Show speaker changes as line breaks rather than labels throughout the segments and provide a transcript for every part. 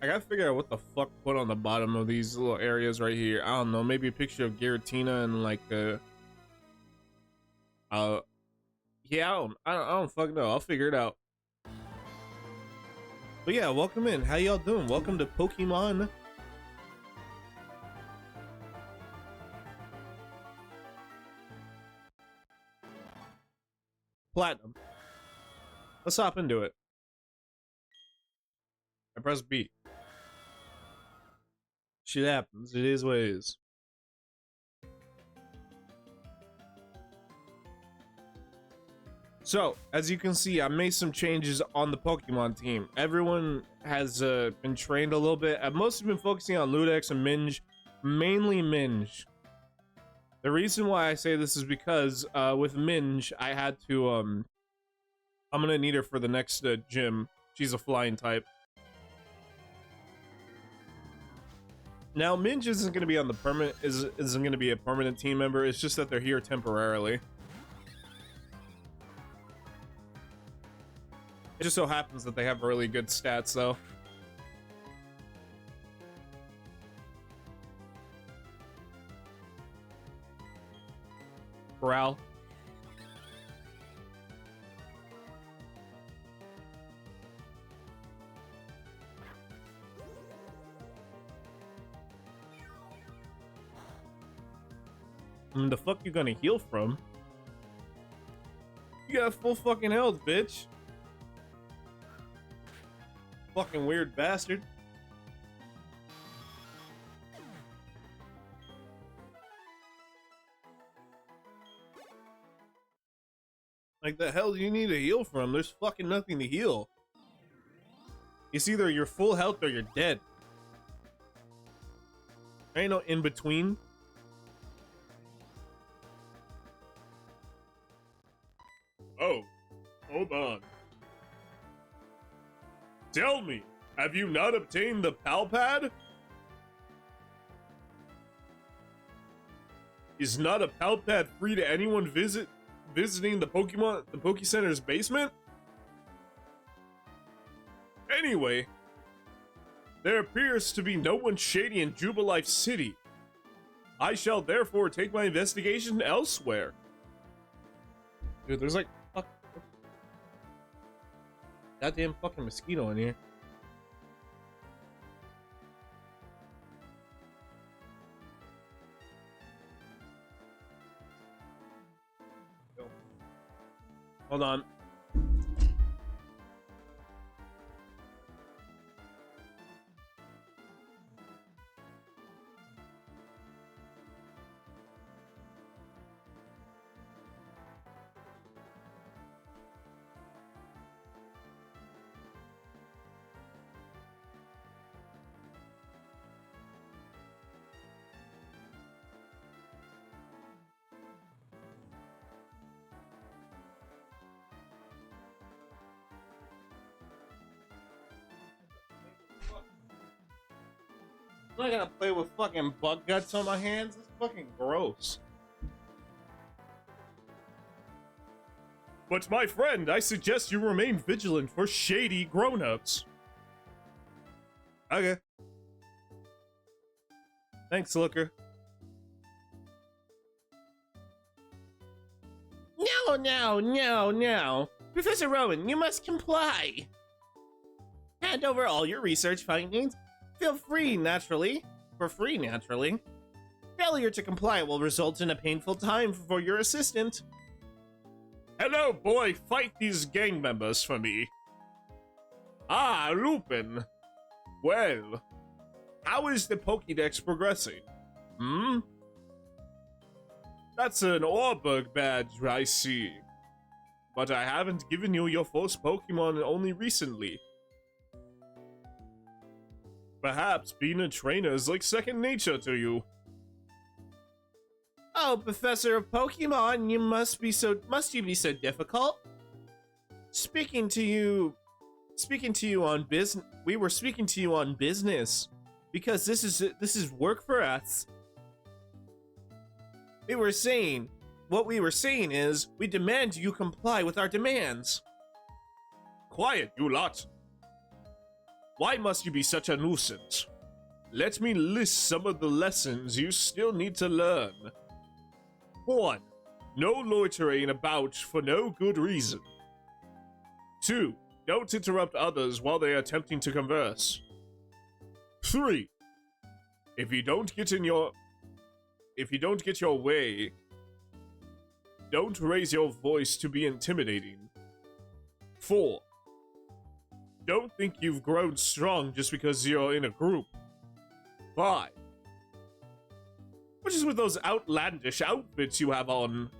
I gotta figure out what the fuck to put on the bottom of these little areas right here. I don't know, maybe a picture of Giratina and like yeah, I don't fucking know. I'll figure it out. But yeah, welcome in. How y'all doing? Welcome to Pokemon Platinum. Let's hop into it. I press B. Shit happens. It is what it is. So, as you can see, I made some changes on the Pokemon team. Everyone has been trained a little bit. I've mostly been focusing on Ludex and Minge, mainly Minge. The reason why I say this is because with Minge, I had to, I'm gonna need her for the next gym. She's a flying type. Now, Minge isn't gonna be on the permanent, isn't gonna be a permanent team member. It's just that they're here temporarily. It just so happens that they have really good stats, though. Growl. The fuck you gonna heal from? You got full fucking health, bitch. Fucking weird bastard. Like, the hell do you need to heal from? There's fucking nothing to heal. It's either you're full health or you're dead. There ain't no in between. Oh, hold on. Tell me, have you not obtained the Palpad? Is not a Palpad free to anyone visiting the Poke Center's basement? Anyway, there appears to be no one shady in Jubilife City. I shall therefore take my investigation elsewhere. Dude, there's like goddamn fucking mosquito in here. Hold on. I'm not gonna play with fucking bug guts on my hands. It's fucking gross. But my friend, I suggest you remain vigilant for shady grown-ups. Okay. Thanks, Looker. No. Professor Rowan, you must comply. Hand over all your research findings. Feel free, naturally. For free, naturally. Failure to comply will result in a painful time for your assistant. Hello, boy. Fight these gang members for me. Ah, Lupin. Well, how is the Pokédex progressing? That's an Orbug badge, I see. But I haven't given you your first Pokemon only recently. Perhaps being a trainer is like second nature to you. Oh, Professor of Pokemon, must you be so difficult? Speaking to you on business. We were speaking to you on business because this is work for us. What we were saying is we demand you comply with our demands. Quiet, you lot. Why must you be such a nuisance? Let me list some of the lessons you still need to learn. 1. No loitering about for no good reason. 2. Don't interrupt others while they are attempting to converse. 3. If you don't get your way, don't raise your voice to be intimidating. 4. Don't think you've grown strong just because you're in a group. 5. What is with those outlandish outfits you have on?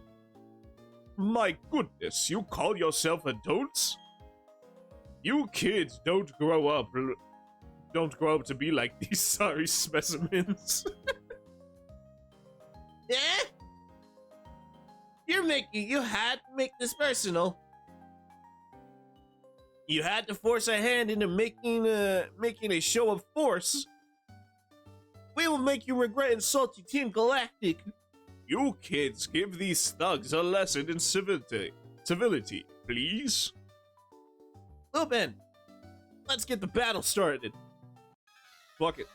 My goodness, you call yourself adults? You kids don't grow up to be like these sorry specimens. Yeah? You had to make this personal. You had to force a hand into making a show of force. We will make you regret insulting Team Galactic. You kids give these thugs a lesson in civility, please. Lupin, let's get the battle started. Fuck it.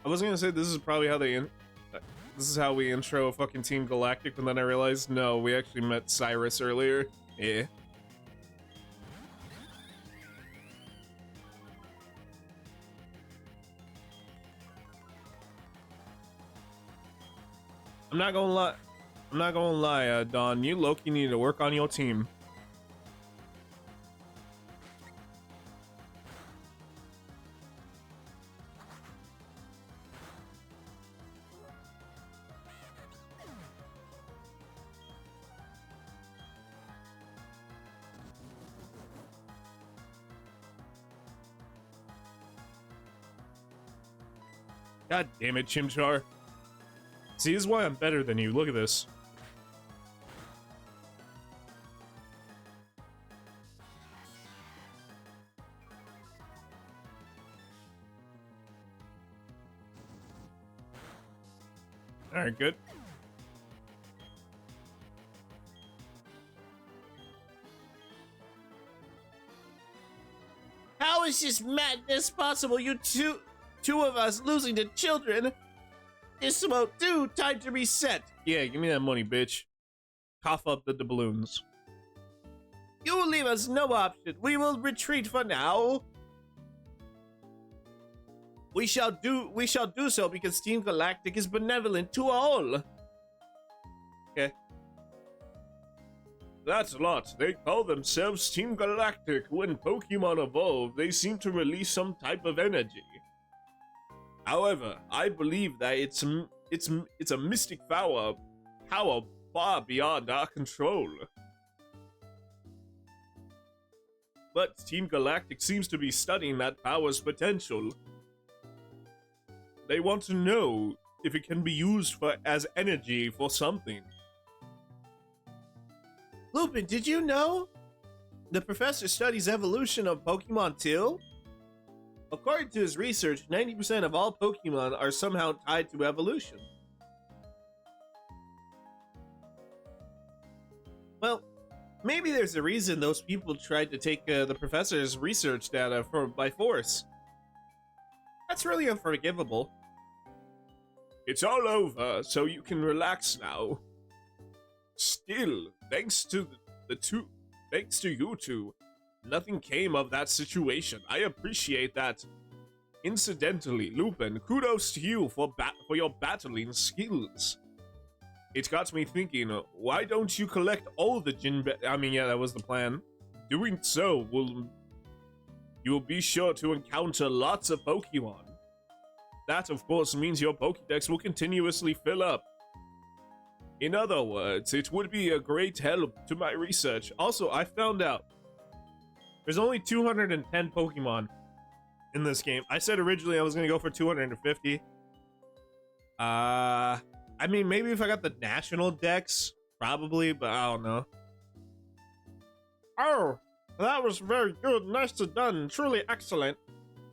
I was gonna say this is probably how this is how we intro fucking Team Galactic, but then I realized no, we actually met Cyrus earlier. Yeah. I'm not gonna lie, Don. You Loki need to work on your team. God damn it, Chimchar. See, this is why I'm better than you. Look at this. Alright, good. How is this madness possible? You two of us losing to children? This won't do. Time to reset. Yeah, give me that money, bitch. Cough up the doubloons. You will leave us no option. We will retreat for now. We shall do so because Team Galactic is benevolent to all. Okay. That's a lot. They call themselves Team Galactic. When Pokemon evolve, they seem to release some type of energy. However, I believe that it's a mystic power far beyond our control. But Team Galactic seems to be studying that power's potential. They want to know if it can be used as energy for something. Lupin, did you know? The professor studies evolution of Pokemon too? According to his research, 90% of all Pokemon are somehow tied to evolution. Well, maybe there's a reason those people tried to take the professor's research data by force. That's really unforgivable. It's all over, so you can relax now. Still, thanks to you two, nothing came of that situation. I appreciate that. Incidentally, Lupin, kudos to you for your battling skills. It got me thinking, why don't you collect all the yeah, that was the plan. Doing so you'll be sure to encounter lots of Pokemon. That, of course, means your Pokédex will continuously fill up. In other words, it would be a great help to my research. Also, I found out there's only 210 Pokemon in this game. I said originally I was going to go for 250. I mean, maybe if I got the national dex, probably, but I don't know. Oh, that was very good. Nicely done. Truly excellent.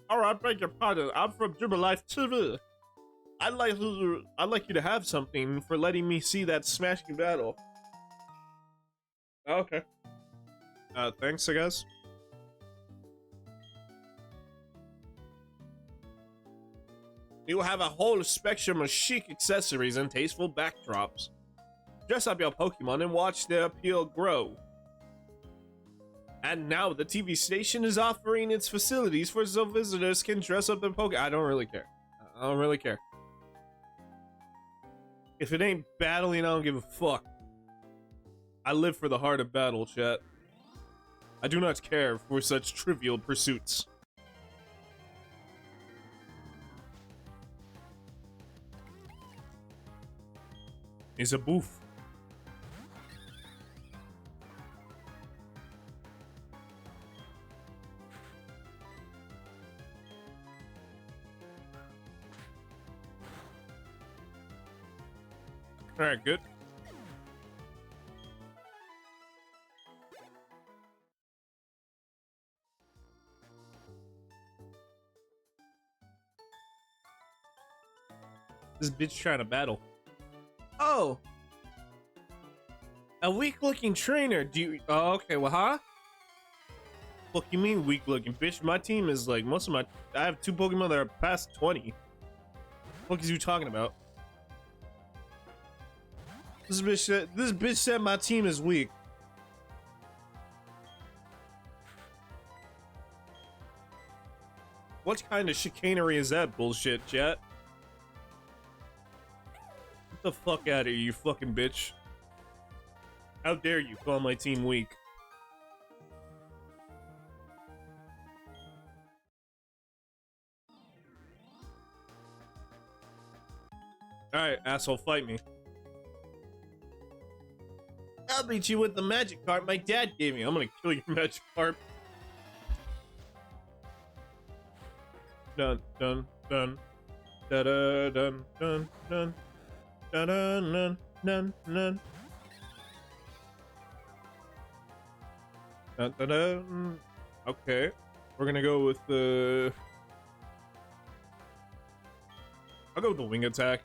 Oh, I beg your pardon. I'm from Jubilife TV. I'd like you to have something for letting me see that smashing battle. Okay. Thanks, I guess. You have a whole spectrum of chic accessories and tasteful backdrops. Dress up your Pokemon and watch their appeal grow. And now the TV station is offering its facilities for so visitors can dress up their Pokemon. I don't really care. I don't really care. If it ain't battling, I don't give a fuck. I live for the heart of battle, chat. I do not care for such trivial pursuits. He's a boof. Alright, good. This bitch trying to battle. Oh! A weak-looking trainer, do you... Oh, okay, well, huh? Fuck you mean weak-looking? Bitch, my team is like, most of my... I have 2 Pokemon that are past 20. What is you talking about? This bitch said my team is weak. What kind of chicanery is that bullshit, chat? Get the fuck out of here, you fucking bitch. How dare you call my team weak? Alright, asshole, fight me. I'll beat you with the magic carp my dad gave me. I'm gonna kill your magic carp. Dun dun dun. Da da dun dun dun. Da dun dun dun dun. Dun dun dun. Okay. We're gonna go with the... I'll go with the wing attack.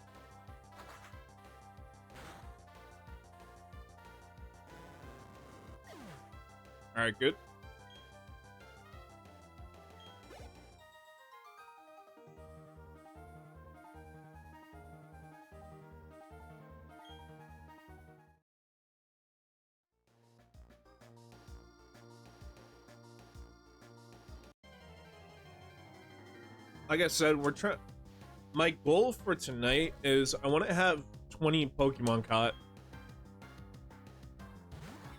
Alright, good. Like I said, we're trying... My goal for tonight is I want to have 20 Pokemon caught.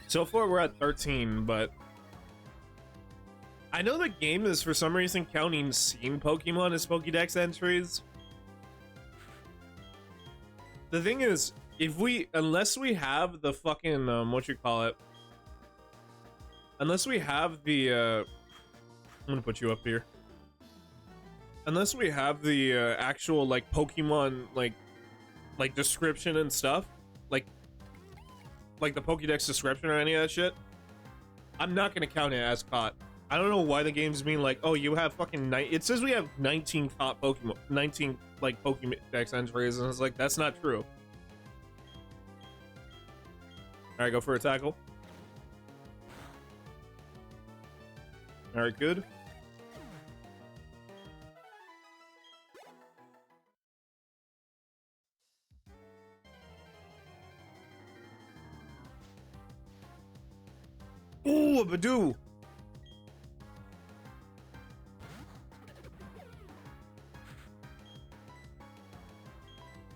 So far, we're at 13, but... I know the game is, for some reason, counting seen Pokemon as Pokédex entries. The thing is, if we... Unless we have the fucking, what you call it? Unless we have the, I'm gonna put you up here. Unless we have the, actual, like, Pokemon, like, description and stuff. Like the Pokédex description or any of that shit, I'm not gonna count it as caught. I don't know why the game's being like, oh, you have fucking it says we have 19 caught Pokemon, 19 like Pokédex entries, and it's like, that's not true. All right, go for a tackle. All right, good. Ooh, a Badoo.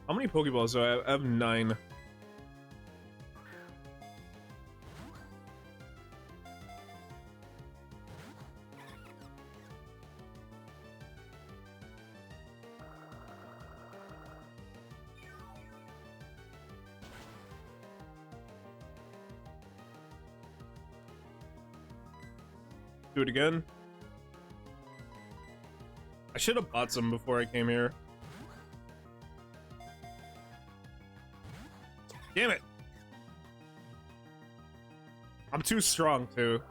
How many Pokeballs do I have? I have 9. Do it again. I should have bought some before I came here. Damn it! I'm too strong, too.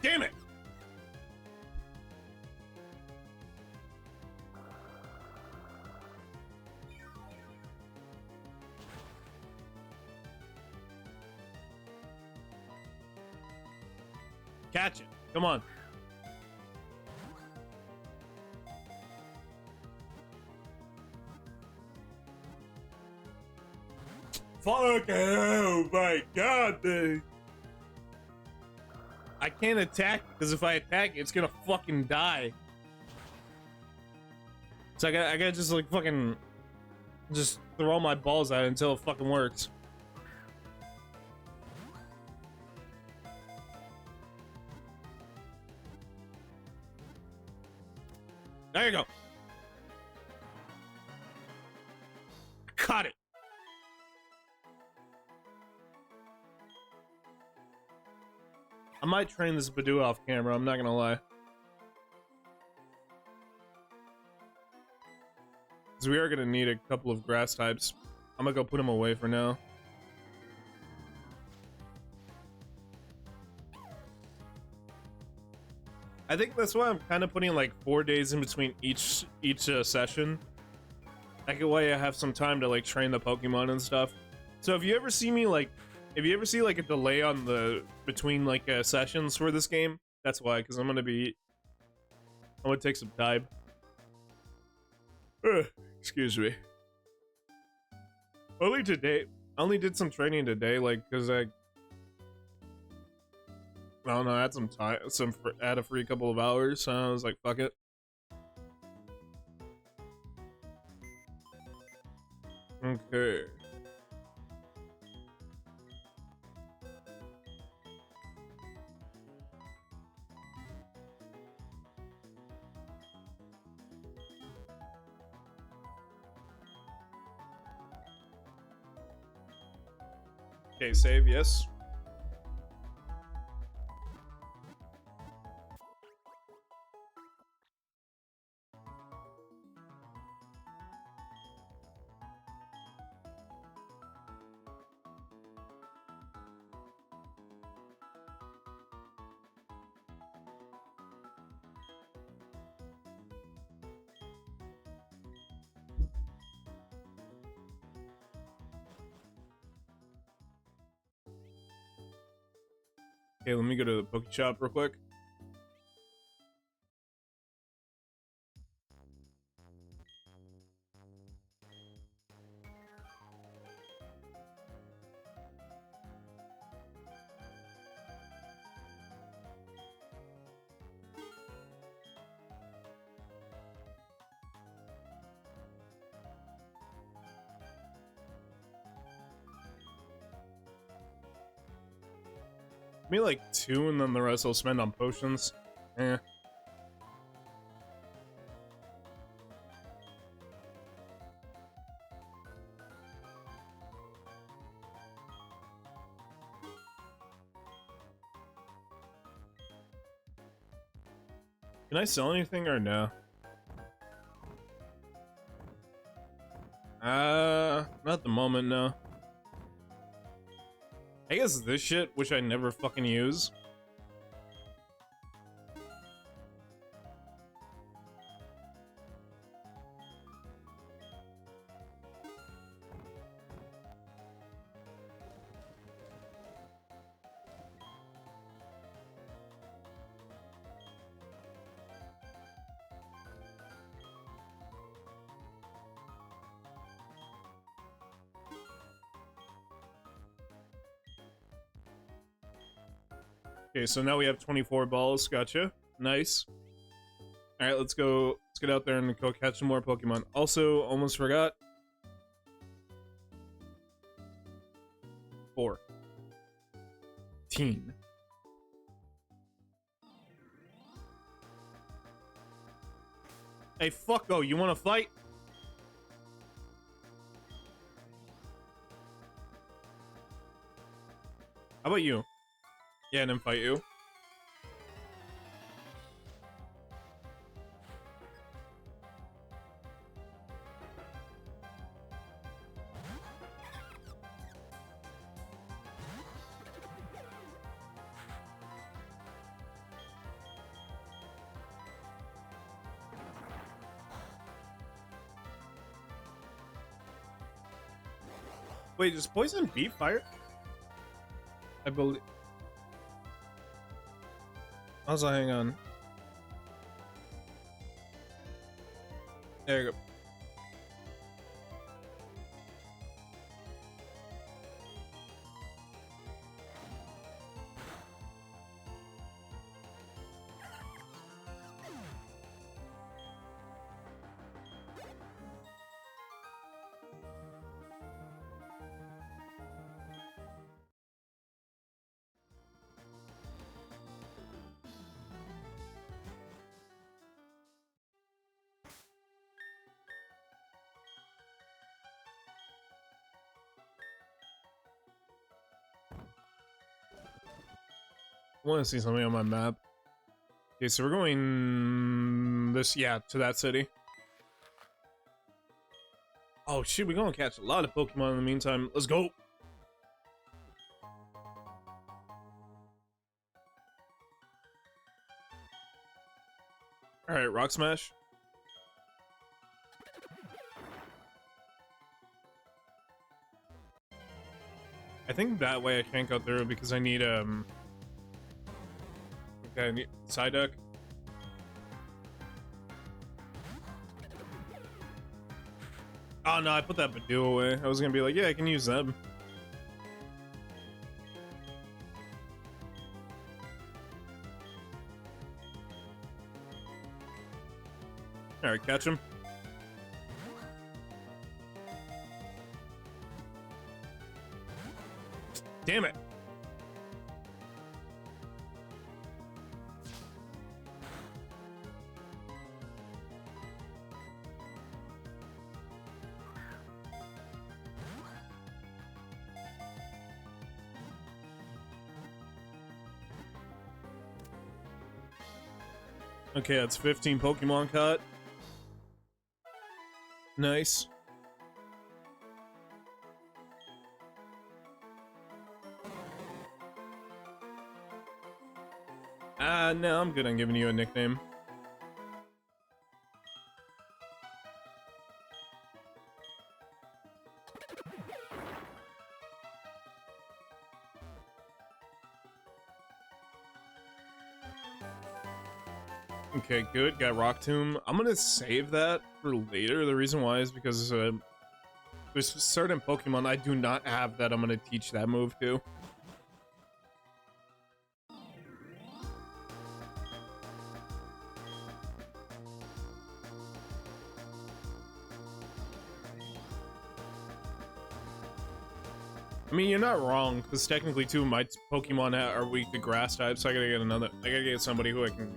damn it! Catch it. Come on. Fuck, oh my god, dude. I can't attack because if I attack, it's gonna fucking die. So I gotta just like fucking just throw my balls out until it fucking works. There you go. Caught it. I might train this Badoo off camera, I'm not gonna lie. Because we are gonna need a couple of grass types. I'm gonna go put them away for now. I think that's why I'm kind of putting like 4 days in between each session. That way I have some time to like train the Pokemon and stuff. So if you ever see me like, if you ever see like a delay on the between like sessions for this game, that's why. Because I'm gonna take some time. Excuse me. Only today. I only did some training today, like because I don't know, I had some time, had a free couple of hours, so I was like, fuck it. Okay. Okay, save, yes. Okay, let me go to the Poke Shop real quick. Maybe like 2 and then the rest I'll spend on potions. Eh. Can I sell anything or no? Not at the moment, no. I guess this shit, which I never fucking use. Okay, so now we have 24 balls. Gotcha. Nice. All right, let's go. Let's get out there and go catch some more Pokemon. Also, almost forgot. 14. Hey, fucko, you want to fight? How about you? Yeah, and then fight you. Wait, does poison beat fire? I believe. Also, hang on. There you go. I want to see something on my map. Okay, so we're going to that city. Oh shit, we're gonna catch a lot of Pokemon in the meantime. Let's go. All right, Rock Smash. I think that way I can't go through because I need okay, I need Psyduck. Oh no, I put that Badoo away. I was gonna be like, yeah, I can use them. Alright, catch him. Damn it. Okay, that's 15 Pokemon caught. Nice. No, I'm good on giving you a nickname. Okay, good. Got Rock Tomb. I'm gonna save that for later. The reason why is because there's certain Pokemon I do not have that I'm gonna teach that move to. I mean, you're not wrong, because technically two of my Pokemon are weak to grass type, so I gotta get another. I gotta get somebody who I can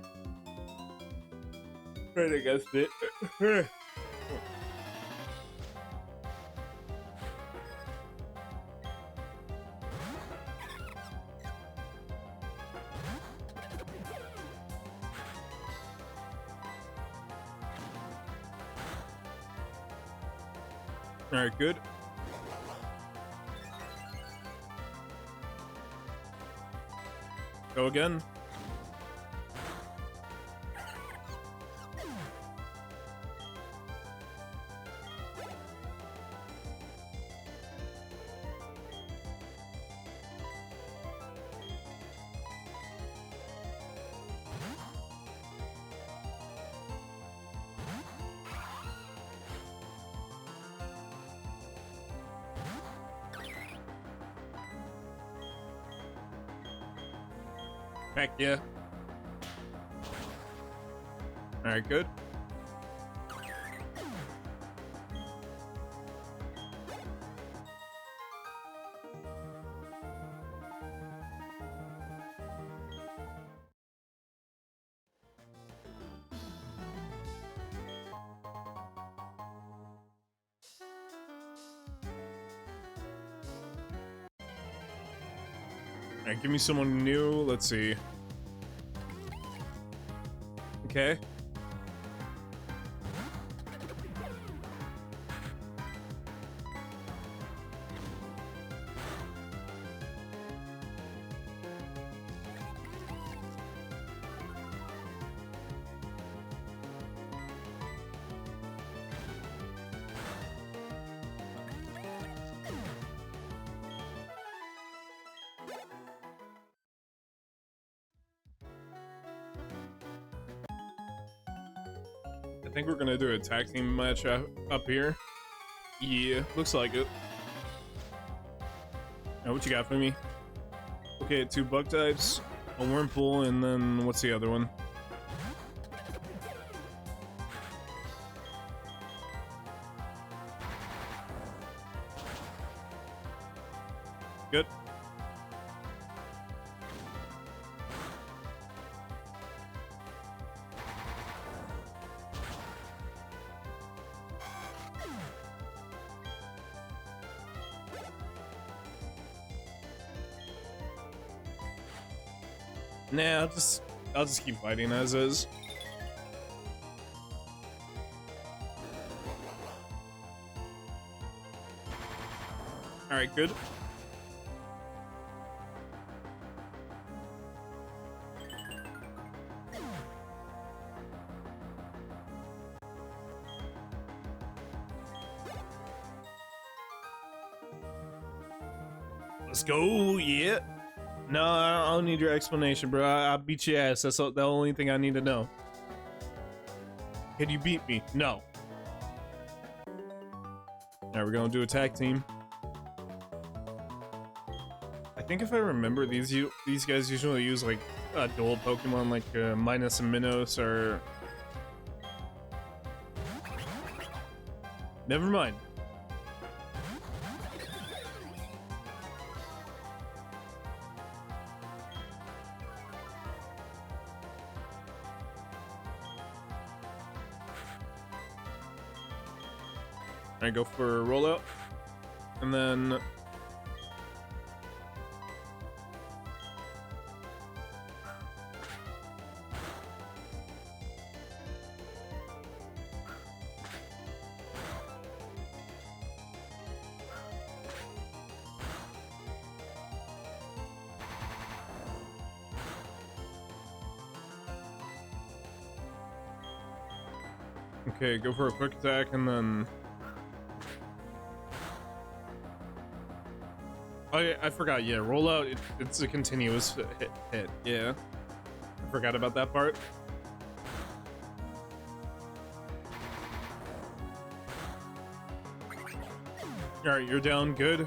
fight against it. Alright, good. Go again. Heck yeah. Alright, good. Alright, give me someone new. Let's see. Okay.
I think we're gonna do a tag team match up here. Yeah, looks like it. Now, what you got for me? Okay, 2 bug types, a Wurmple, and then what's the other one? Good. Nah, I'll just keep fighting as is. All right, good. Let's go, yeah. No, I don't need your explanation, bro. I'll beat your ass. That's the only thing I need to know. Can you beat me? No. Alright, we're gonna do a tag team. I think if I remember, these guys usually use like dual Pokemon, like Minus and Minos, or... Never mind. I go for a rollout, and then okay, go for a quick attack, and then I forgot, yeah, rollout, it's a continuous hit, yeah. I forgot about that part. Alright, you're down, good.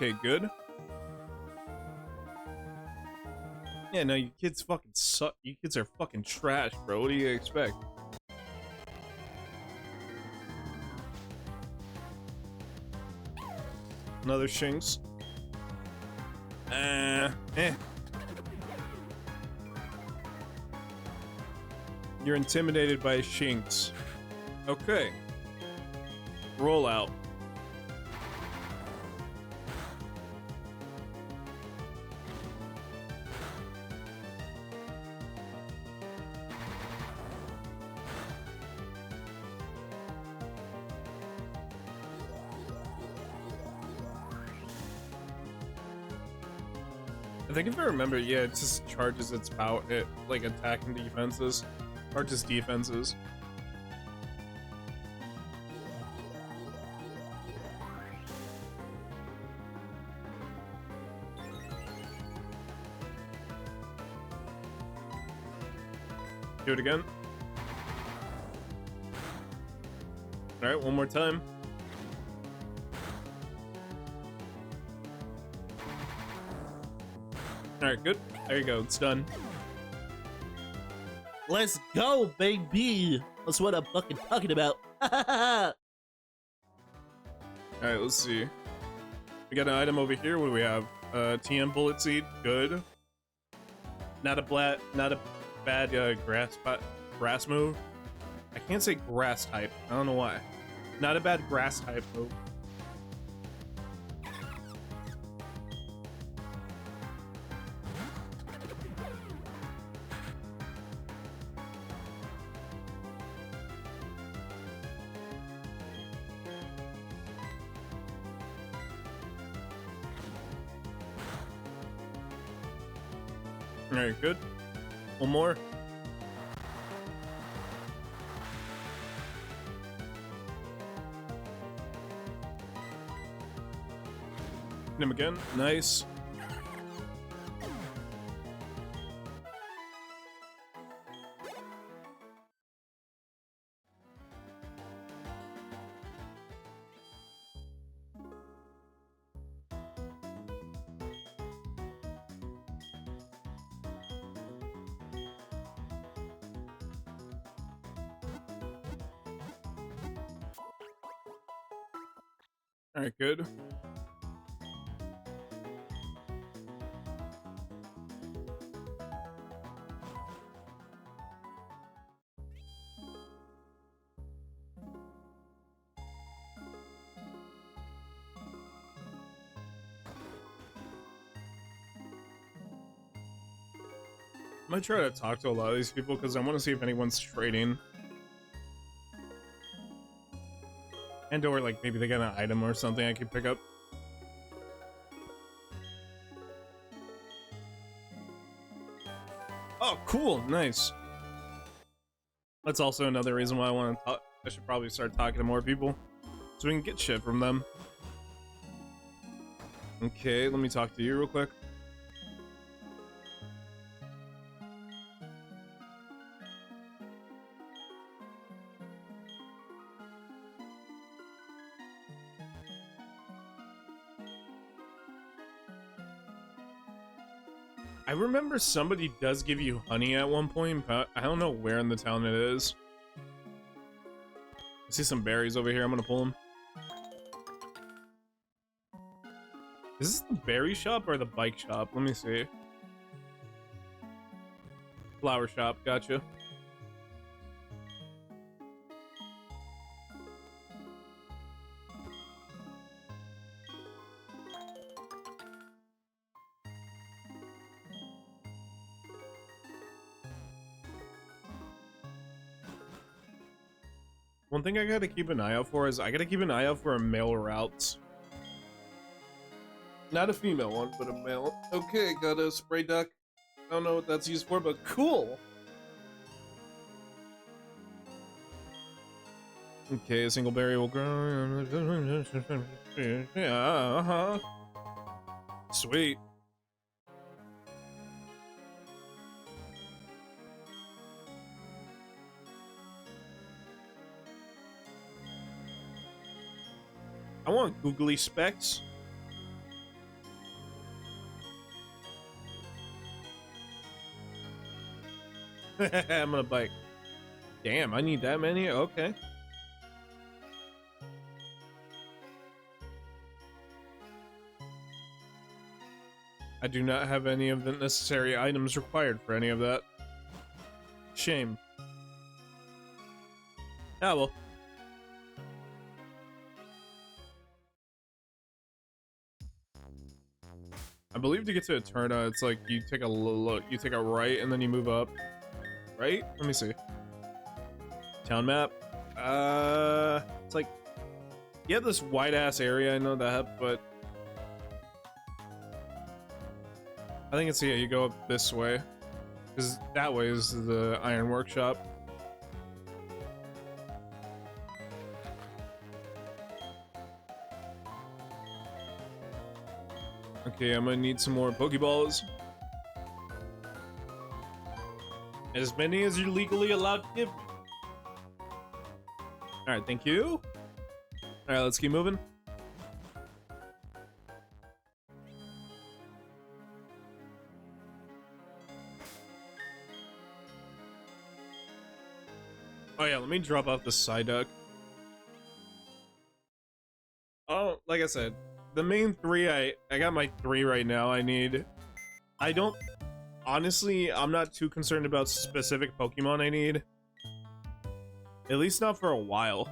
Okay, good. Yeah, no, you kids fucking suck. You kids are fucking trash, bro. What do you expect? Another Shinx. You're intimidated by Shinx. Okay. Roll out. I think if I remember, yeah, it just charges its power, like attack and defenses, or just defenses. Do it again. All right, one more time. Alright, good. There you go, it's done.
Let's go, baby! That's what I'm fucking talking about.
Alright, let's see. We got an item over here. What do we have? TM Bullet Seed, good. Not a bad grass move. I can't say grass type. I don't know why. Not a bad grass type move. All right, good. One more. Hit him again. Nice. All right, good. I might try to talk to a lot of these people because I want to see if anyone's trading. And or like maybe they got an item or something I could pick up. Oh, cool. Nice. That's also another reason why I want to talk. I should probably start talking to more people so we can get shit from them. Okay, let me talk to you real quick. I remember somebody does give you honey at one point, but I don't know where in the town it is. I see some berries over here. I'm gonna pull them. Is this the berry shop or the bike shop? Let me see. Flower shop, gotcha. One thing I gotta keep an eye out for is I gotta keep an eye out for male routes. Not a female one, but a male. Okay, got a spray duck. I don't know what that's used for, but cool. Okay, a single berry will grow. Yeah, Sweet. I want googly specs. I'm gonna bike. Damn, I need that many? Okay. I do not have any of the necessary items required for any of that. Shame. Ah, well. I believe to get to Eterna, it's like you take a look, you take a right and then you move up. Right? Let me see. Town map. It's like you have this wide ass area, I know that, but I think it's, yeah, you go up this way. Because that way is the Iron Workshop. Okay, I'm gonna need some more Pokeballs. As many as you're legally allowed to give me. Alright, thank you. Alright, let's keep moving. Oh yeah, let me drop off the Psyduck. Oh, like I said, the main three, I got my 3 right now. I don't, honestly, I'm not too concerned about specific Pokemon I need. At least not for a while.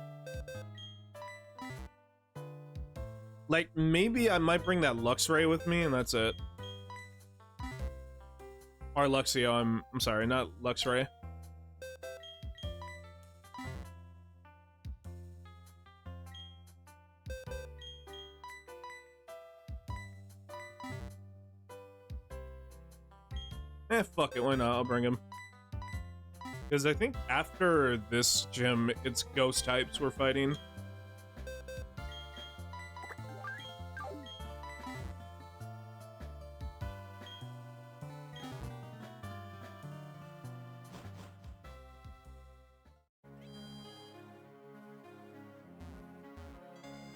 Like, maybe I might bring that Luxray with me and that's it. Or Luxio, I'm sorry, not Luxray. fuck it, why not? I'll bring him. Because I think after this gym, it's ghost types we're fighting.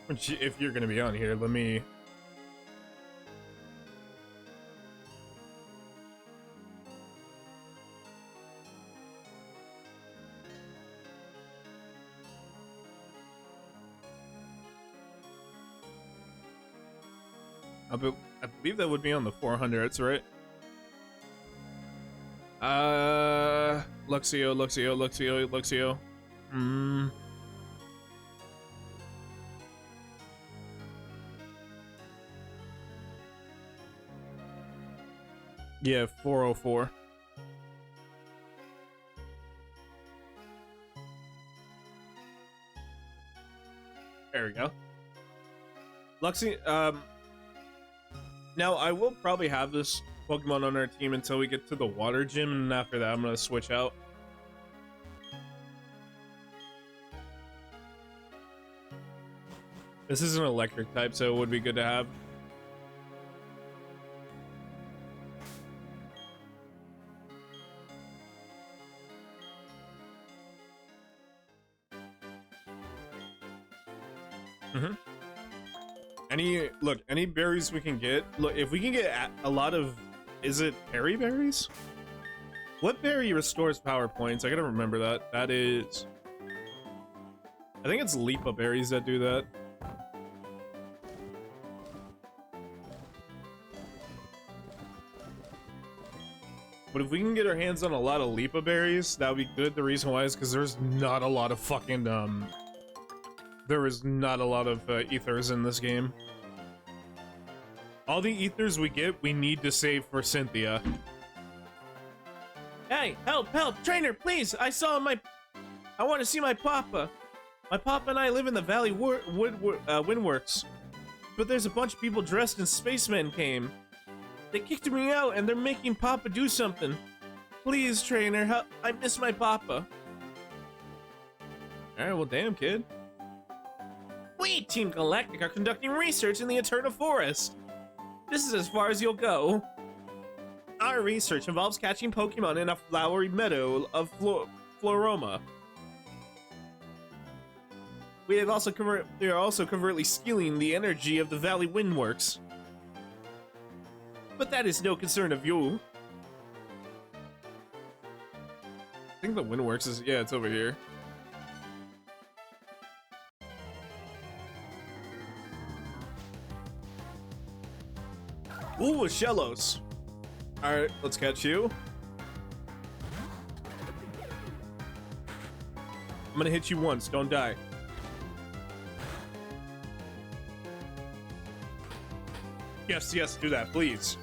Which, if you're gonna be on here, let me... I believe that would be on the 400s, right? Luxio. Yeah, 404. There we go. Luxie, now I will probably have this Pokemon on our team until we get to the water gym, and after that I'm gonna switch out. This is an electric type, so it would be good to have. Any berries we can get. Look, if we can get a lot of, is it berry berries? What berry restores power points? I gotta remember that. That is, I think it's Lipa berries that do that. But if we can get our hands on a lot of Lipa berries, that would be good. The reason why is because there's not a lot of fucking there is not a lot of ethers in this game. All the ethers we get, we need to save for Cynthia. Hey, help, trainer, please! I want to see my papa. My papa and I live in the Valley Windworks. But there's a bunch of people dressed in spacemen came. They kicked me out and they're making papa do something. Please, trainer, help. I miss my papa. Alright, well, damn, kid. We, Team Galactic, are conducting research in the Eterna Forest. This is as far as you'll go. Our research involves catching Pokemon in a flowery meadow of Floroma. We are also covertly stealing the energy of the Valley Windworks. But that is no concern of you. I think the Windworks is, yeah, it's over here. Ooh, a Shellos. Alright, let's catch you. I'm gonna hit you once, don't die. Yes, yes, do that, please.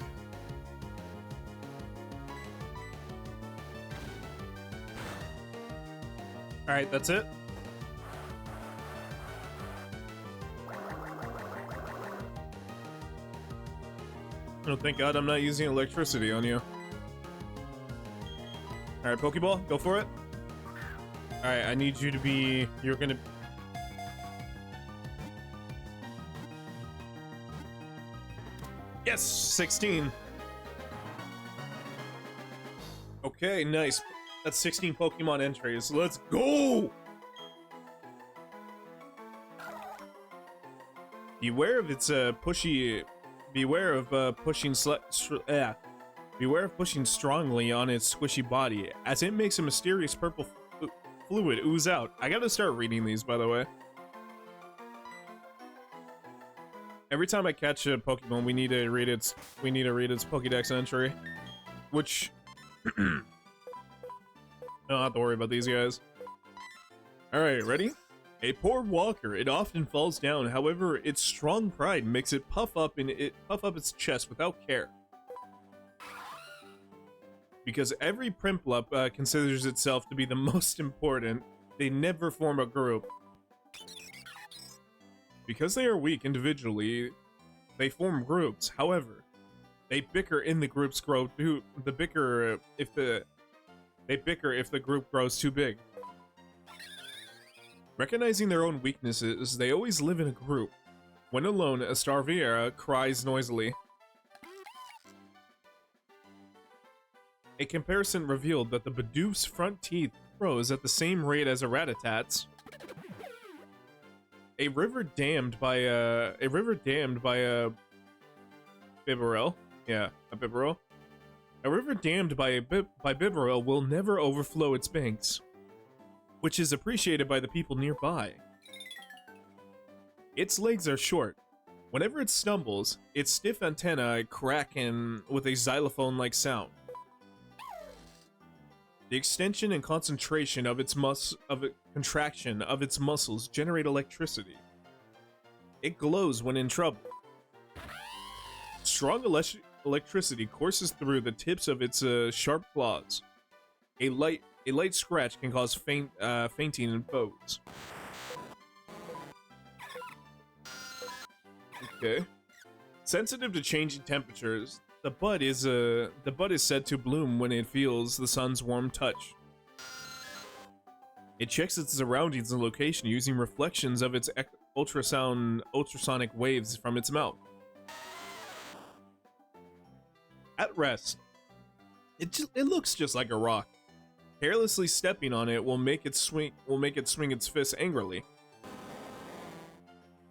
Alright, that's it. Oh, thank God I'm not using electricity on you. Alright, Pokeball, go for it. Alright, I need you to be... You're gonna... Yes! 16! Okay, nice. That's 16 Pokemon entries. Let's go! Beware of its pushy... Beware of pushing strongly on its squishy body, as it makes a mysterious purple fluid ooze out. I gotta start reading these, by the way. Every time I catch a Pokemon, we need to read its Pokédex entry, which I don't have to worry about these guys. All right, ready? A poor walker, it often falls down. However, its strong pride makes it puff up its chest without care. Because every Prinplup considers itself to be the most important, they never form a group. Because they are weak individually, they form groups. However, They bicker in the group's grow too. They bicker if the group grows too big. Recognizing their own weaknesses, they always live in a group. When alone, Starviera cries noisily. A comparison revealed that the Bidoof's front teeth grows at the same rate as a Ratatat's. A river dammed by a Bibarel. Yeah, a Bibarel. A river dammed by Bibarel will never overflow its banks, which is appreciated by the people nearby. Its legs are short. Whenever it stumbles, its stiff antennae crack with a xylophone-like sound. The extension and concentration of its contraction of its muscles generate electricity. It glows when in trouble. Strong electricity courses through the tips of its sharp claws. A light scratch can cause fainting in foes. Okay. Sensitive to changing temperatures, the bud is said to bloom when it feels the sun's warm touch. It checks its surroundings and location using reflections of its ultrasonic waves from its mouth. At rest, it looks just like a rock. Carelessly stepping on it will make it swing its fist angrily.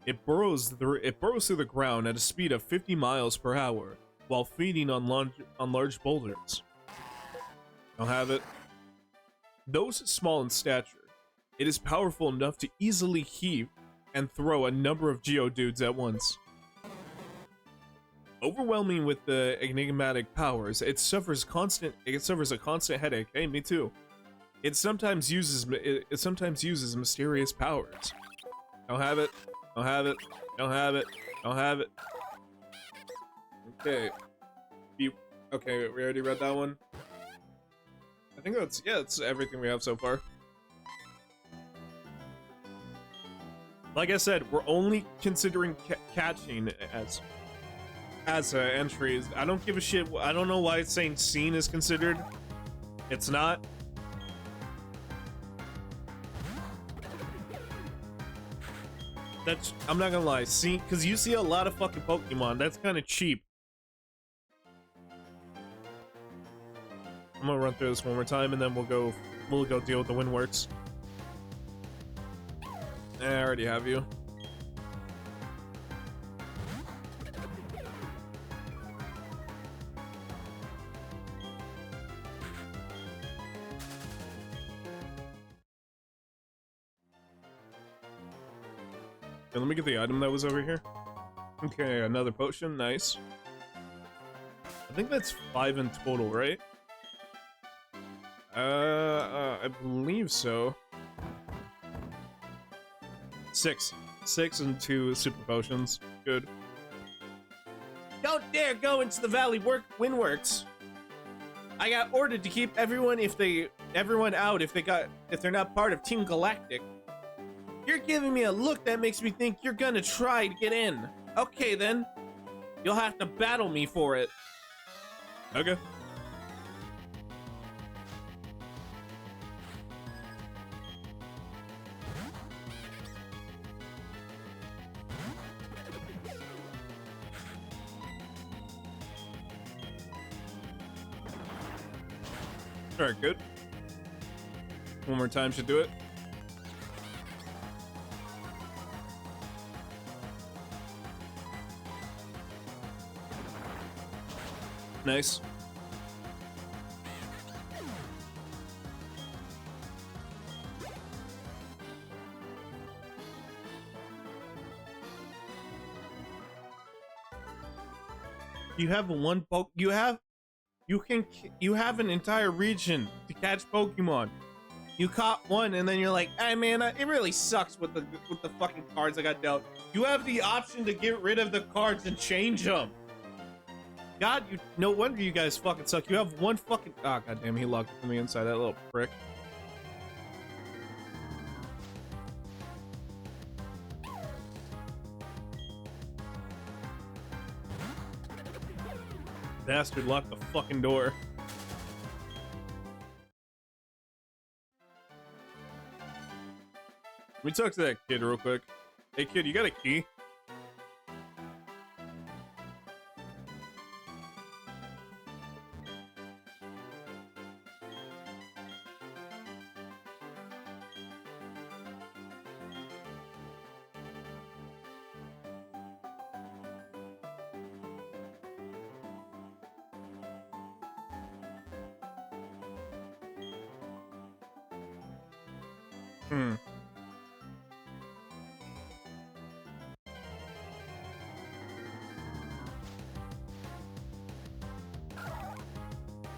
It burrows through the ground at a speed of 50 miles per hour while feeding on large boulders. I'll have it. Though small in stature, it is powerful enough to easily heave and throw a number of Geodudes at once. Overwhelming with the enigmatic powers, it suffers a constant headache. Hey, me too. It sometimes uses mysterious powers. Don't have it. Don't have it. Don't have it. Don't have it. Okay. Okay, we already read that one. I think that's everything we have so far. Like I said, we're only considering catching as entries. I don't give a shit. I don't know why it's saying scene is considered. It's not. I'm not gonna lie, see, because you see a lot of fucking Pokemon. That's kind of cheap. I'm gonna run through this one more time, and then we'll go deal with the Windworks. I already have you. Okay, let me get the item that was over here. Okay, another potion, nice. I think that's 5 in total, right? I believe so. 6 and 2 super potions. Good.
Don't dare go into the Valley Windworks. I got ordered to keep everyone out if they're not part of Team Galactic. You're giving me a look that makes me think you're gonna try to get in. Okay then. You'll have to battle me for it.
Okay. Alright, good. One more time should do it. Nice.
You have you have an entire region to catch Pokemon. You caught one and then you're like, hey man, it really sucks with the fucking cards I got dealt. You have the option to get rid of the cards and change them. God, no wonder you guys fucking suck. You have one fucking goddamn, he locked it from the inside, that little prick.
bastard locked the fucking door. Let me talk to that kid real quick. Hey kid, you got a key?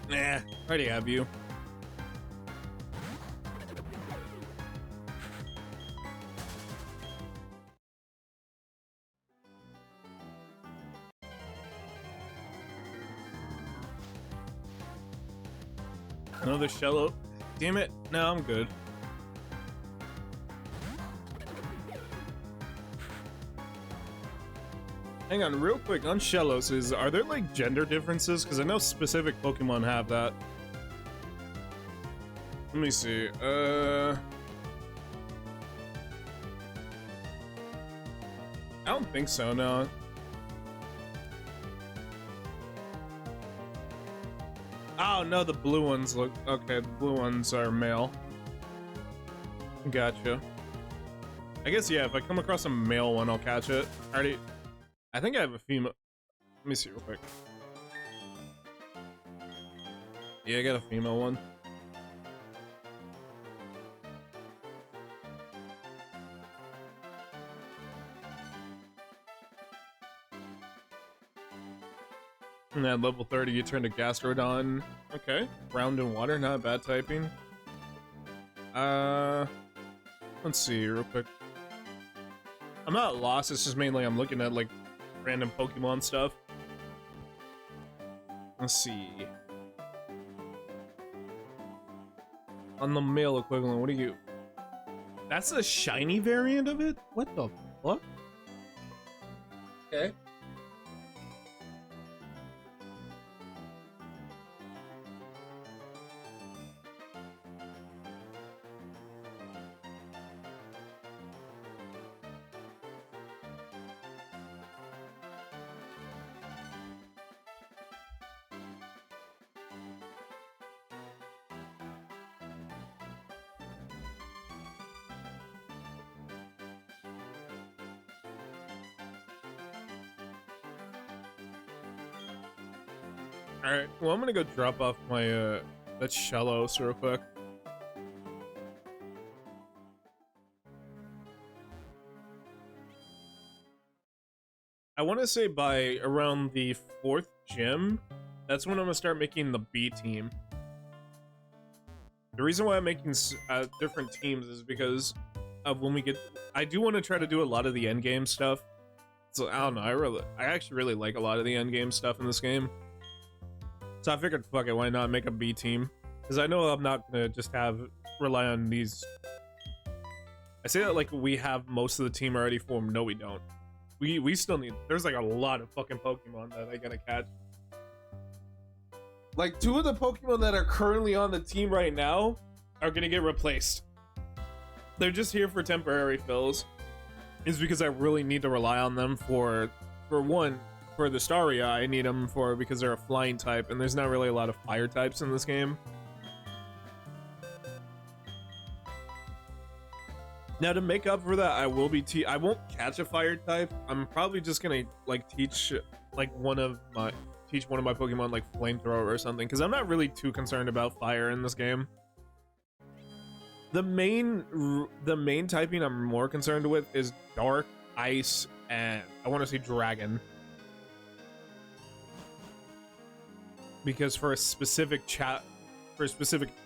Nah, I already have you. Another Shello. Damn it. No, I'm good. Hang on, real quick, on Shellos, are there like gender differences? Because I know specific Pokemon have that. Let me see. I don't think so, no. Oh no, the blue ones look okay. The blue ones are male. Gotcha. I guess yeah. If I come across a male one, I'll catch it. I think I have a female. Let me see real quick. Yeah, I got a female one. And at level 30, you turn to Gastrodon. Okay. Ground and water, not bad typing. Let's see real quick. I'm not lost, it's just mainly I'm looking at like random Pokemon stuff. Let's see. On the male equivalent, what do you... That's a shiny variant of it? What the fuck? Okay. Alright, well, I'm gonna go drop off my, that Shellos real quick. I want to say by around the 4th gym, that's when I'm gonna start making the B team. The reason why I'm making different teams is because of when we get... I do want to try to do a lot of the endgame stuff. So, I don't know, I actually really like a lot of the endgame stuff in this game. So I figured, fuck it, why not make a B team? Because I know I'm not gonna just rely on these. I say that like we have most of the team already formed. No, we don't. We still need. There's like a lot of fucking Pokemon that I gotta catch. Like 2 of the Pokemon that are currently on the team right now are gonna get replaced. They're just here for temporary fills. It's because I really need to rely on them for one. For the Staria, I need them because they're a flying type, and there's not really a lot of fire types in this game. Now, to make up for that, I will be I won't catch a fire type. I'm probably just gonna like teach one of my Pokemon like Flamethrower or something, because I'm not really too concerned about fire in this game. The main typing I'm more concerned with is Dark, Ice, and I want to say Dragon. Because for a specific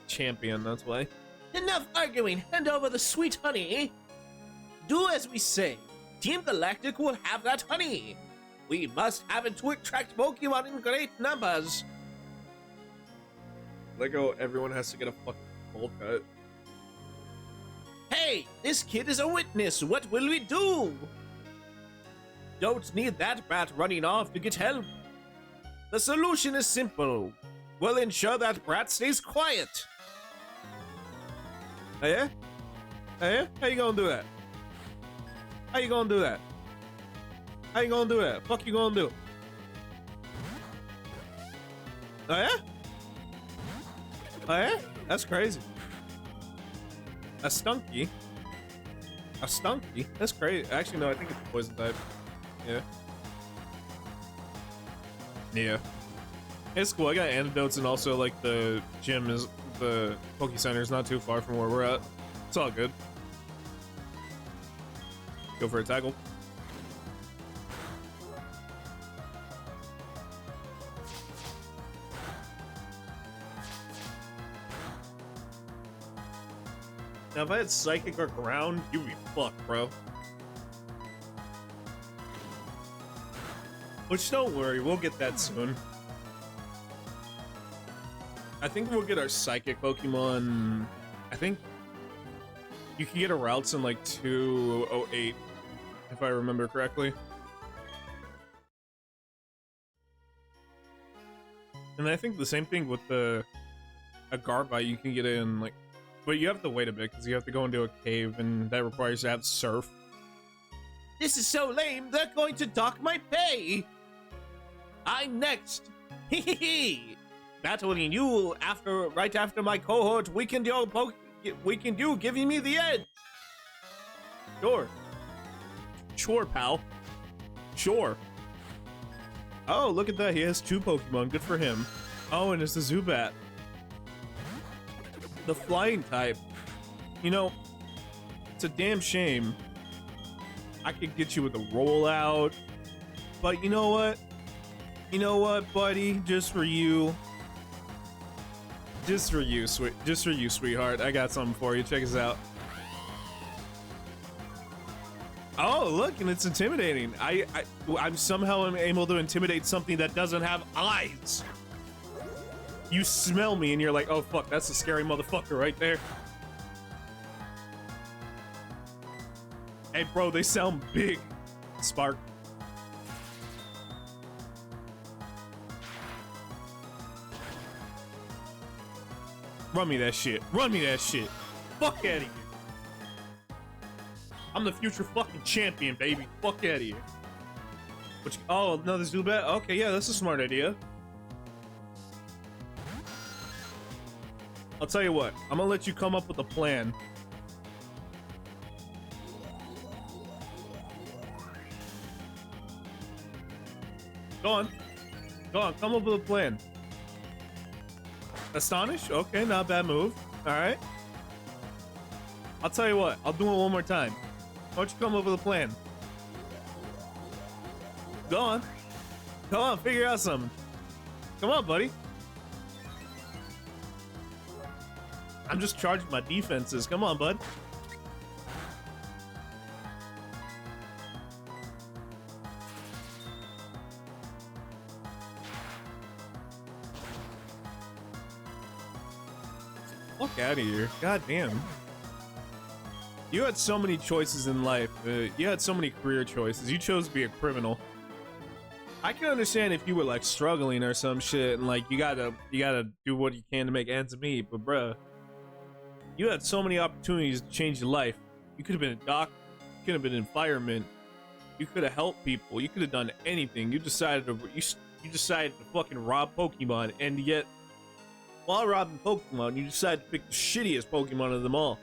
champion, that's why.
Enough arguing, hand over the sweet honey. Do as we say. Team Galactic will have that honey. We must have it to attract Pokemon in great numbers.
Like how everyone has to get a fucking bowl cut.
Hey, this kid is a witness. What will we do? Don't need that bat running off to get help. The solution is simple. We'll ensure that Brat stays quiet. Oh yeah? Oh yeah? How you gonna do that? How you gonna do that? How you gonna do that? Fuck you gonna do? Oh yeah? Oh yeah? That's crazy. A stunky? A stunky? That's crazy. Actually, no, I think it's poison type. Yeah. Yeah. It's cool. I got antidotes, and also like the gym is the Poke Center is not too far from where we're at. It's all good. Go for a tackle. Now, if I had Psychic or Ground, you'd be fucked, bro. Which, don't worry, we'll get that soon. I think we'll get our Psychic Pokemon. I think you can get a Routes in like 208, if I remember correctly. And I think the same thing with a Garbite, you can get it in like, but you have to wait a bit because you have to go into a cave, and that requires you to have Surf. This is so lame, they're going to dock my pay! I'm next! Hehehe! Battling you right after my cohort weakened you, giving me the edge! Sure. Sure, pal. Sure. Oh, look at that, he has 2 Pokemon, good for him. Oh, and it's a Zubat. The flying type. You know, it's a damn shame. I could get you with a rollout, but you know what? You know what, buddy? Just for you, sweetheart. I got something for you. Check this out. Oh, look, and it's intimidating. I'm somehow able to intimidate something that doesn't have eyes. You smell me and you're like, oh fuck, that's a scary motherfucker right there. Hey bro, they sound big. Spark. Run me that shit. Run me that shit. Fuck out of here. I'm the future fucking champion, baby. Fuck out of here. Oh, another Zubat? Okay, yeah, that's a smart idea. I'll tell you what, I'm gonna let you come up with a plan. Go on. Go on, come up with a plan. Astonish? Okay, not a bad move. Alright. I'll tell you what, I'll do it one more time. Why don't you come up with a plan? Go on. Come on, figure out something. Come on, buddy. I'm just charging my defenses. Come on, bud. Fuck out of here. God damn. You had so many choices in life. You had so many career choices. You chose to be a criminal. I can understand if you were like struggling or some shit and like you gotta do what you can to make ends meet, but bruh, you had so many opportunities to change your life. You could have been a doctor, you could have been an fireman, you could have helped people, you could have done anything. You decided to fucking rob Pokemon, and yet while robbing Pokemon, you decided to pick the shittiest Pokemon of them all.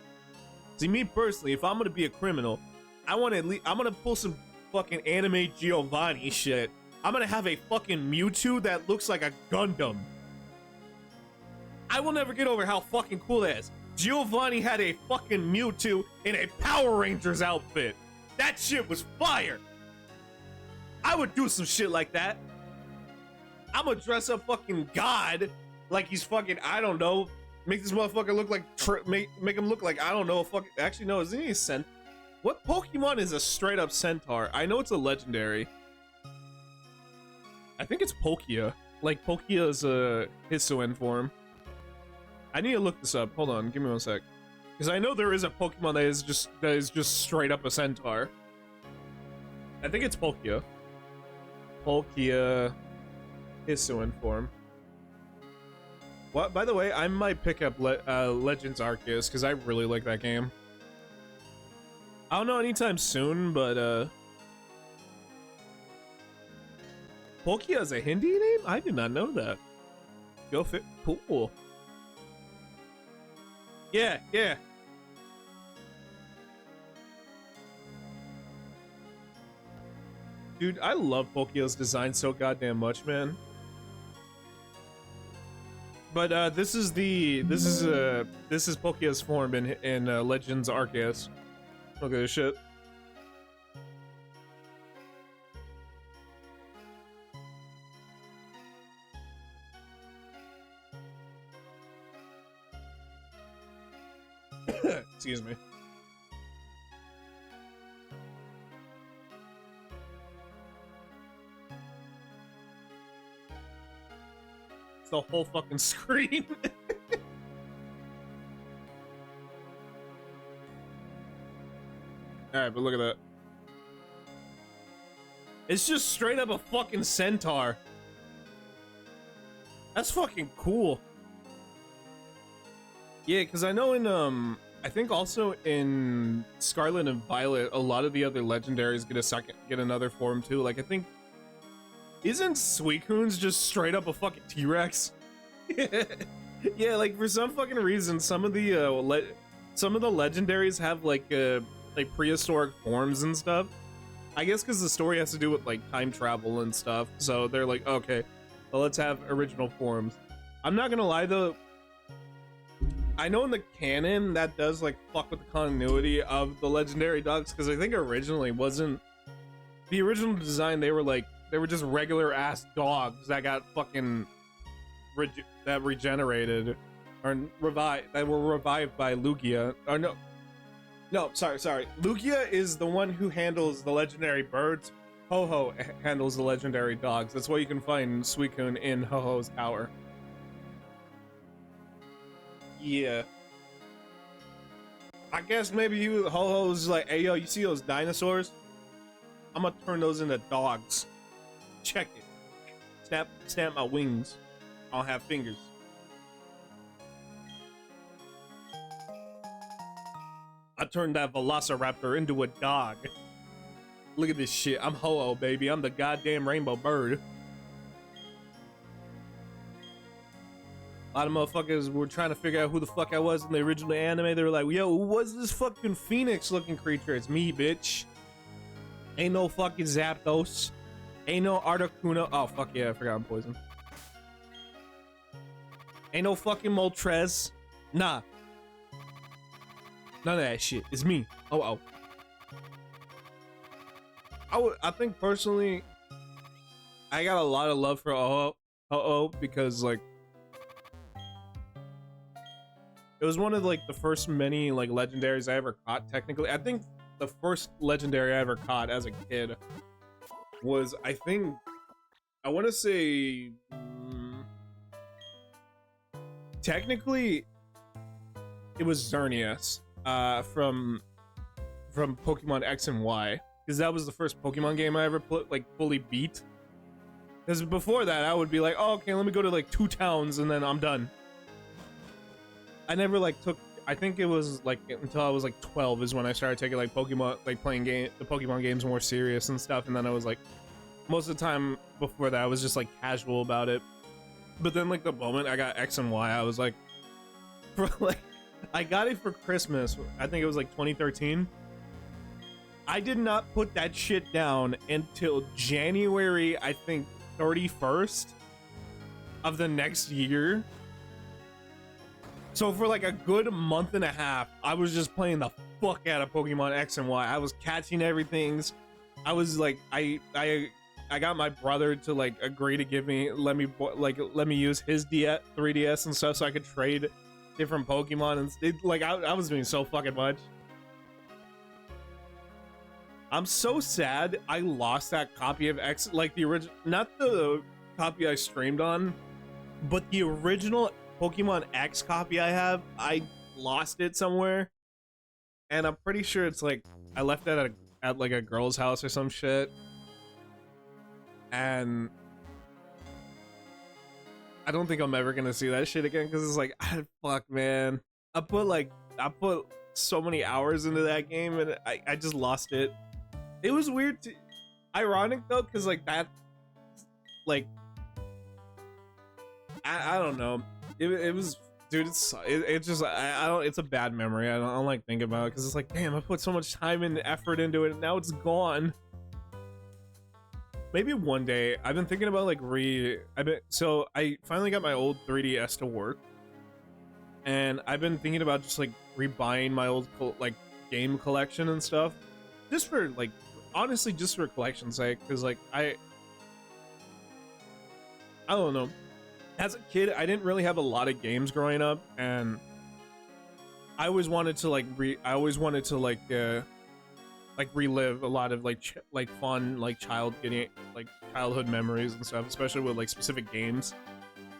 See, me personally, if I'm gonna be a criminal, I'm gonna pull some fucking anime Giovanni shit. I'm gonna have a fucking Mewtwo that looks like a Gundam. I will never get over how fucking cool that is. Giovanni had a fucking Mewtwo in a Power Rangers outfit. That shit was fire. I would do some shit like that. I'm gonna dress up fucking God like he's fucking, I don't know, make this motherfucker look like, make him look like, I don't know, fucking, actually no, isn't he a centaur? What Pokemon is a straight up centaur? I know it's a legendary. I think it's Palkia. Like, Palkia is a Hisuian form. I need to look this up. Hold on, give me 1 sec. Because I know there is a Pokemon that is just straight up a centaur. I think it's Palkia. Palkia.
Hisuian form. What? By the way, I might pick up Legends Arceus because I really like that game. I don't know anytime soon, but Palkia is a Hindi name? I did not know that. Go fit. Cool. Yeah. Dude, I love Palkia's design so goddamn much, man. But this is Palkia's form in Legends Arceus. Look at this shit. Excuse me. It's the whole fucking screen. Alright, but look at that. It's just straight up a fucking centaur. That's fucking cool. Yeah, because I know in, I think also in Scarlet and Violet, a lot of the other legendaries get another form too. Like, I think, isn't Suicune's just straight up a fucking T-Rex? Yeah, like, for some fucking reason, some of the legendaries have, like prehistoric forms and stuff. I guess because the story has to do with, like, time travel and stuff. So they're like, okay, well, let's have original forms. I'm not gonna lie, though. I know in the canon that does like fuck with the continuity of the legendary dogs, because I think originally wasn't the original design. They were just regular ass dogs that got fucking that regenerated or revived, that were revived by Lugia. Or no, sorry. Lugia is the one who handles the legendary birds. Ho-Oh handles the legendary dogs. That's why you can find Suicune in Ho-Ho's tower. Yeah. I guess maybe Ho-Ho's like, hey yo, you see those dinosaurs? I'm gonna turn those into dogs. Check it. Snap my wings. I'll have fingers. I turned that Velociraptor into a dog. Look at this shit. I'm Ho-Oh, baby. I'm the goddamn rainbow bird. A lot of motherfuckers were trying to figure out who the fuck I was in the original anime. They were like, yo, who was this fucking phoenix looking creature? It's me, bitch. Ain't no fucking Zapdos. Ain't no Articuno. Oh, fuck yeah, I forgot I'm poisoned. Ain't no fucking Moltres. Nah. None of that shit. It's me. Oh. I think personally, I got a lot of love for Ho-Oh because, like, it was one of like the first many like legendaries I ever caught. Technically, I think the first legendary I ever caught as a kid was, I want to say, technically, it was Xerneas from Pokemon X and Y, because that was the first Pokemon game I ever fully beat. Because before that, I would be like, oh, okay, let me go to like 2 towns and then I'm done. I never like took, I think it was like until I was like 12 is when I started taking like Pokemon, like playing the Pokemon games more serious and stuff. And then I was like, most of the time before that I was just like casual about it. But then like the moment I got X and Y, I was like, I got it for Christmas. I think it was like 2013. I did not put that shit down until January, I think 31st of the next year. So for like a good month and a half, I was just playing the fuck out of Pokemon X and Y. I was catching everything. I was like, I got my brother to like agree to let me use his 3DS and stuff so I could trade different Pokemon, and I was doing so fucking much. I'm so sad I lost that copy of X, like the original, not the copy I streamed on, but the original Pokemon X copy I have. I lost it somewhere, and I'm pretty sure it's like I left it at like a girl's house or some shit. And I don't think I'm ever gonna see that shit again because it's like, fuck, man. I put so many hours into that game and I just lost it. It was weird. Ironic though, because like that, like, I don't know. It was, dude. It's just I don't. It's a bad memory. I don't like thinking about it because it's like, damn, I put so much time and effort into it, and now it's gone. Maybe one day. I've been thinking about like so I finally got my old 3DS to work, and I've been thinking about just like rebuying my old like game collection and stuff, just for like, honestly, just for collection's sake, because like I don't know. As a kid, I didn't really have a lot of games growing up, and I always wanted to like relive a lot of like fun like childhood memories and stuff, especially with like specific games.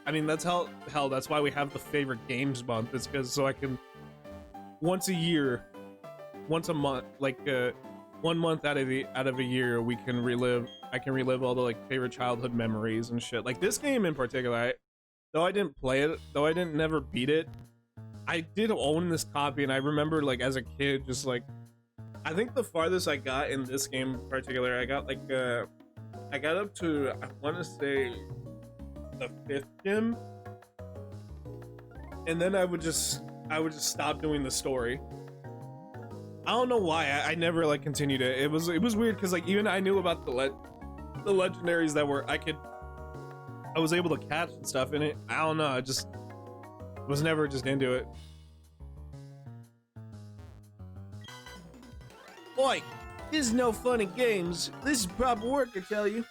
I mean, that's that's why we have the favorite games month. It's because so I can once a month, like 1 month out of a year, I can relive all the like favorite childhood memories and shit. Like this game in particular, though I didn't play it, though I didn't never beat it, I did own this copy, and I remember like as a kid, just like, I think the farthest I got in this game in particular, I got up to, I want to say, the 5th gym, and then I would just stop doing the story. I don't know why I never like continued it. It was weird because like even I knew about the legendaries that I was able to catch and stuff in it. I don't know. I just was never just into it. Boy, this is no fun in games. This is proper work, I tell you.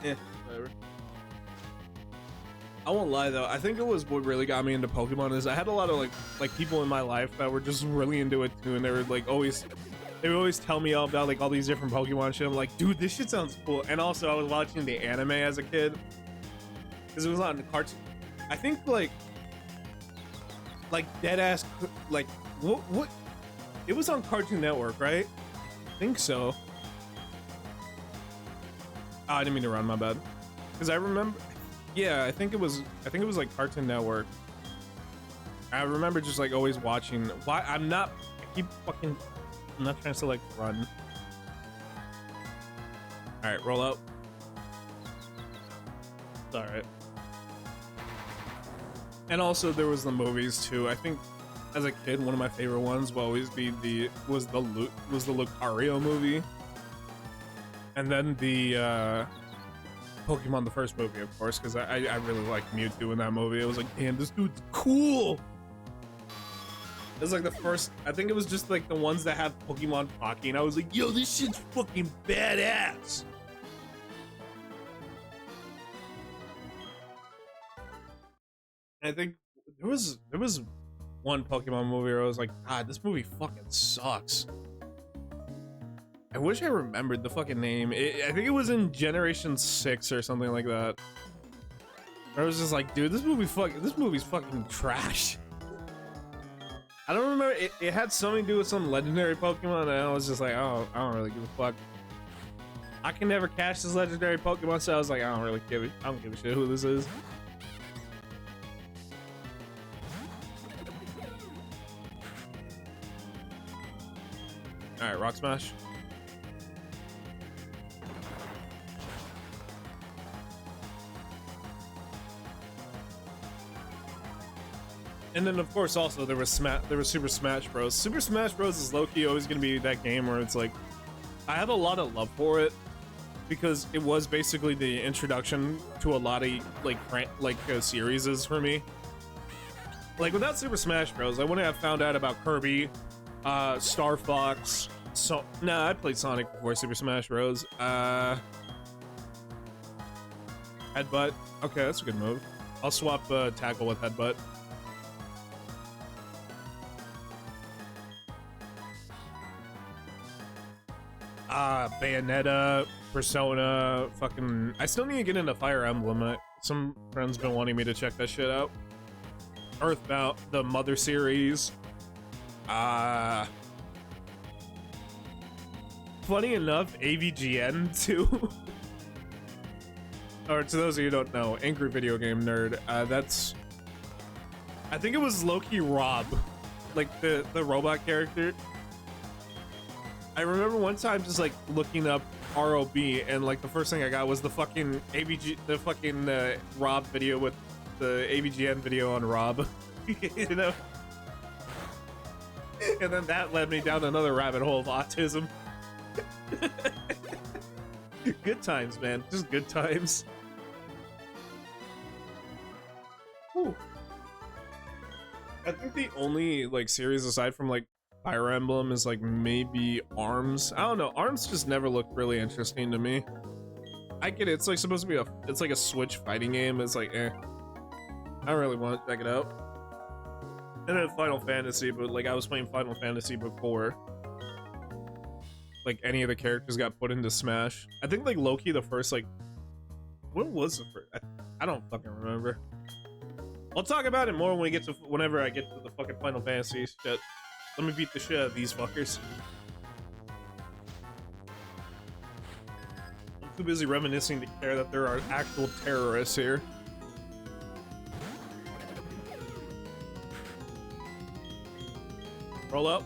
Yeah, whatever. I won't lie though. I think it was what really got me into Pokemon is I had a lot of like people in my life that were just really into it too, and they would always tell me all about like all these different Pokemon shit. I'm like, dude, this shit sounds cool. And also, I was watching the anime as a kid because it was on the cartoon. I think like dead ass like what? It was on Cartoon Network, right? I think so. Oh, I didn't mean to run. My bad. Because I remember. Yeah, I think it was like Cartoon Network. I remember just like always watching. Why I'm not trying to select run. All right, roll out. It's all right. And also there was the movies too. I think as a kid, one of my favorite ones will always be the Lucario movie, and then the Pokemon, the first movie, of course, because I really liked Mewtwo in that movie. It was like, damn, this dude's cool. It was like the first, I think it was just like the ones that have Pokemon talking. I was like, yo, this shit's fucking badass. I think there was one Pokemon movie where I was like, God, this movie fucking sucks. I wish I remembered the fucking name. I think it was in Generation 6 or something like that. I was just like, dude, this movie's fucking trash. I don't remember. It had something to do with some legendary Pokemon, and I was just like, oh, I don't really give a fuck. I can never catch this legendary Pokemon, so I was like, I don't give a shit who this is. All right, Rock Smash. And then of course also there was Super Smash Bros. Super Smash Bros. Is low-key always gonna be that game where it's like, I have a lot of love for it because it was basically the introduction to a lot of series for me. Like without Super Smash Bros. I wouldn't have found out about Kirby, Star Fox. So I played Sonic before Super Smash Bros. Headbutt. Okay, that's a good move. I'll swap tackle with Headbutt. Bayonetta, Persona, fucking. I still need to get into Fire Emblem. Some friends been wanting me to check that shit out. Earthbound, the Mother series. Funny enough, AVGN too. or to those of you who don't know, Angry Video Game Nerd, that's, I think it was Loki Rob, like the robot character. I remember one time just like looking up ROB, and like the first thing I got was the fucking AVG, the fucking Rob video with the AVGN video on Rob, you know? And then that led me down another rabbit hole of autism. Good times, man. Just good times. Whew. I think the only like series aside from like Fire Emblem is like maybe ARMS. I don't know. ARMS just never looked really interesting to me. I get it. It's like supposed to be it's like a Switch fighting game. It's like, I don't really want to check it out. And then Final Fantasy, but like I was playing Final Fantasy before like any of the characters got put into Smash. I think like Loki the first, like, what was the first? I don't fucking remember. I'll talk about it more when we get to, whenever I get to the fucking Final Fantasy shit. Let me beat the shit out of these fuckers. I'm too busy reminiscing to care that there are actual terrorists here. Roll up.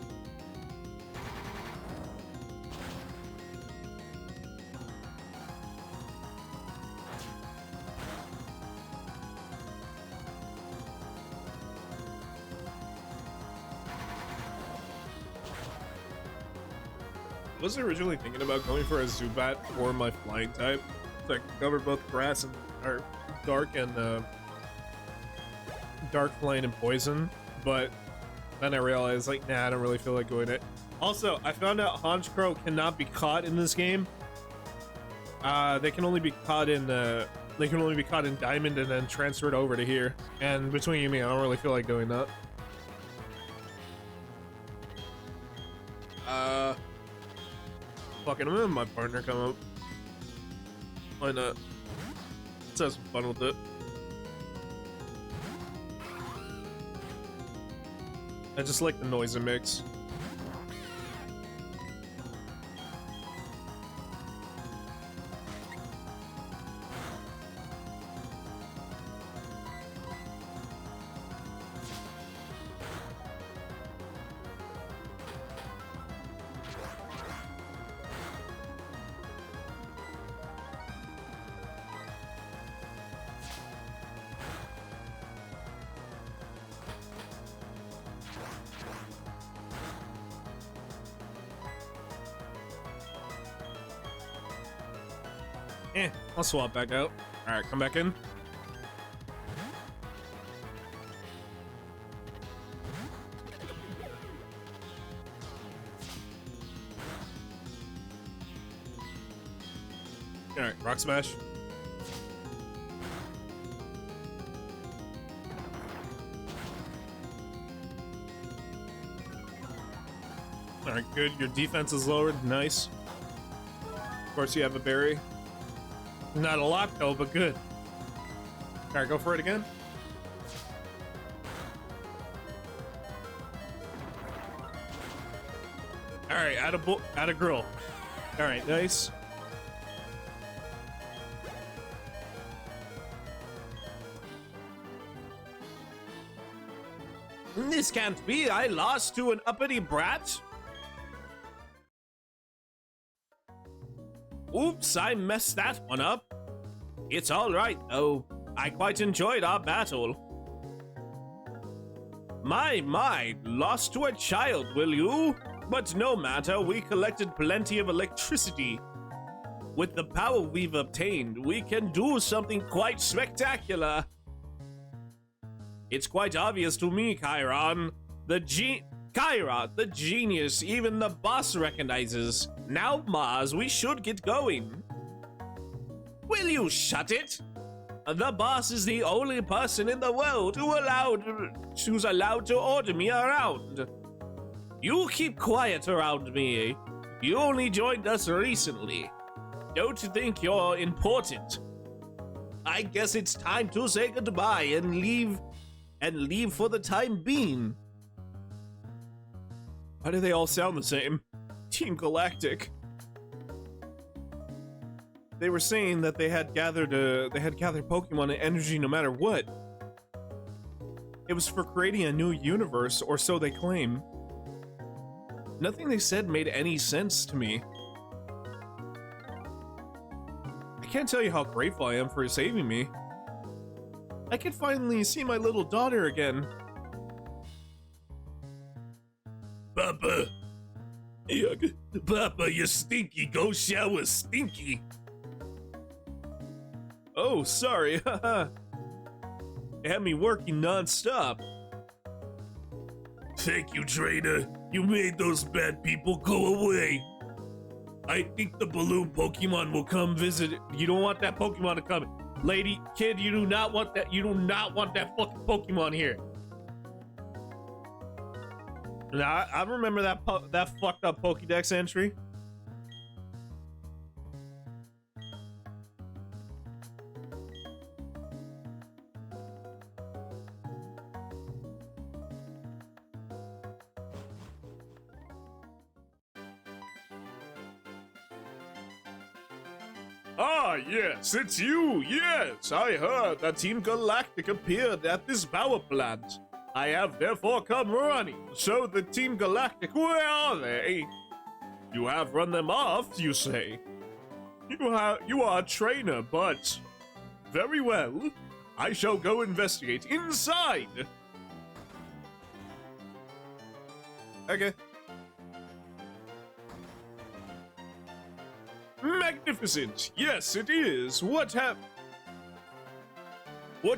I was originally thinking about going for a Zubat or my flying type, so I can cover both grass and or dark and dark flame and poison, but then I realized like, nah, I don't really feel like going it. Also, I found out Honchkrow cannot be caught in this game. They can only be caught in Diamond and then transferred over to here. And between you and me, I don't really feel like doing that. Fucking, I'm gonna have my partner come up. Why not? Let's have some fun with it. I just like the noise it makes. I'll swap back out. Alright, come back in. Alright, Rock Smash. Alright, good. Your defense is lowered. Nice. Of course, you have a berry. Not a lot though, but good. Alright, go for it again. Alright, add a grill. Alright, nice.
This can't be. I lost to an uppity brat. Oops, I messed that one up. It's all right, though. I quite enjoyed our battle. My, lost to a child, will you? But no matter, we collected plenty of electricity. With the power we've obtained, we can do something quite spectacular. It's quite obvious to me, Chiron. Kyra, the genius, even the boss recognizes. Now, Mars, we should get going. Will you shut it? The boss is the only person in the world who's allowed to order me around. You keep quiet around me. You only joined us recently. Don't think you're important. I guess it's time to say goodbye and leave for the time being.
Why do they all sound the same? Team Galactic. they were saying that they had gathered Pokemon and energy no matter what. It was for creating a new universe, or so they claim. Nothing they said made any sense to me. I can't tell you how grateful I am for saving me. I can finally see my little daughter again. Papa! Yuck. Papa, you stinky. Go shower, stinky. Oh, sorry. Haha. It had me working non-stop. Thank you, trainer. You made those bad people go away. I think the balloon Pokemon will come visit. You don't want that Pokemon to come. Lady, kid, you do not want that. You do not want that fucking Pokemon here. Now, I remember that fucked up Pokédex entry. Ah, yes, it's you. Yes, I heard that Team Galactic appeared at this power plant. I have therefore come running. So the Team Galactic, where are they? You have run them off, you say? You are a trainer, but very well. I shall go investigate inside. Okay. Magnificent. Yes, it is. What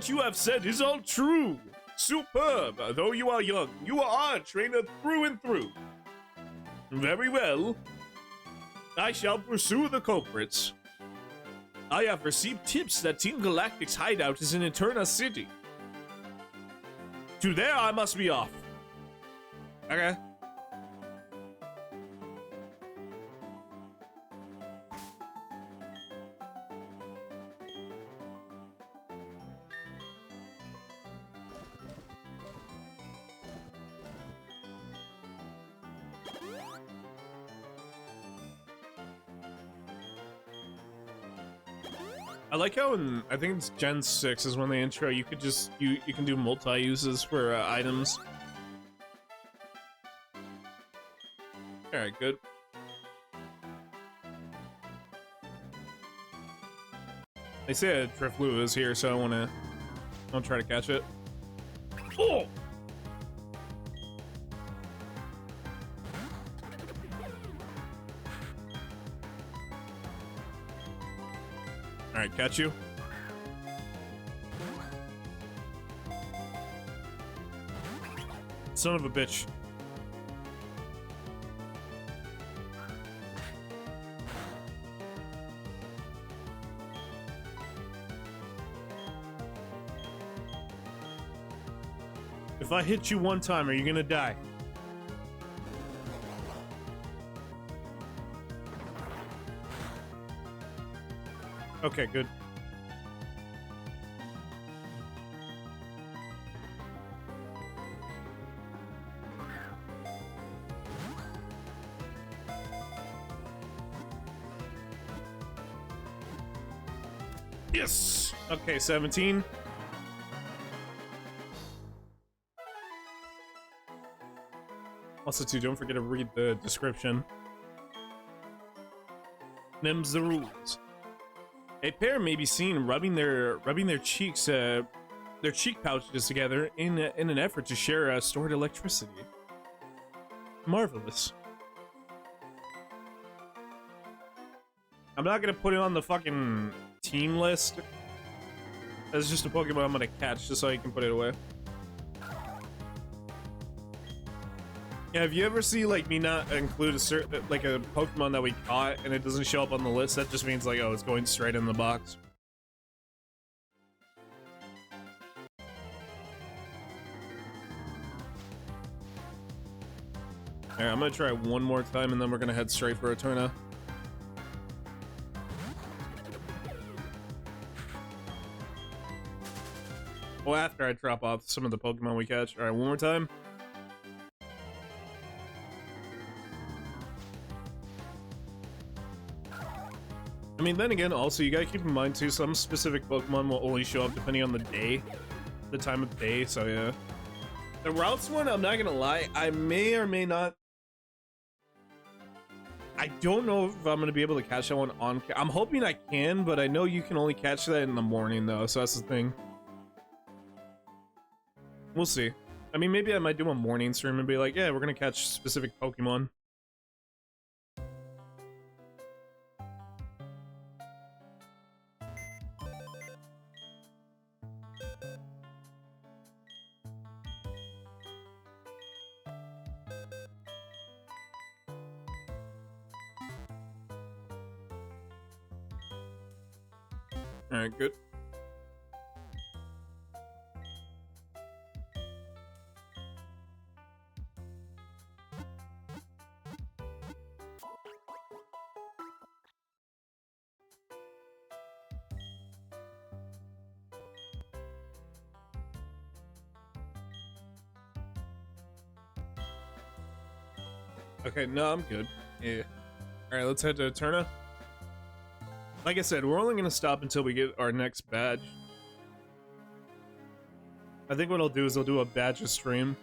you have said is all true. Superb. Though you are young, you are a trainer through and through. Very well. I shall pursue the culprits. I have received tips that Team Galactic's hideout is in Eterna City. To there I must be off. Okay. I like how in, I think it's Gen 6 is when the intro, you could just, you can do multi-uses for items. Alright, good. They say a Drifloon is here, so I'll try to catch it. Oh! Alright, catch you. Son of a bitch. If I hit you one time, are you gonna die? Okay, good. Yes! Okay, 17. Also, too, don't forget to read the description. Them's the rules. A pair may be seen rubbing their cheeks, their cheek pouches together in an effort to share stored electricity. Marvelous. I'm not gonna put it on the fucking team list. That's just a Pokemon I'm gonna catch, just so you can put it away. Yeah, have you ever see like me not include a certain like a Pokemon that we caught and it doesn't show up on the list? That just means like, oh, it's going straight in the box. Alright, I'm gonna try one more time and then we're gonna head straight for Eterna. Well, after I drop off some of the Pokemon we catch. Alright, one more time. I mean, then again, also, you gotta keep in mind, too, some specific Pokemon will only show up depending on the day, the time of day, so yeah. The routes one, I'm not gonna lie, I may or may not. I don't know if I'm gonna be able to catch that one on. I'm hoping I can, but I know you can only catch that in the morning, though, so that's the thing. We'll see. I mean, maybe I might do a morning stream and be like, yeah, we're gonna catch specific Pokemon. Alright, good. Okay, no, I'm good. Yeah. Alright, let's head to Eterna. Like I said, we're only gonna stop until we get our next badge. I think what I'll do is I'll do a badge stream.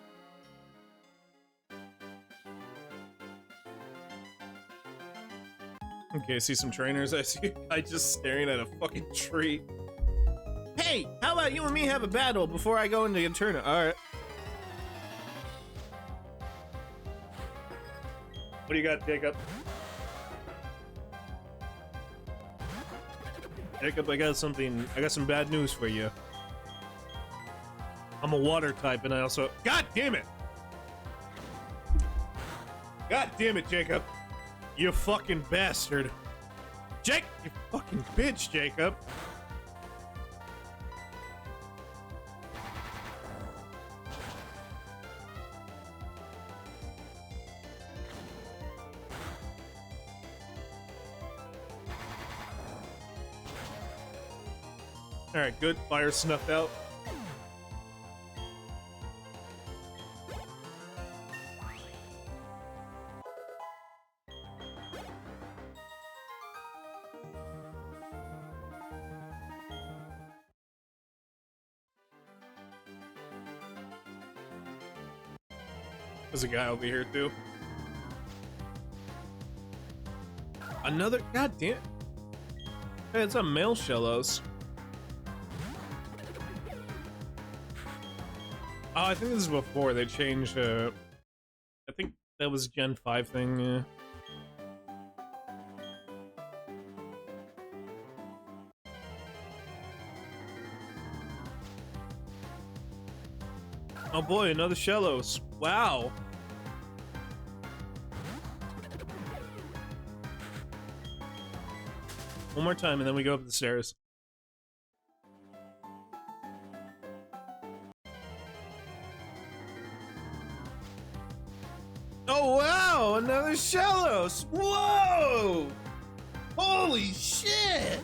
Okay, I see some trainers. I see a guy just staring at a fucking tree. Hey, how about you and me have a battle before I go into Eterna? Alright. What do you got, Jacob? Jacob, I got some bad news for you. I'm a water type and I also— God damn it! God damn it, Jacob! You fucking bastard! Jake! You fucking bitch, Jacob! Alright, good. Fire snuffed out. There's a guy over here too. Another— God damn. Hey, it's a male Shellos. Oh, I think this is before they changed, I think that was Gen 5 thing, yeah. Oh boy, another Shellos. Wow. One more time and then we go up the stairs. Oh wow, another Shellos! Whoa! Holy shit!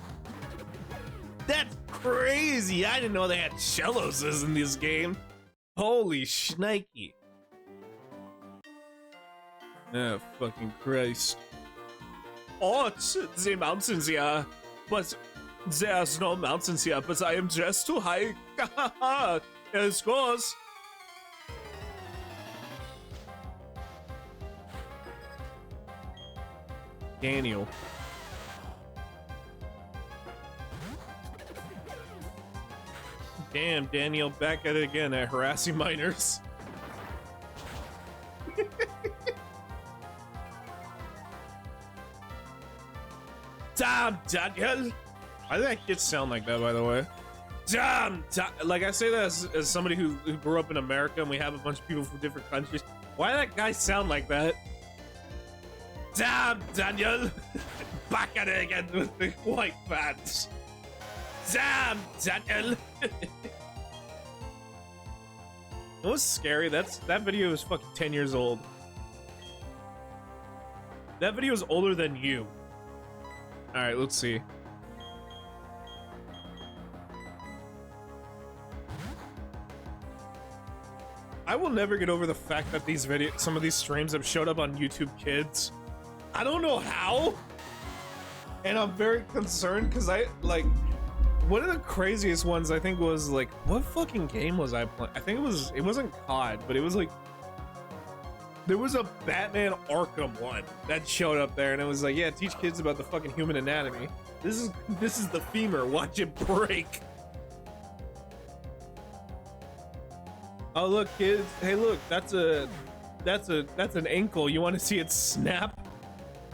That's crazy! I didn't know they had Shelloses in this game. Holy shnikey. Oh, fucking Christ. Oh, it's the mountains here. But there's no mountains here, but I am just too high. Of course. Daniel. Damn, Daniel, back at it again at harassing minors. Damn, Daniel! Why do that kid sound like that, by the way? Damn! Like, I say that as somebody who grew up in America and we have a bunch of people from different countries. Why does that guy sound like that? Damn, Daniel! Back at it again with the white pants. Damn, Daniel! It was scary. That video is fucking 10 years old. That video is older than you. Alright, let's see. I will never get over the fact that some of these streams have showed up on YouTube Kids. I don't know how. And I'm very concerned because I like one of the craziest ones I think was like, what fucking game was I playing? I think it wasn't COD, but it was like there was a Batman Arkham one that showed up there and it was like, yeah, teach kids about the fucking human anatomy. This is the femur, watch it break. Oh look kids, hey look, that's an ankle. You want to see it snap?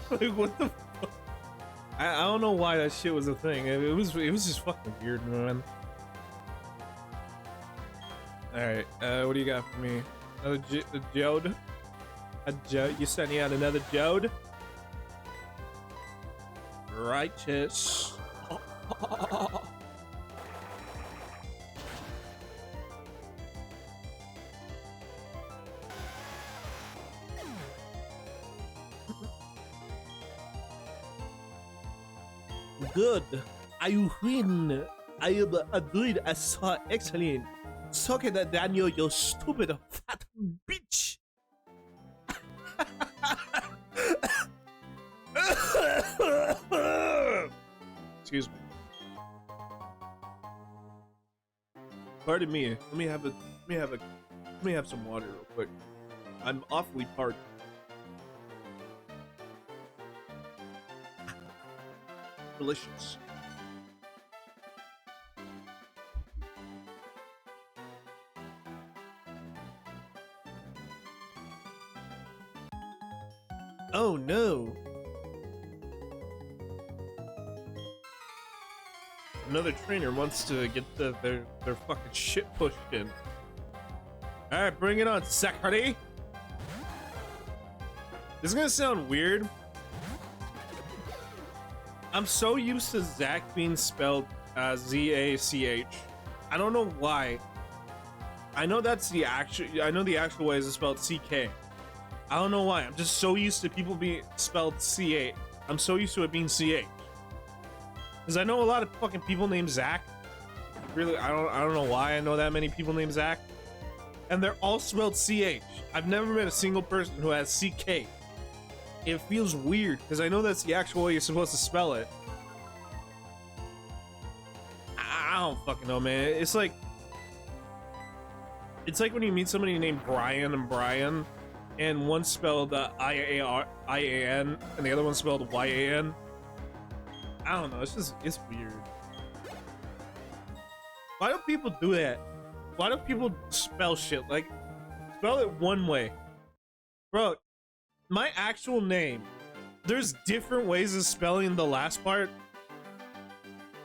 Like what the fuck? I don't know why that shit was a thing. It was just fucking weird, man. All right, what do you got for me? Another Jode? A Jode? You sent me out another Jode? Righteous. Good. I win. I am doing so excellent. Suck it, Daniel, you stupid fat bitch. Excuse me. Pardon me. Let me have some water real quick. I'm awfully parched. Delicious. Oh no. Another trainer wants to get their fucking shit pushed in. Alright, bring it on, Sakari. This is gonna sound weird. I'm so used to Zach being spelled Z-A-C-H. I don't know why. I know that's the actual way is spelled C-K. I don't know why. I'm just so used to people being spelled C-H. I'm so used to it being C-H. Because I know a lot of fucking people named Zach. Really, I don't know why I know that many people named Zach. And they're all spelled C-H. I've never met a single person who has C-K. It feels weird because I know that's the actual way you're supposed to spell it. I don't fucking know, man. It's like when you meet somebody named Brian and Brian, and one spelled I-A-N and the other one spelled Y-A-N. I don't know. It's weird. Why do people do that? Why do people spell shit like spell it one way, bro? My actual name, there's different ways of spelling the last part.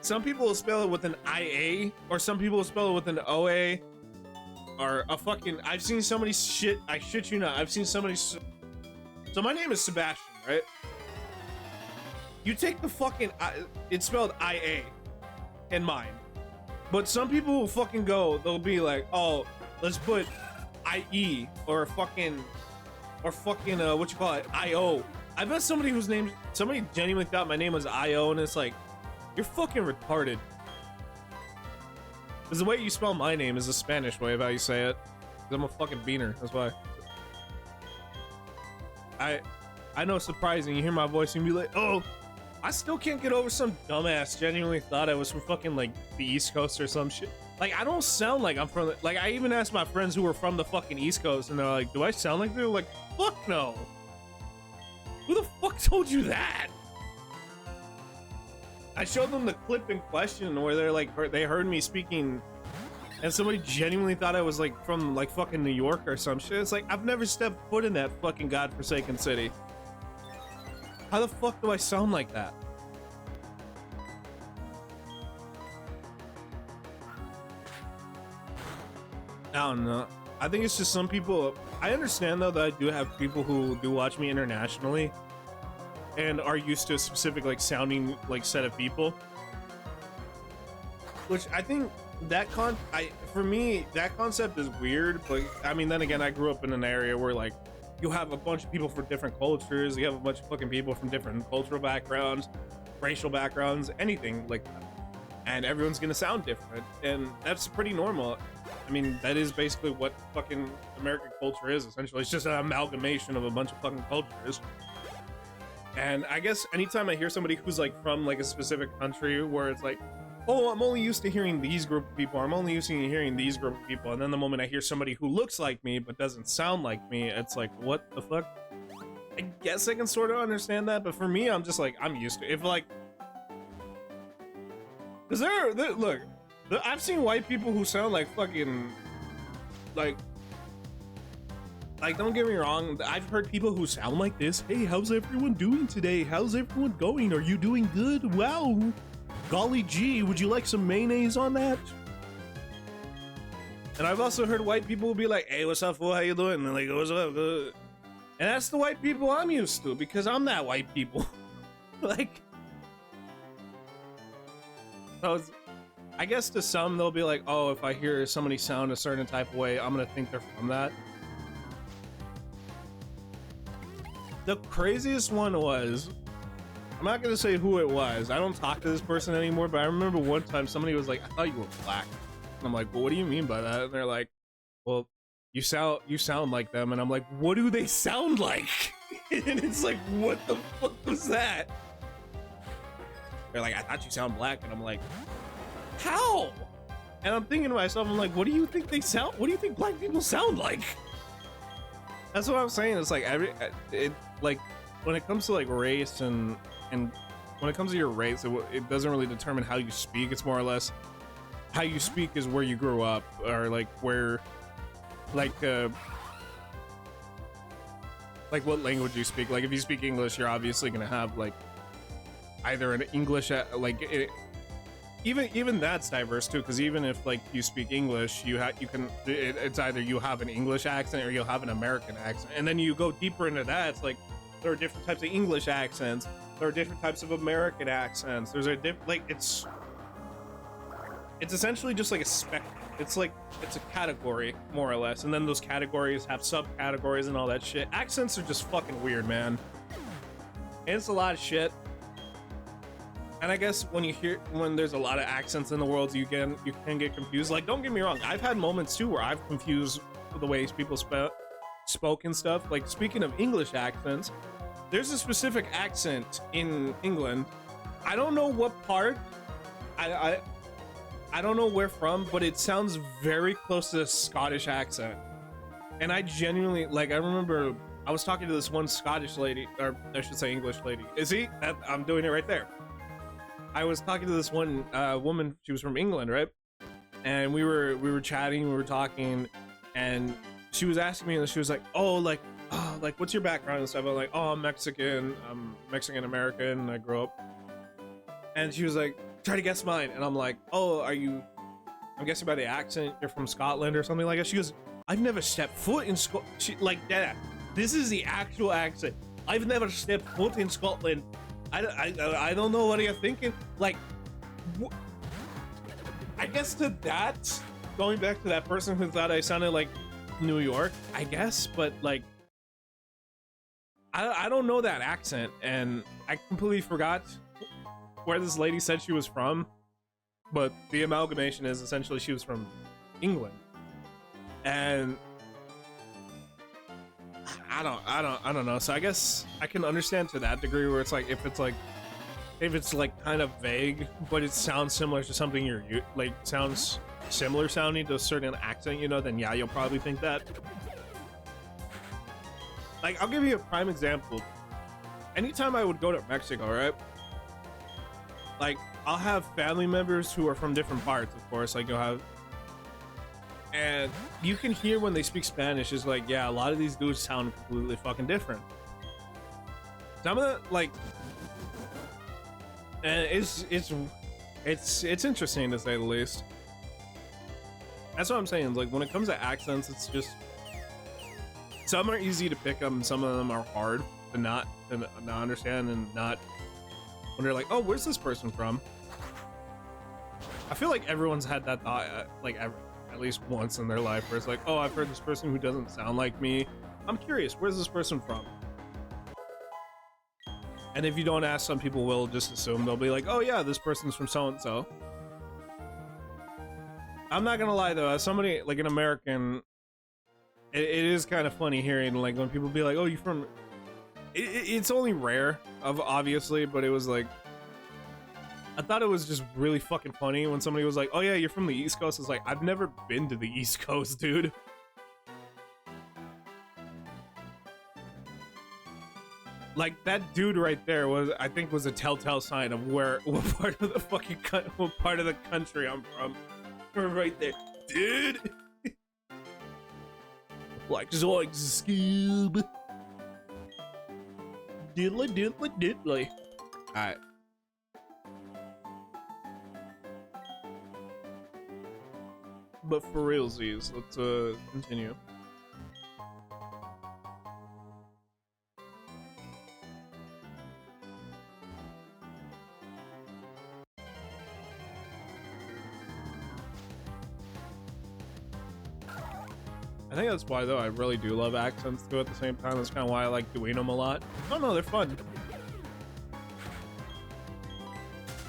Some people will spell it with an IA, or some people will spell it with an OA, or a fucking, I've seen somebody shit, I shit you not, I've seen somebody, so my name is Sebastian, right? You take the fucking, it's spelled IA in mine, but some people will fucking go, they'll be like, oh, let's put IE, or fucking, what you call it, IO. I bet somebody genuinely thought my name was IO, and it's like, you're fucking retarded. Because the way you spell my name is the Spanish way of how you say it. Because I'm a fucking beaner, that's why. I know it's surprising, you hear my voice and you be like, oh, I still can't get over some dumbass genuinely thought I was from fucking like the East Coast or some shit. Like, I don't sound like I'm from the, like, I even asked my friends who were from the fucking East Coast, and they're like, do I sound like they're like, fuck no. Who the fuck told you that? I showed them the clip in question where they're like, they heard me speaking, and somebody genuinely thought I was like from like fucking New York or some shit. It's like, I've never stepped foot in that fucking godforsaken city. How the fuck do I sound like that? I don't know. I think it's just some people. I understand though that I do have people who do watch me internationally and are used to a specific like sounding like set of people, which I think that for me that concept is weird. But I mean, then again, I grew up in an area where like you have a bunch of people from different cultures, you have a bunch of fucking people from different cultural backgrounds, racial backgrounds, anything like that, and everyone's gonna sound different, and that's pretty normal. I mean, that is basically what fucking American culture is, essentially. It's just an amalgamation of a bunch of fucking cultures. And I guess anytime I hear somebody who's like from like a specific country where it's like, oh, I'm only used to hearing these group of people, I'm only used to hearing these group of people, and then the moment I hear somebody who looks like me but doesn't sound like me, it's like, what the fuck? I guess I can sort of understand that, but for me, I'm just like, I'm used to it. If like, cause look, I've seen white people who sound like fucking, like, don't get me wrong, I've heard people who sound like this. Hey, how's everyone doing today? How's everyone going? Are you doing good? Wow. Golly gee, would you like some mayonnaise on that? And I've also heard white people be like, hey, what's up, fool? How you doing? And they're like, what's up? Good. And that's the white people I'm used to, because I'm that white people. Like, so I guess to some, they'll be like, oh, if I hear somebody sound a certain type of way, I'm gonna think they're from that. The craziest one was, I'm not gonna say who it was. I don't talk to this person anymore, but I remember one time somebody was like, I thought you were black. And I'm like, well, what do you mean by that? And they're like, well, you sound like them. And I'm like, what do they sound like? And it's like, what the fuck was that? They're like, I thought you sound black. And I'm like, how? And I'm thinking to myself, I'm like, what do you think they sound? What do you think black people sound like? That's what I'm saying. It's like like when it comes to like race and when it comes to your race, it doesn't really determine how you speak. It's more or less how you speak is where you grew up, or like where, like what language you speak. Like if you speak English, you're obviously gonna have like either an English even that's diverse too, because even if like you speak English, it's either you have an English accent or you'll have an American accent, and then you go deeper into that. It's like there are different types of English accents, there are different types of American accents. There's a it's essentially just like a spectrum. It's a category more or less, and then those categories have subcategories and all that shit. Accents are just fucking weird, man. And it's a lot of shit. And I guess when there's a lot of accents in the world, you can get confused. Like, don't get me wrong, I've had moments too where I've confused the ways people spoke and stuff. Like, speaking of English accents, there's a specific accent in England. I don't know what part. I don't know where from, but it sounds very close to a Scottish accent. And I genuinely, like, I remember I was talking to this one Scottish lady, or I should say English lady. I'm doing it right there. I was talking to this one woman. She was from England, right? And we were chatting, we were talking, and she was asking me, and she was like, "Oh, like what's your background and stuff?" I'm like, "Oh, I'm Mexican. I'm Mexican American. And I grew up." And she was like, "Try to guess mine." And I'm like, "Oh, I'm guessing by the accent, you're from Scotland or something like that." She goes, "I've never stepped foot in Scotland." Like that. This is the actual accent. "I've never stepped foot in Scotland." I don't know what you're thinking. Like, I guess to that, going back to that person who thought I sounded like New York, I guess, but like, I don't know that accent, and I completely forgot where this lady said she was from, but the amalgamation is essentially she was from England, and I don't know. So I guess I can understand to that degree where it's like if it's like kind of vague, but it sounds similar to something sounds similar sounding to a certain accent, then yeah, you'll probably think that. Like, I'll give you a prime example. Anytime I would go to Mexico, right? Like, I'll have family members who are from different parts, of course. Like, you'll have, and you can hear when they speak Spanish, is like, yeah, a lot of these dudes sound completely fucking different. Some of the, like, and it's interesting to say the least. That's what I'm saying. Like, when it comes to accents, it's just, some are easy to pick up and some of them are hard to not understand and not wonder, like, oh, where's this person from? I feel like everyone's had that thought, at least once in their life, where it's like, oh, I've heard this person who doesn't sound like me. I'm curious, where's this person from? And if you don't ask, some people will just assume. They'll be like, oh yeah, this person's from so-and-so. I'm not gonna lie though, as somebody, like an American, it is kind of funny hearing, like, when people be like, oh, you from, It's only rare, obviously, but it was like, I thought it was just really fucking funny when somebody was like, "Oh yeah, you're from the East Coast." It's like, I've never been to the East Coast, dude. Like, that dude right there I think was a telltale sign of what part of the fucking what part of the country I'm from. Right there, dude. Like zoink scoob. Diddly diddly diddly. Alright. But for realsies, let's continue. I think that's why, though, I really do love accents, too, at the same time. That's kind of why I like doing them a lot. Oh, no, they're fun.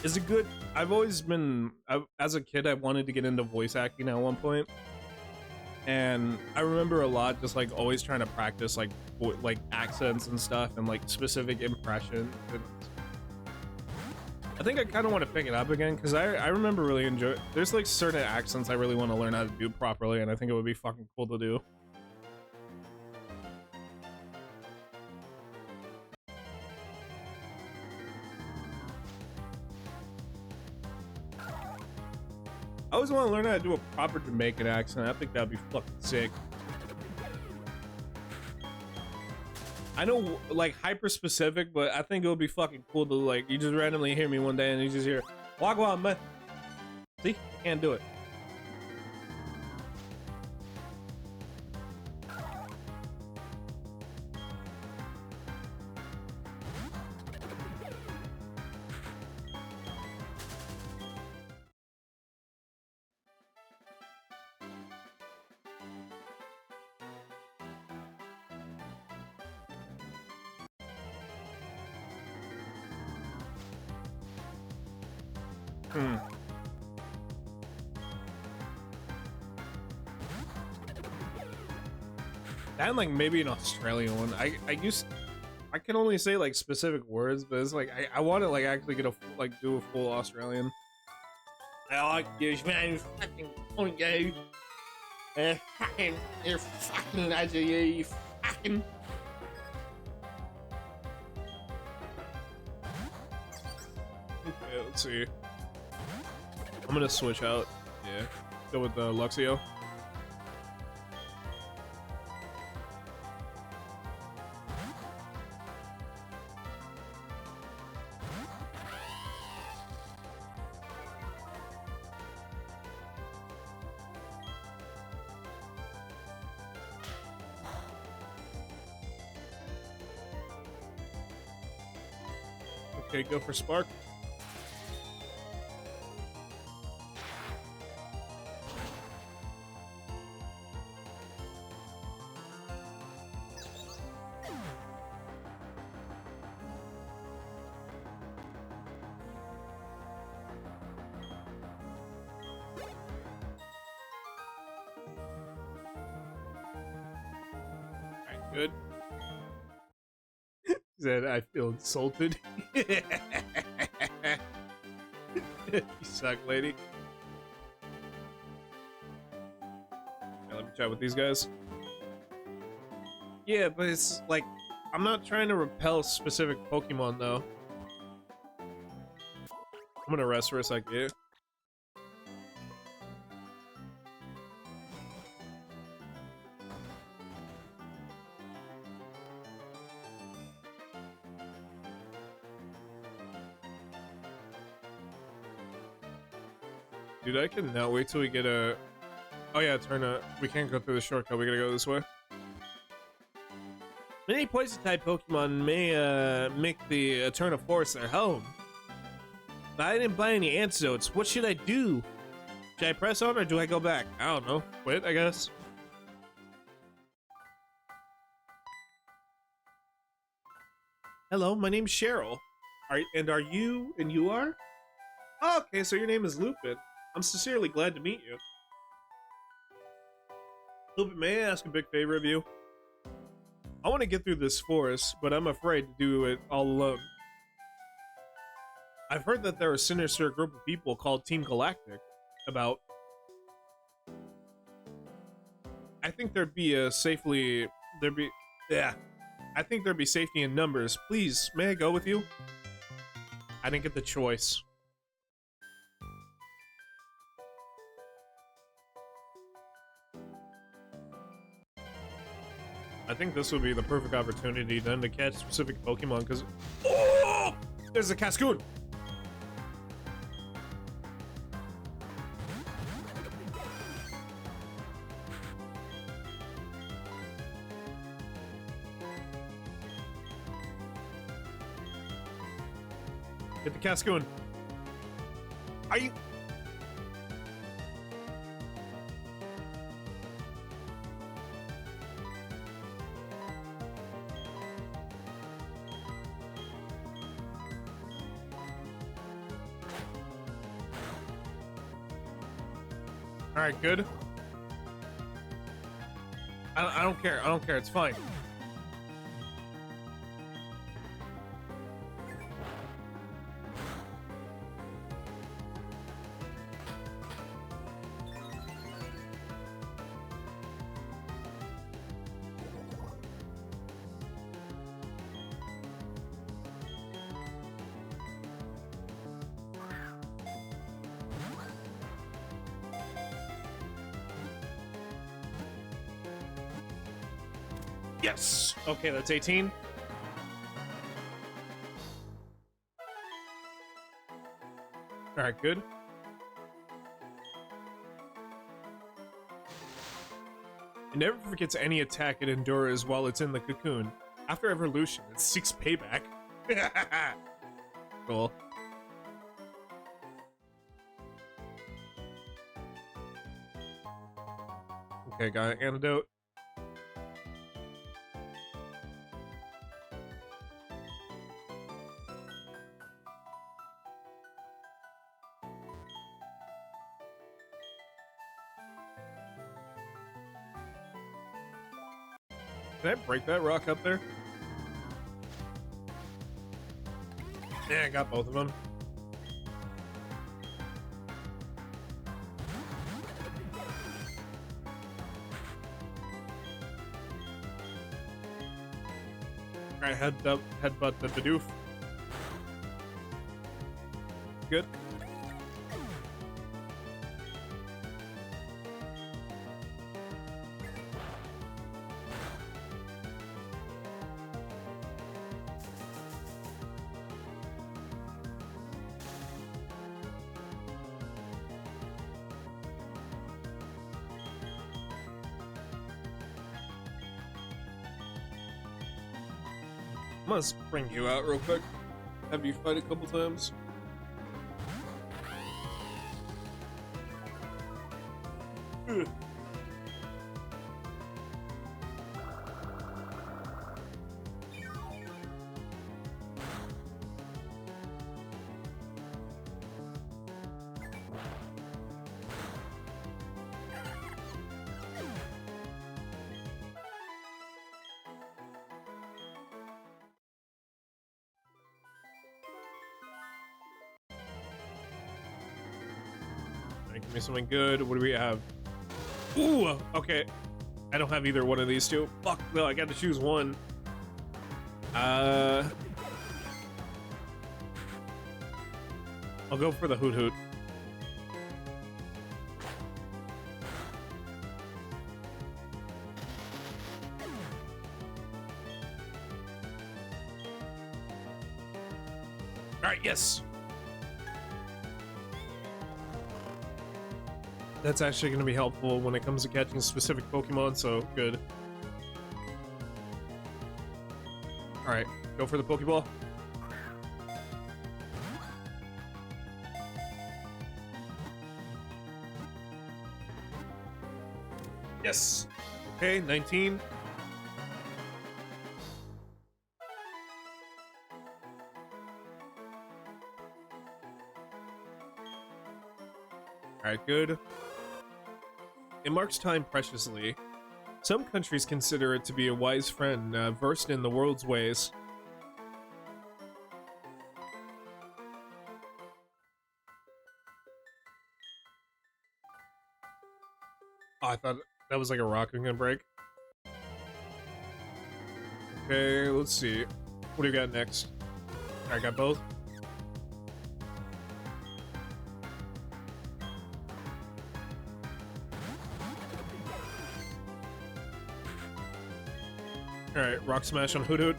Is it good? I've always been... as a kid, I wanted to get into voice acting at one point. And I remember a lot just, like, always trying to practice, like accents and stuff and, like, specific impressions. And I think I kind of want to pick it up again, because I remember really enjoying... There's, like, certain accents I really want to learn how to do properly, and I think it would be fucking cool to do. I always want to learn how to do a proper Jamaican accent. I think that'd be fucking sick. I know, like, hyper specific, but I think it would be fucking cool to, like, you just randomly hear me one day and you just hear, "Wagwan, man." See? Can't do it. And like maybe an Australian one. I can only say like specific words, but it's like I want to like actually get do a full Australian. I like this man, fucking on you. Fucking, you're fucking lads, you fucking. Okay, let's see. I'm gonna switch out. Yeah, go with Luxio. Okay, go for Spark. Alright, good. He said, "I feel insulted." You suck, lady. Okay, let me chat with these guys. Yeah, but it's like, I'm not trying to repel specific Pokemon, though. I'm gonna rest for a second. Yeah. Dude, I cannot wait till we get a... Oh yeah, we can't go through the shortcut, we gotta go this way. Many poison-type Pokemon may make the Eterna Forest their home. But I didn't buy any antidotes. What should I do? Should I press on or do I go back? I don't know. Quit, I guess. Hello, my name's Cheryl. Are you, and you are? Oh, okay, so your name is Lupin. I'm sincerely glad to meet you. Lupin, may I ask a big favor of you? I want to get through this forest, but I'm afraid to do it all alone. I've heard that there are a sinister group of people called Team Galactic about. I think there'd be safety in numbers. Please, may I go with you? I didn't get the choice. I think this would be the perfect opportunity then to catch specific Pokemon, because oh, there's a Cascoon. Get the Cascoon. Are you? All right, good. I don't care. I don't care. It's fine. Yes! Okay, that's 18. Alright, good. It never forgets any attack it endures while it's in the cocoon. After evolution, it seeks payback. Cool. Okay, got an antidote. Can I break that rock up there? Yeah, I got both of them. Alright, headbutt the Bidoof. Good. I'm gonna bring you out real quick. Have you fight a couple times. Ugh. Give me something good. What do we have? Ooh, okay. I don't have either one of these two. Fuck, no, I got to choose one. I'll go for the Hoot Hoot. Alright, yes. That's actually going to be helpful when it comes to catching specific Pokemon, so good. Alright, go for the Pokeball. Yes! Okay, 19. Alright, good. It marks time preciously. Some countries consider it to be a wise friend, versed in the world's ways. Oh, I thought that was like a rock I'm gonna break. Okay, let's see. What do you got next? I got both. Alright, Rock Smash on Hoot Hoot.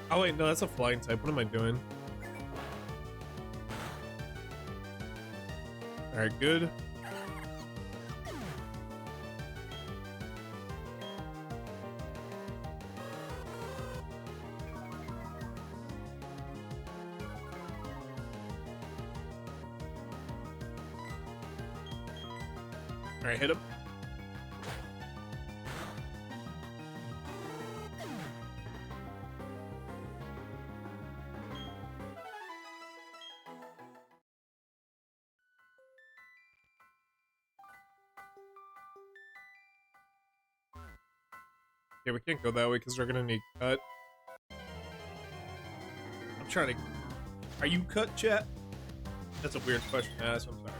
Oh wait, no, that's a flying type. What am I doing? Alright, good. Alright, hit him. Yeah, we can't go that way because we're gonna need cut. I'm trying to... Are you cut, chat? That's a weird question to ask, I'm sorry.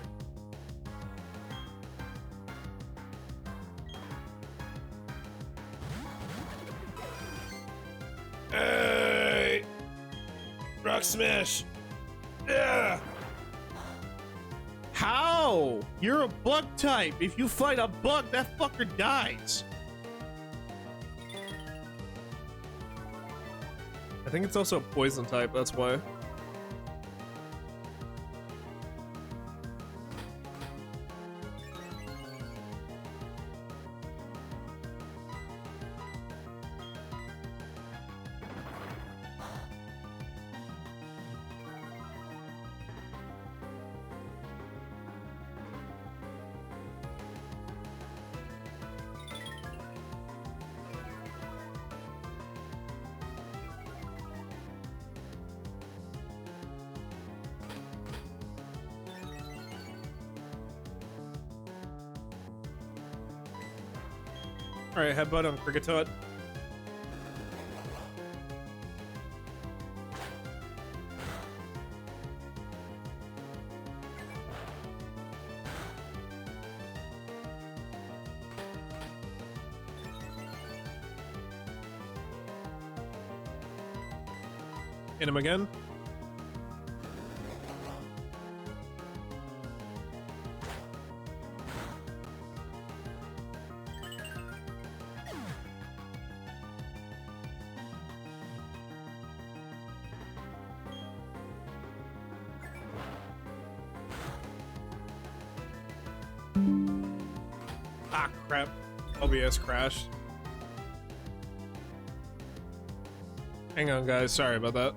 Hey! Rock Smash! Yeah!
How? You're a bug type. If you fight a bug, that fucker dies.
I think it's also a poison type, that's why. Alright, headbutt on Kricketot. Hit him again. Ah, crap. OBS crashed. Hang on, guys. Sorry about that.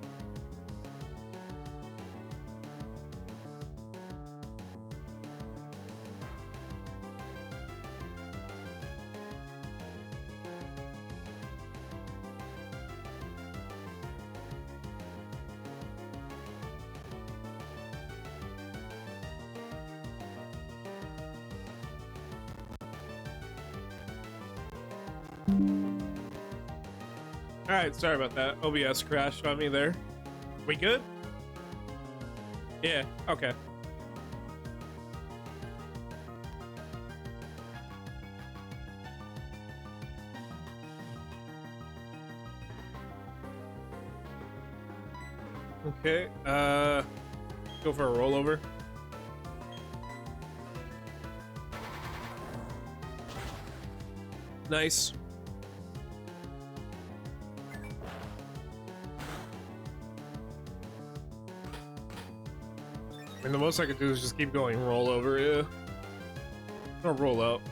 Alright, sorry about that. OBS crashed on me there. We good? Yeah, okay. Okay, go for a rollover. Nice. I mean, the most I could do is just keep going roll over, yeah. Or roll out.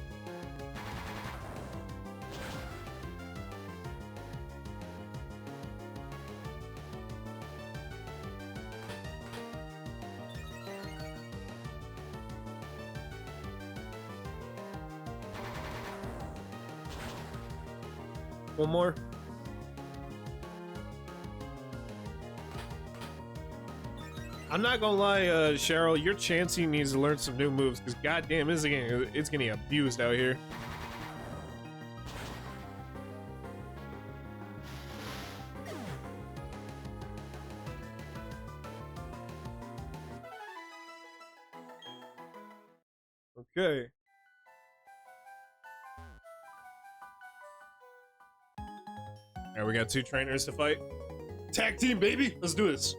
One more. I'm not gonna lie, Cheryl, your Chansey needs to learn some new moves, because goddamn, it's getting abused out here. Okay. Alright, we got 2 trainers to fight. Tag team, baby! Let's do this.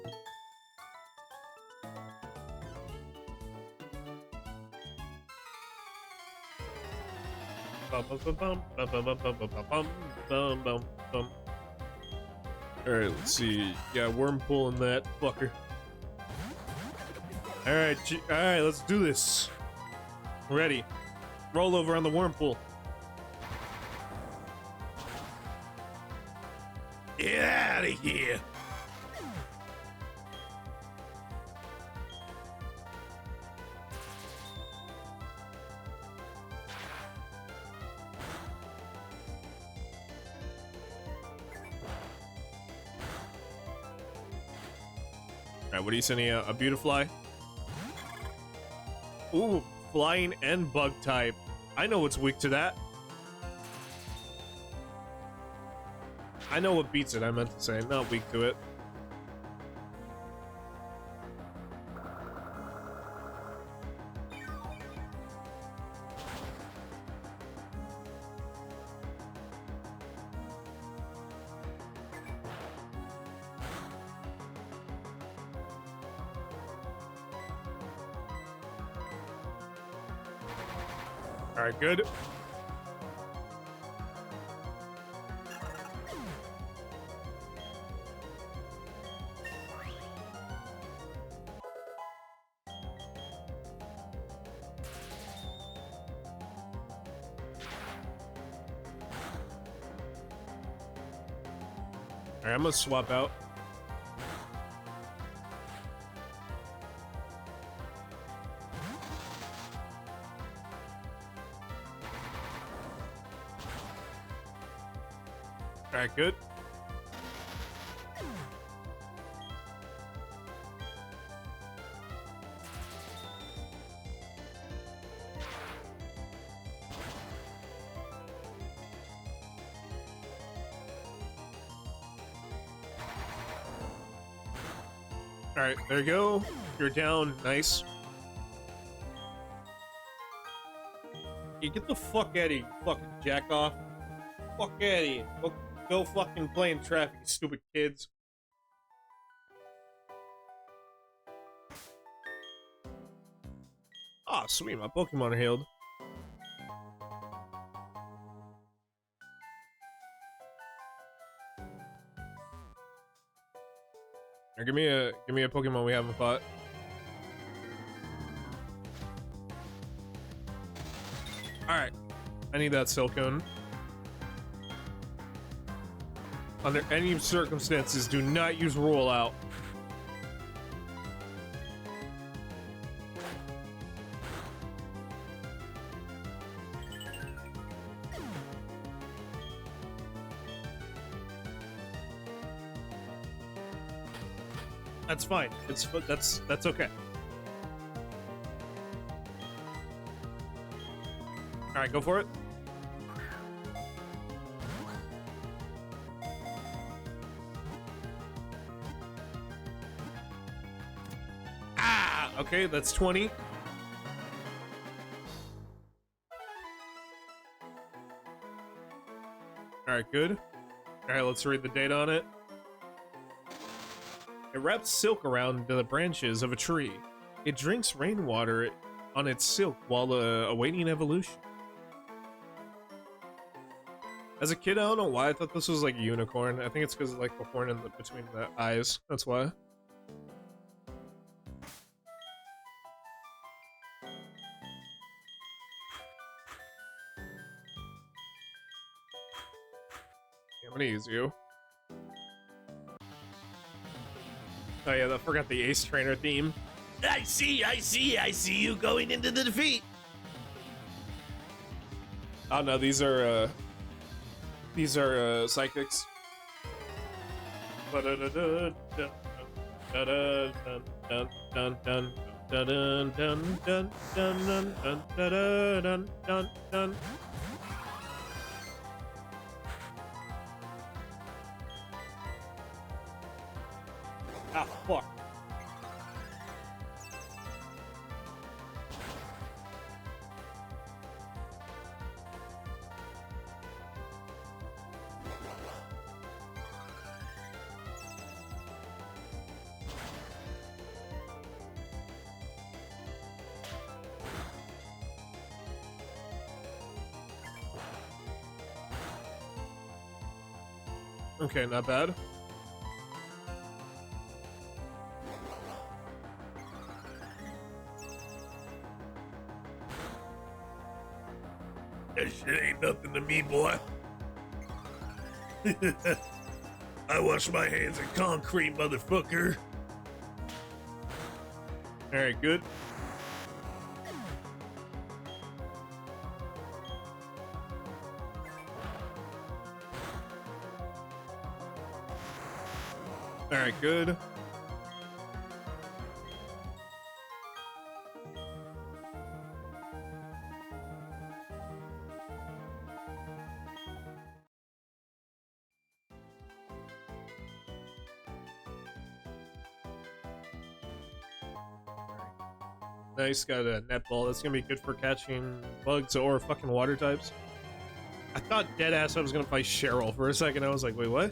Alright, let's see. Yeah, worm pulling that fucker. Alright, let's do this. Ready. Roll over on the worm pool. Get out of here! Alright, what are you sending out? A Beautifly? Ooh, flying and bug type. I know what's weak to that. I know what beats it, I meant to say. Not weak to it. Alright, good. Alright, I'm gonna swap out. Alright, good. Alright, there you go. You're down. Nice. You get the fuck out of here, you fucking jack off. Fuck out of here. Go fucking play in traffic, you stupid kids. Ah, oh, sweet, my Pokemon are healed. Here, give me a Pokemon we haven't fought. Alright. I need that Silcoon. Under any circumstances, do not use Roll Out. That's fine. That's okay. All right, go for it. Ah, okay, that's 20. All right, good. All right, let's read the data on it. It wraps silk around the branches of a tree. It drinks rainwater on its silk while awaiting evolution. As a kid, I don't know why I thought this was like a unicorn. I think it's because of like the horn in between the eyes. That's why. I'm gonna use you. Oh yeah, I forgot the Ace Trainer theme.
I see you going into the defeat.
Oh no, these are psychics. dun dun dun dun dun dun dun dun dun dun dun dun dun dun. Ah, fuck. Okay, not bad.
That shit ain't nothing to me, boy. I wash my hands in concrete, motherfucker.
Alright, good. Alright, good. Nice, got a netball. That's gonna be good for catching bugs or fucking water types. I thought deadass I was gonna fight Cheryl for a second. I was like, wait, what?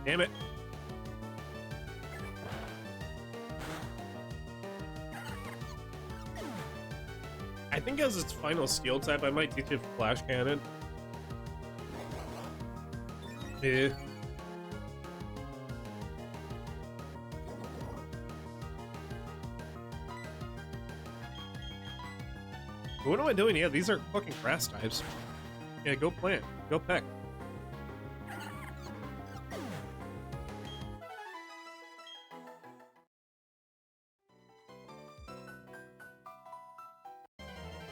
Damn it. I think as its final steel type, I might teach it Flash Cannon. Yeah. What am I doing? Yeah, these are fucking grass types. Yeah, go plant. Go peck.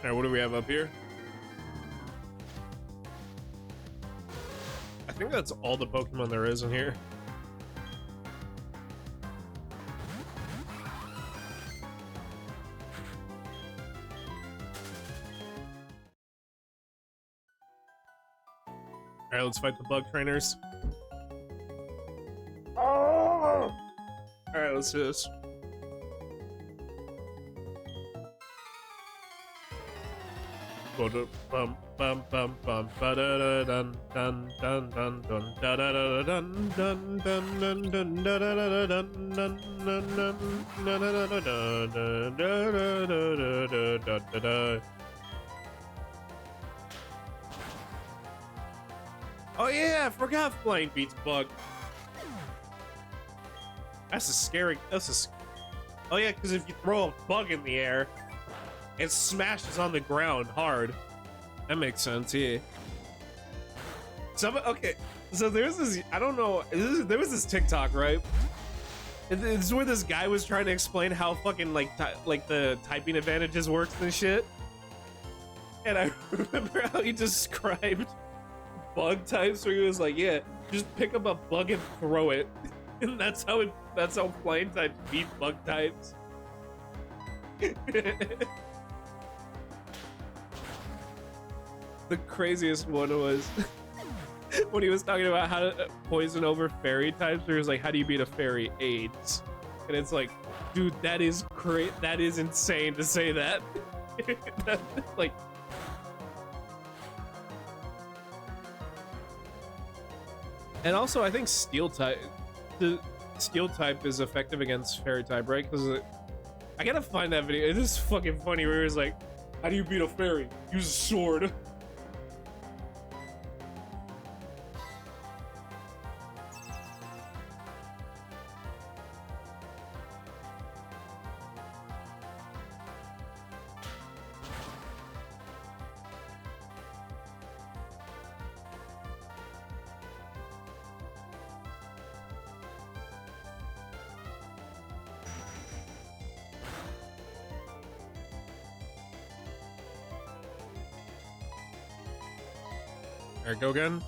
Alright, what do we have up here? I think that's all the Pokemon there is in here. Alright, let's fight the bug trainers. Alright, let's do this. Bum bum bum bum ba da da dun dun dun dun dun da da da dun dun dun dun dun da da da dun dun dun dun da da da da da da da da. Oh yeah, I forgot flying beats bug. That's a scary. Oh yeah, because if you throw a bug in the air, it smashes on the ground hard. That makes sense, yeah. Okay, so there's this, I don't know, there was this TikTok, right? It's where this guy was trying to explain how fucking, like the typing advantages works and shit. And I remember how he described bug types, where he was like, yeah, just pick up a bug and throw it. And that's how flying types beat bug types. The craziest one was when he was talking about how to poison over fairy types. Where he was like, "How do you beat a fairy? AIDS." And it's like, dude, that is that is insane to say that. Like, and also I think the steel type is effective against fairy type, right? Because I gotta find that video. It is fucking funny where he was like, "How do you beat a fairy? Use a sword." All right, go again.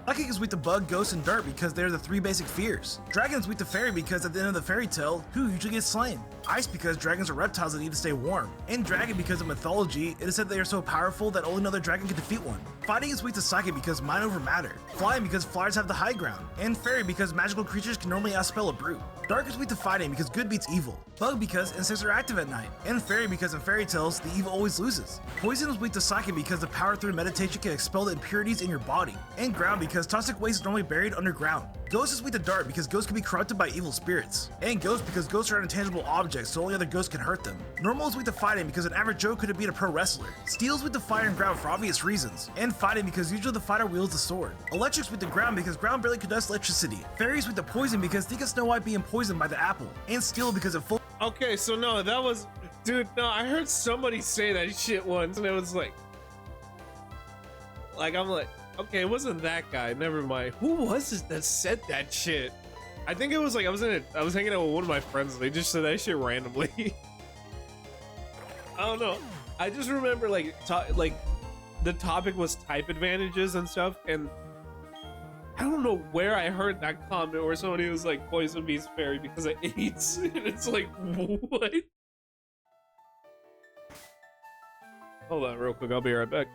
Psychic is weak to Bug, Ghost, and Dirt because they're the 3 basic fears. Dragon is weak to Fairy because at the end of the fairy tale, who usually gets slain? Ice because dragons are reptiles that need to stay warm. And Dragon because of mythology, it is said they are so powerful that only another dragon can defeat one. Fighting is weak to Psychic because mind over matter. Flying because flyers have the high ground. And Fairy because magical creatures can normally outspell a brute. Dark is weak to fighting because good beats evil. Bug because insects are active at night. And Fairy because in fairy tales, the evil always loses. Poison is weak to Psychic because the power through meditation can expel the impurities in your body. And Ground because toxic waste is normally buried underground. Ghost is weak to Dark because ghosts can be corrupted by evil spirits. And Ghost because ghosts are intangible objects, so only other ghosts can hurt them. Normal is weak to fighting because an average Joe could have beat a pro wrestler. Steel is weak to fire and ground for obvious reasons. And fighting because usually the fighter wields the sword. Electric's weak to ground because ground barely conducts electricity. Fairy is weak to poison because think of Snow White being poisoned by the apple. And steel because it full.
Okay, so no, that was, dude. No, I heard somebody say that shit once, and it was like I'm like, okay, it wasn't that guy. Never mind. Who was it that said that shit? I think it was like I was hanging out with one of my friends. And they just said that shit randomly. I don't know. I just remember like the topic was type advantages and stuff, and I don't know where I heard that comment where somebody was like, poison beats fairy because it eats. And it's like, what? Hold on real quick, I'll be right back.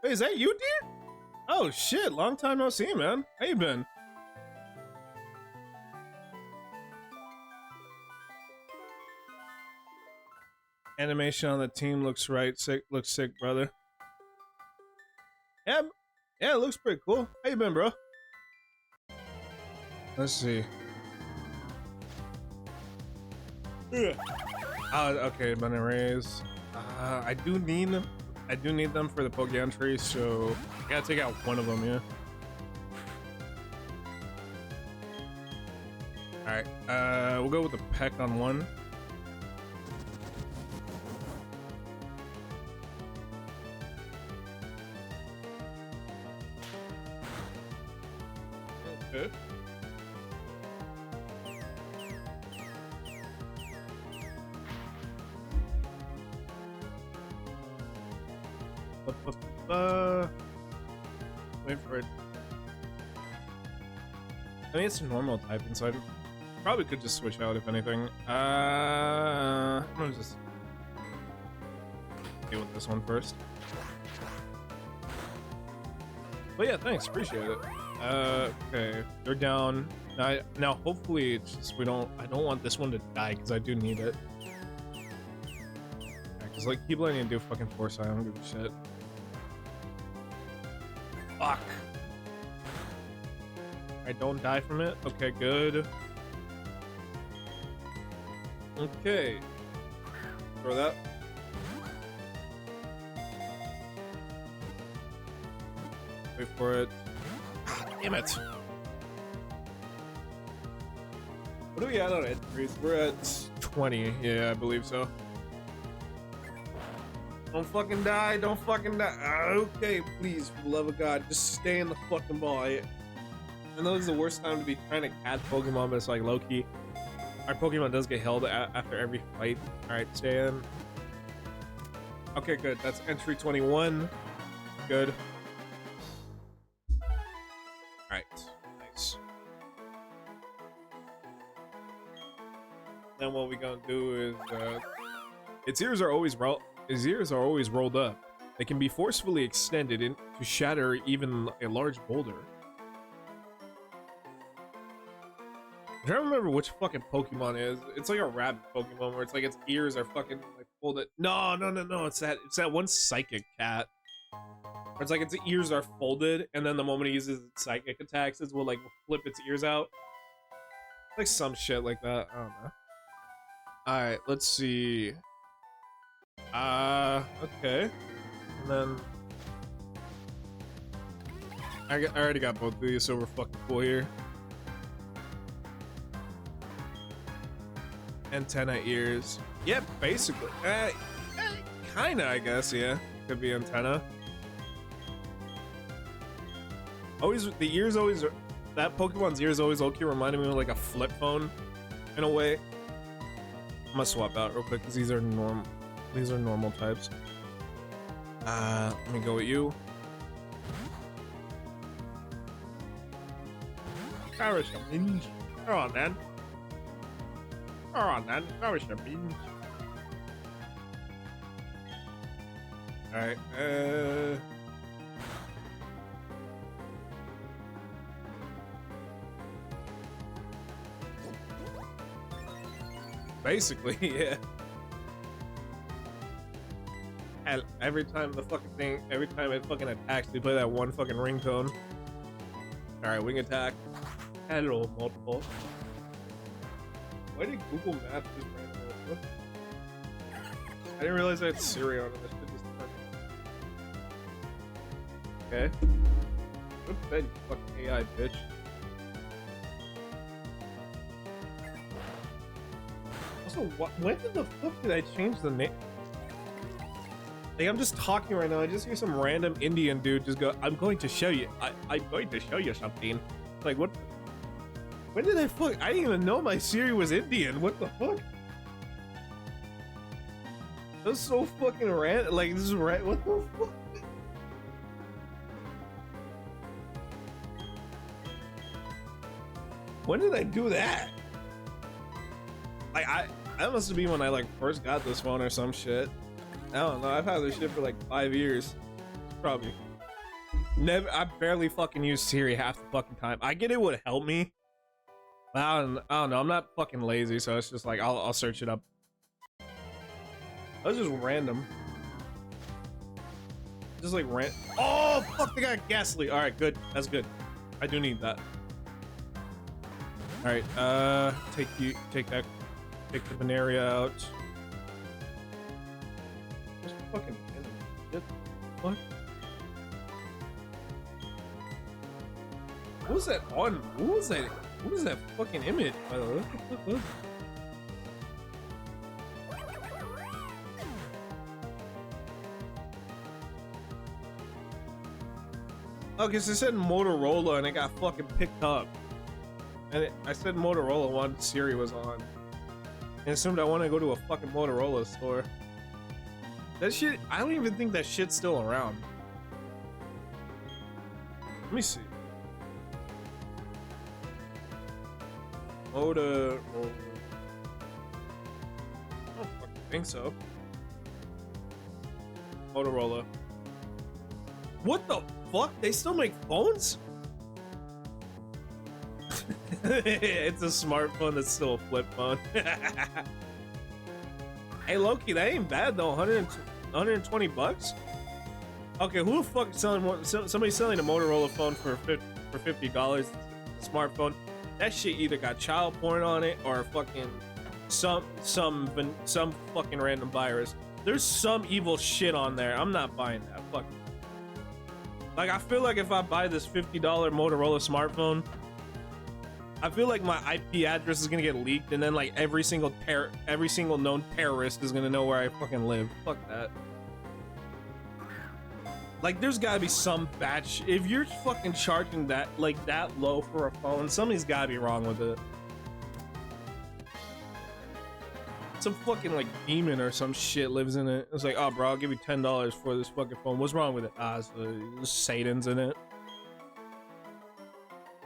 Wait, is that you, dear? Oh shit, long time no see, man. How you been? Animation on the team looks right. Sick, looks sick, brother. Yeah, yeah, it looks pretty cool. How you been, bro? Let's see. Okay, banana rays. I do need them for the Pokemon tree, so I gotta take out one of them, yeah. Alright, we'll go with the peck on one. Okay. Wait for it. I mean, it's a normal typing, so I probably could just switch out if anything. I'm gonna just deal with this one first. But yeah, thanks, appreciate it. Okay, they're down. Now hopefully it's just I don't want this one to die because I do need it. Because like keep letting it do fucking foresight, I don't give a shit. Fuck. I don't die from it. Okay, good. Okay. Throw that. Wait for it. Damn it. What are we at on entries? We're at 20. Yeah, I believe so. Don't fucking die. Don't fucking die. Okay, please, for the love of God, just stay in the fucking ball. I know this is the worst time to be trying to catch Pokemon, but it's like low-key. Our Pokemon does get held after every fight. Alright, stay in. Okay, good. That's entry 21. Good. Alright, nice. Then what we gonna do is, its ears are always rolled up. They can be forcefully extended to shatter even a large boulder. I don't remember which fucking Pokemon is. It's like a rabbit Pokemon where it's like its ears are fucking like folded. No. It's that one psychic cat. Where it's like its ears are folded, and then the moment it uses its psychic attacks, it will like flip its ears out. Like some shit like that. I don't know. Alright, let's see. Okay. And then I already got both of these, so we're fucking cool here. Antenna ears. Yeah, basically. Kinda, I guess, yeah. Could be antenna. Always, the ears always, that Pokemon's ears always low-key reminded me of like a flip phone, in a way. I'm gonna swap out real quick, because these are normal types. Let me go with you. Come on, man. Alright, basically, yeah. And every time it fucking attacks, they play that one fucking ringtone. Alright, wing attack. Hello, multiple. Why did Google Maps just randomly? I didn't realize I had Siri on and this shit just turned. Okay. Go to bed, you fucking AI bitch. Also, when the fuck did I change the name? Like, I'm just talking right now, I just hear some random Indian dude just go, I'm going to show you, I'm going to show you something. Like, what? When did I fuck? I didn't even know my Siri was Indian. What the fuck? That's so fucking random. Like, this is right. What the fuck? When did I do that? Like, that must have been when I like first got this phone or some shit. I don't know. I've had this shit for like 5 years. Probably I barely fucking use Siri half the fucking time. I get it would help me. But I don't know. I'm not fucking lazy, so it's just like I'll search it up. That was just random. Just like Oh fuck! They got gas leak. All right, good. That's good. I do need that. All right. Take the Veneria out. Just fucking get fuck. What was that on? What was that? What is that fucking image? By the way, look. Oh, because it said Motorola and it got fucking picked up. And I said Motorola once Siri was on. And assumed I want to go to a fucking Motorola store. That shit, I don't even think that shit's still around. Let me see. Motorola. I don't fucking think so. Motorola. What the fuck? They still make phones? It's a smartphone that's still a flip phone. Hey, Loki, that ain't bad though. 120 bucks? Okay, who the fuck is selling one? Somebody's selling a Motorola phone for $50. Smartphone. That shit either got child porn on it or fucking some fucking random virus. There's some evil shit on there. I'm not buying that. Fuck. Like, I feel like if I buy this $50 Motorola smartphone, I feel like my IP address is gonna get leaked, and then like every single known terrorist is gonna know where I fucking live. Fuck that. Like, there's gotta be some batch. If you're fucking charging that like that low for a phone, something's gotta be wrong with it. Some fucking like demon or some shit lives in it. It's like, oh bro, I'll give you $10 for this fucking phone. What's wrong with it? Ah, Satan's in it.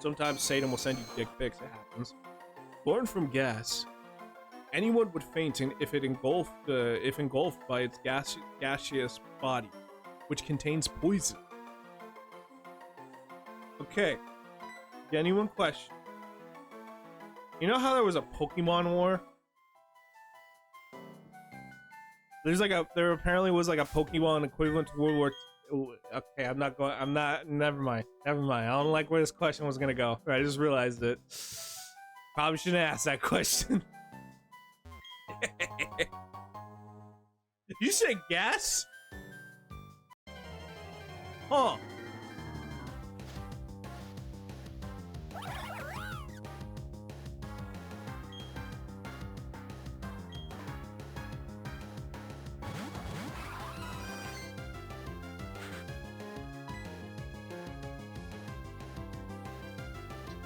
Sometimes Satan will send you dick pics. It happens. Born from gas, anyone would faint if engulfed by its gaseous body, which contains poison. Okay, genuine question. You know how there was a Pokemon War? There apparently was like a Pokemon equivalent to World War II. Okay, never mind. I don't like where this question was gonna go. I just realized it. Probably shouldn't ask that question. You said gas? Huh.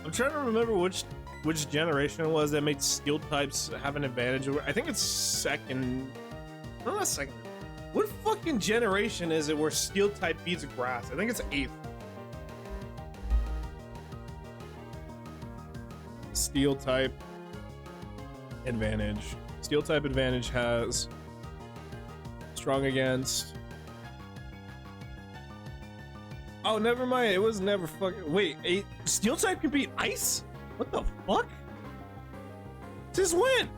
I'm trying to remember which generation it was that made steel types have an advantage over. I think it's second. No, not second. What fucking generation is it where steel type beats grass? I think it's 8th. Steel type advantage. Steel type advantage has strong against. Oh, never mind. It was never fucking. Wait, steel type can beat ice? What the fuck? Since when?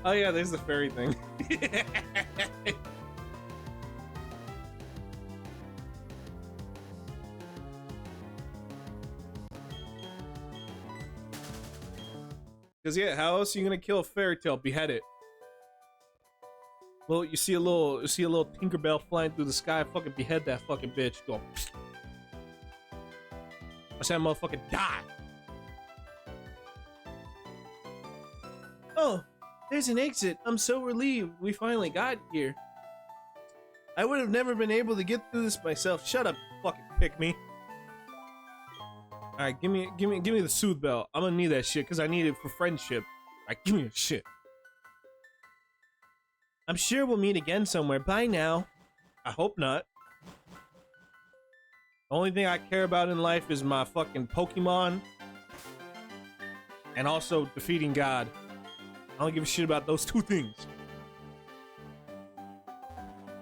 Oh yeah, there's the fairy thing. Cause yeah, how else are you gonna kill a fairy tale? Behead it. Well, you see a little Tinkerbell flying through the sky. Fucking behead that fucking bitch. Go. I said, motherfucker, die. Oh, there's an exit. I'm so relieved we finally got here. I would have never been able to get through this myself. Shut up, fucking pick me. All right, give me the soothe bell. I'm gonna need that shit because I need it for friendship. All right, give me your shit. I'm sure we'll meet again somewhere. Bye now. I hope not. The only thing I care about in life is my fucking Pokemon. And also defeating God. I don't give a shit about those two things.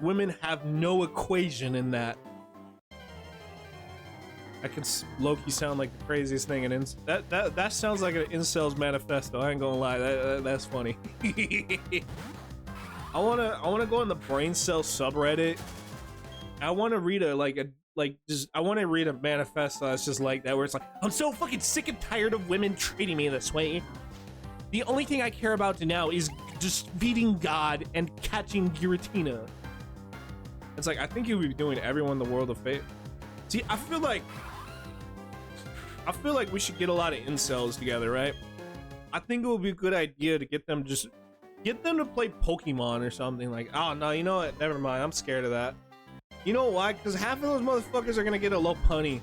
Women have no equation in that. I can low-key sound like the craziest thing, and that sounds like an incel's manifesto. I ain't gonna lie, that's funny. I wanna go on the brain cell subreddit. I wanna read I wanna read a manifesto that's just like that, where it's like, I'm so fucking sick and tired of women treating me this way. The only thing I care about now is just feeding God and catching Giratina. It's like, I think you would be doing everyone the world of favor. See, I feel like we should get a lot of incels together, right? I think it would be a good idea to get them to play Pokemon or something. Like, oh no, you know what? Never mind. I'm scared of that. You know why? Because half of those motherfuckers are gonna get a Lopunny,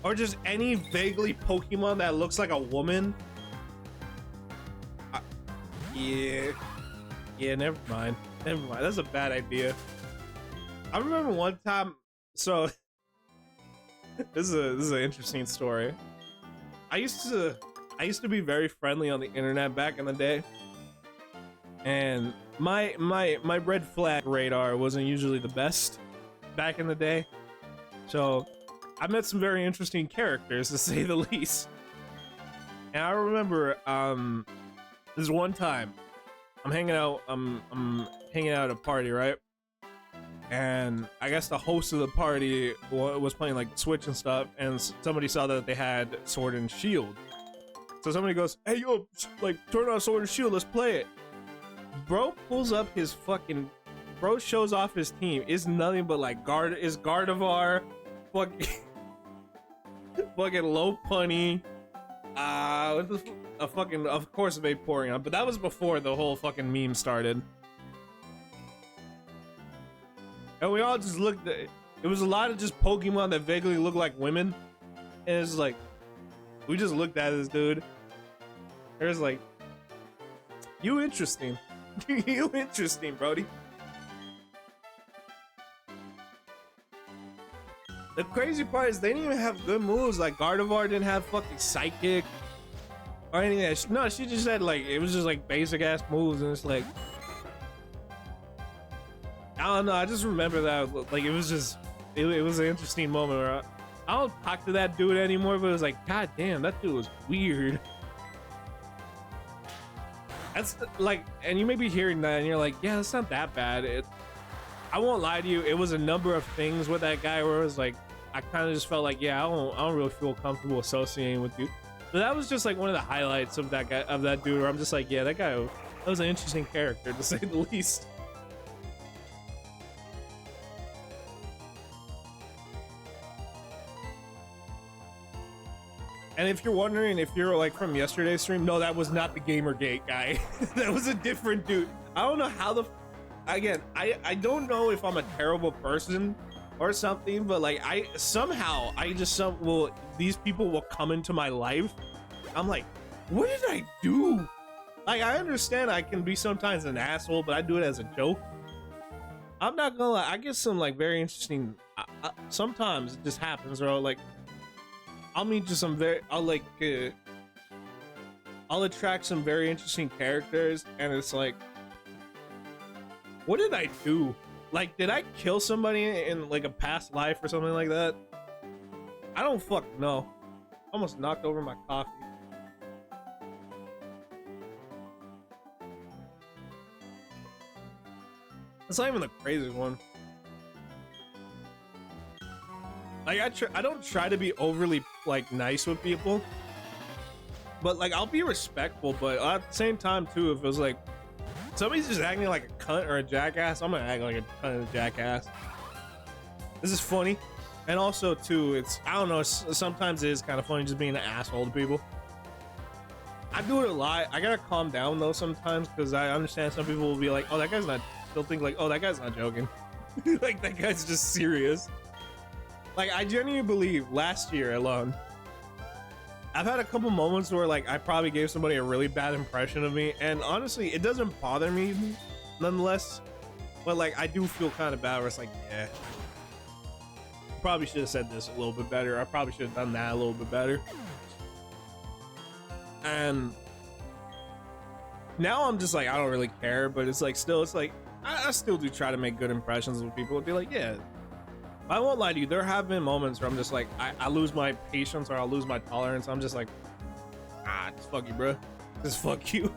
or just any vaguely Pokemon that looks like a woman. Yeah. Never mind. That's a bad idea. I remember one time. So this is an interesting story. I used to be very friendly on the internet back in the day, and my red flag radar wasn't usually the best back in the day. So I met some very interesting characters, to say the least. And I remember this one time I'm hanging out at a party, right? And I guess the host of the party was playing like Switch and stuff, and somebody saw that they had Sword and Shield. So somebody goes, "Hey yo, like turn on Sword and Shield, let's play it." Bro pulls up his fucking, bro shows off his team. It's nothing but like Gardevoir, fucking Lopunny, of course Vaporeon, but that was before the whole fucking meme started. And we all just looked at it. It was a lot of just Pokemon that vaguely looked like women. And it's like, we just looked at this dude. It was like, you interesting. You interesting, Brody. The crazy part is they didn't even have good moves. Like Gardevoir didn't have fucking Psychic or anything. No, she just had like, it was just like basic ass moves, and it's like, I don't know. I just remember that, like, it was just, it was an interesting moment where I don't talk to that dude anymore, but it was like, god damn, that dude was weird. That's like, and you may be hearing that and you're like, yeah, it's not that bad. I won't lie to you, it was a number of things with that guy where it was like, I kind of just felt like, yeah, I don't really feel comfortable associating with you. But that was just like one of the highlights of that guy, of that dude, where I'm just like, yeah, that was an interesting character, to say the least. And if you're wondering if you're like from yesterday's stream, no, that was not the Gamergate guy. That was a different dude. I don't know how again, I don't know if I'm a terrible person or something, but like these people will come into my life. I'm like, what did I do? Like, I understand I can be sometimes an asshole, but I do it as a joke. I'm not gonna lie, I get some like very interesting, sometimes it just happens, bro. Like, I'll meet just some I'll attract some very interesting characters, and it's like, what did I do? Like, did I kill somebody in like a past life or something like that? I don't fucking know. Almost knocked over my coffee. That's not even the craziest one. Like, I don't try to be overly like nice with people, but like I'll be respectful, but at the same time too, if it was like somebody's just acting like a cunt or a jackass, I'm gonna act like a cunt and a jackass. This is funny, and also too, it's, I don't know, sometimes it is kind of funny just being an asshole to people. I do it a lot. I gotta calm down though sometimes, because I understand some people will be like, oh, that guy's not, they'll think like, oh, that guy's not joking. Like, that guy's just serious. Like, I genuinely believe last year alone, I've had a couple moments where like I probably gave somebody a really bad impression of me, and honestly, it doesn't bother me nonetheless, but like I do feel kind of bad where it's like, yeah, probably should have said this a little bit better. I probably should have done that a little bit better. And now I'm just like, I don't really care, but it's like, still, it's like, I still do try to make good impressions with people and be like, yeah, I won't lie to you, there have been moments where I'm just like, I lose my patience or I'll lose my tolerance. I'm just like, just fuck you, bro. Just fuck you.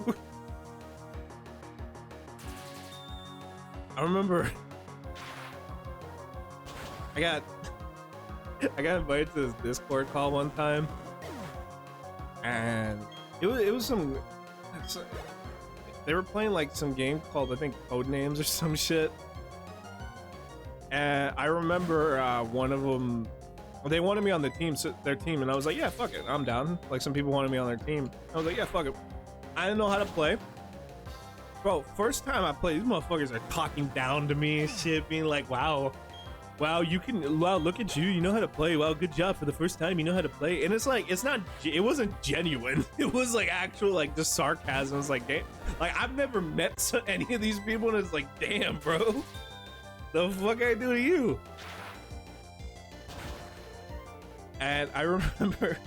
I remember I got invited to this Discord call one time, and it was some, they were playing like some game called, I think, Codenames or some shit. And I remember one of them, they wanted me on the team, their team, and I was like, yeah, fuck it, I'm down. Like, some people wanted me on their team. I was like, yeah, fuck it. I didn't know how to play. Bro, first time I played, these motherfuckers are talking down to me and shit, being like, wow, look at you, you know how to play. Wow, good job for the first time, you know how to play. And it's like, it wasn't genuine. It was like actual, like, just sarcasm. It's like, damn, like, I've never met any of these people, and it's like, damn, bro. The fuck I do to you? And I remember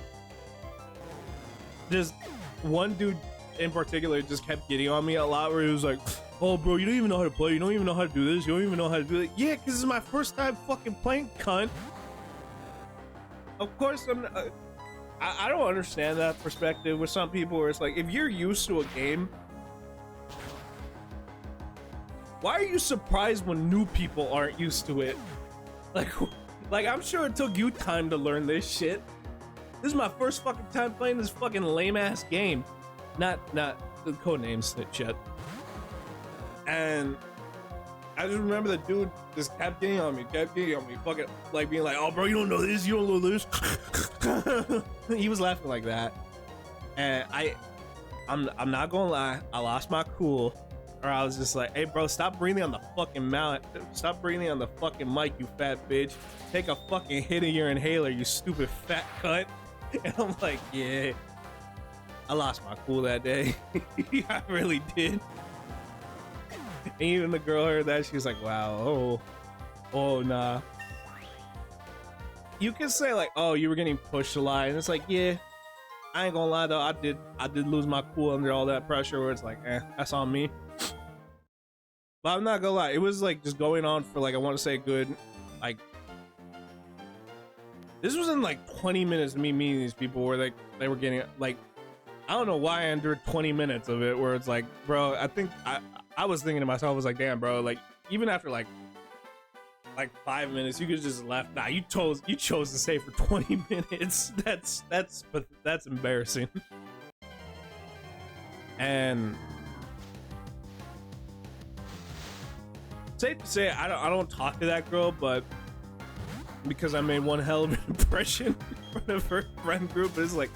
just one dude in particular just kept getting on me a lot, where he was like, oh bro, you don't even know how to play, you don't even know how to do this, you don't even know how to do it. Yeah, because this is my first time fucking playing, cunt. Of course I'm not, I don't understand that perspective with some people, where it's like, if you're used to a game, why are you surprised when new people aren't used to it? Like I'm sure it took you time to learn this shit. This is my first fucking time playing this fucking lame ass game. Not the Codenames shit. And I just remember the dude just kept getting on me, fucking like being like, oh bro, you don't know this, you don't know this. He was laughing like that. And I'm not gonna lie, I lost my cool. Or I was just like, hey bro, stop breathing on the fucking mount. Stop breathing on the fucking mic, you fat bitch. Take a fucking hit of your inhaler, you stupid fat cunt. And I'm like, yeah, I lost my cool that day. I really did. And even the girl heard that, she was like, wow, oh nah. You can say like, oh, you were getting pushed a lot, and it's like, yeah, I ain't gonna lie though, I did lose my cool under all that pressure, where it's like, that's on me. But I'm not gonna lie, it was like just going on for like, I want to say good, like, this was in like 20 minutes of me meeting these people, where they were getting like, I don't know why I endured 20 minutes of it, where it's like, bro, I think I was thinking to myself, I was like, damn bro, like even after like 5 minutes, you could just left. Nah, you chose to stay for 20 minutes. That's embarrassing. And safe to say, I don't talk to that girl, but because I made one hell of an impression for her friend group, it's like,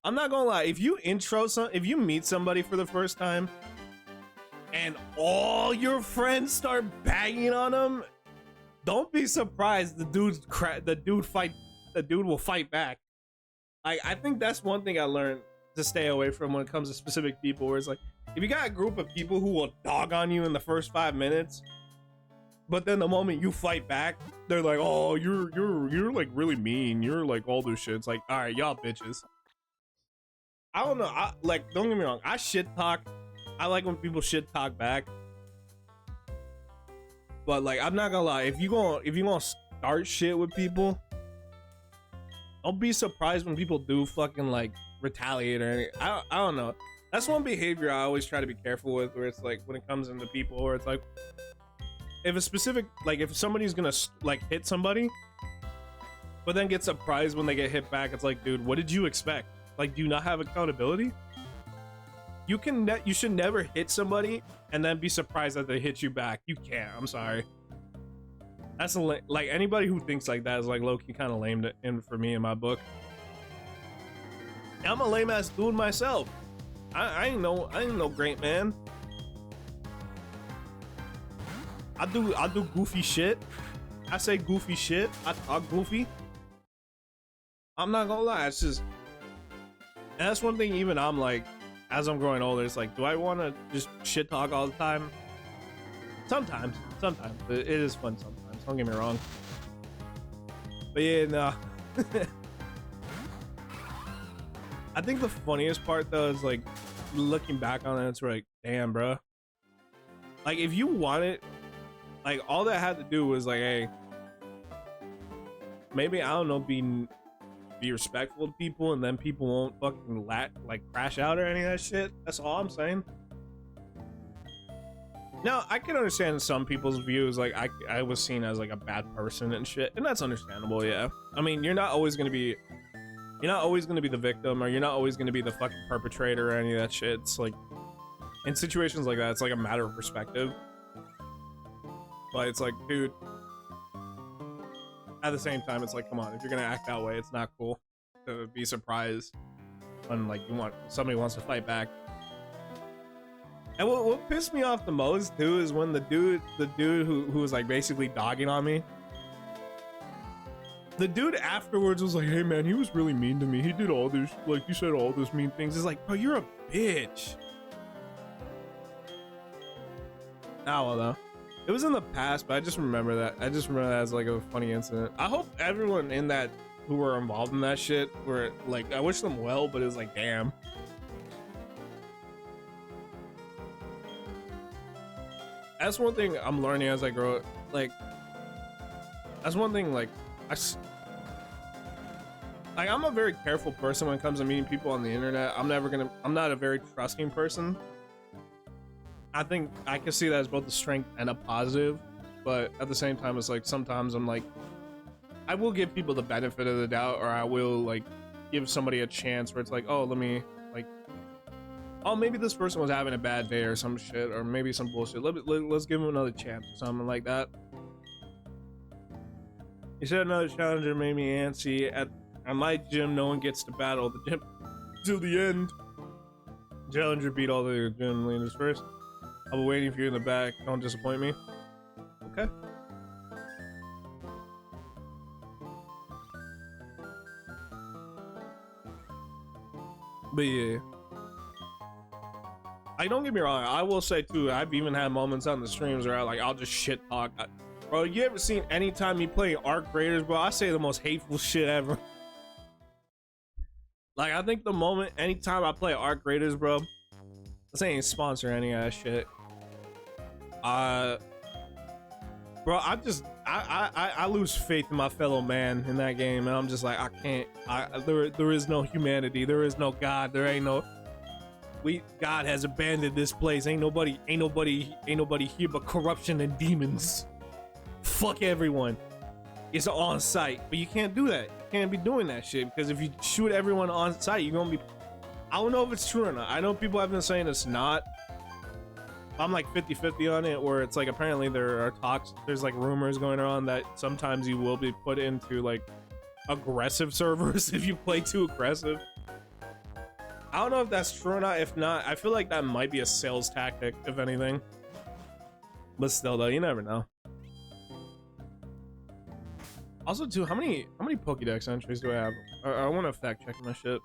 I'm not gonna lie, if you meet somebody for the first time and all your friends start bagging on them, don't be surprised the dude will fight back. I think that's one thing I learned to stay away from when it comes to specific people, where it's like, if you got a group of people who will dog on you in the first 5 minutes, but then the moment you fight back, they're like, oh, you're like really mean, you're like all this shit. It's like, all right, y'all bitches. I don't know, don't get me wrong, I shit talk. I like when people shit talk back. But like, I'm not gonna lie, if you gonna start shit with people, don't be surprised when people do fucking like retaliate or anything. I don't know. That's one behavior I always try to be careful with, where it's like, when it comes into people, where it's like, if somebody's gonna like hit somebody, but then get surprised when they get hit back, it's like, dude, what did you expect? Like, do you not have accountability? You should never hit somebody and then be surprised that they hit you back. You can't. I'm sorry. That's like, anybody who thinks like that is like low-key kind of lame for me in my book. I'm a lame ass dude myself. I ain't no great man. I do goofy shit. I say goofy shit. I talk goofy. I'm not gonna lie. It's just, and that's one thing. Even I'm like, as I'm growing older, it's like, do I want to just shit talk all the time? Sometimes, but it is fun sometimes. Don't get me wrong. But yeah, no. I think the funniest part though is like looking back on it. It's like, damn, bro. Like, if you want it, like, all that had to do was like, hey, maybe, I don't know, be respectful to people, and then people won't fucking like crash out or any of that shit. That's all I'm saying. Now, I can understand some people's views, like I was seen as like a bad person and shit, and that's understandable, yeah. I mean, you're not always gonna be the victim, or you're not always gonna be the fucking perpetrator or any of that shit. It's like, in situations like that, it's like a matter of perspective. But it's like, dude, at the same time, it's like, come on, if you're gonna act that way, it's not cool to be surprised when like somebody wants to fight back. And what pissed me off the most too is when the dude who was like basically dogging on me, the dude afterwards was like, hey man, he was really mean to me, he did all this, like, he said all this mean things. It's like, bro, you're a bitch. Oh well, though, it was in the past, but I just remember that as like a funny incident. I hope everyone in that who were involved in that shit were like, I wish them well, but it was like, damn. That's one thing I'm learning as I grow. Like, that's one thing. Like, I'm a very careful person when it comes to meeting people on the internet. I'm not a very trusting person. I think I can see that as both a strength and a positive, but at the same time, it's like sometimes I'm like, I will give people the benefit of the doubt, or I will like give somebody a chance where it's like, oh, let me like, oh, maybe this person was having a bad day or some shit, or maybe some bullshit. Let's give him another chance or something like that. He said another challenger made me antsy. At my gym, no one gets to battle the gym till the end. Challenger beat all the gym leaders first. I'll be waiting for you in the back. Don't disappoint me. Okay. But yeah. Don't get me wrong, I will say too, I've even had moments on the streams where I'll just shit talk. Bro, you ever seen anytime me play Arc Raiders, bro, I say the most hateful shit ever. Like, I think the moment, anytime I play Arc Raiders, bro, this ain't sponsor any of that shit. Bro, I lose faith in my fellow man in that game, and I'm just like, I can't, there is no humanity, there is no God, there ain't no, God has abandoned this place. Ain't nobody here but corruption and demons. Fuck everyone. It's on site, but you can't do that. You can't be doing that shit, because if you shoot everyone on site, you're gonna be, I don't know if it's true or not. I know people have been saying it's not. I'm like 50-50 on it, where it's like apparently there are talks, there's like rumors going on that sometimes you will be put into like aggressive servers if you play too aggressive. I don't know if that's true or not. If not, I feel like that might be a sales tactic, if anything. But still, though, you never know. Also, too, how many Pokédex entries do I have? I want to fact check my shit.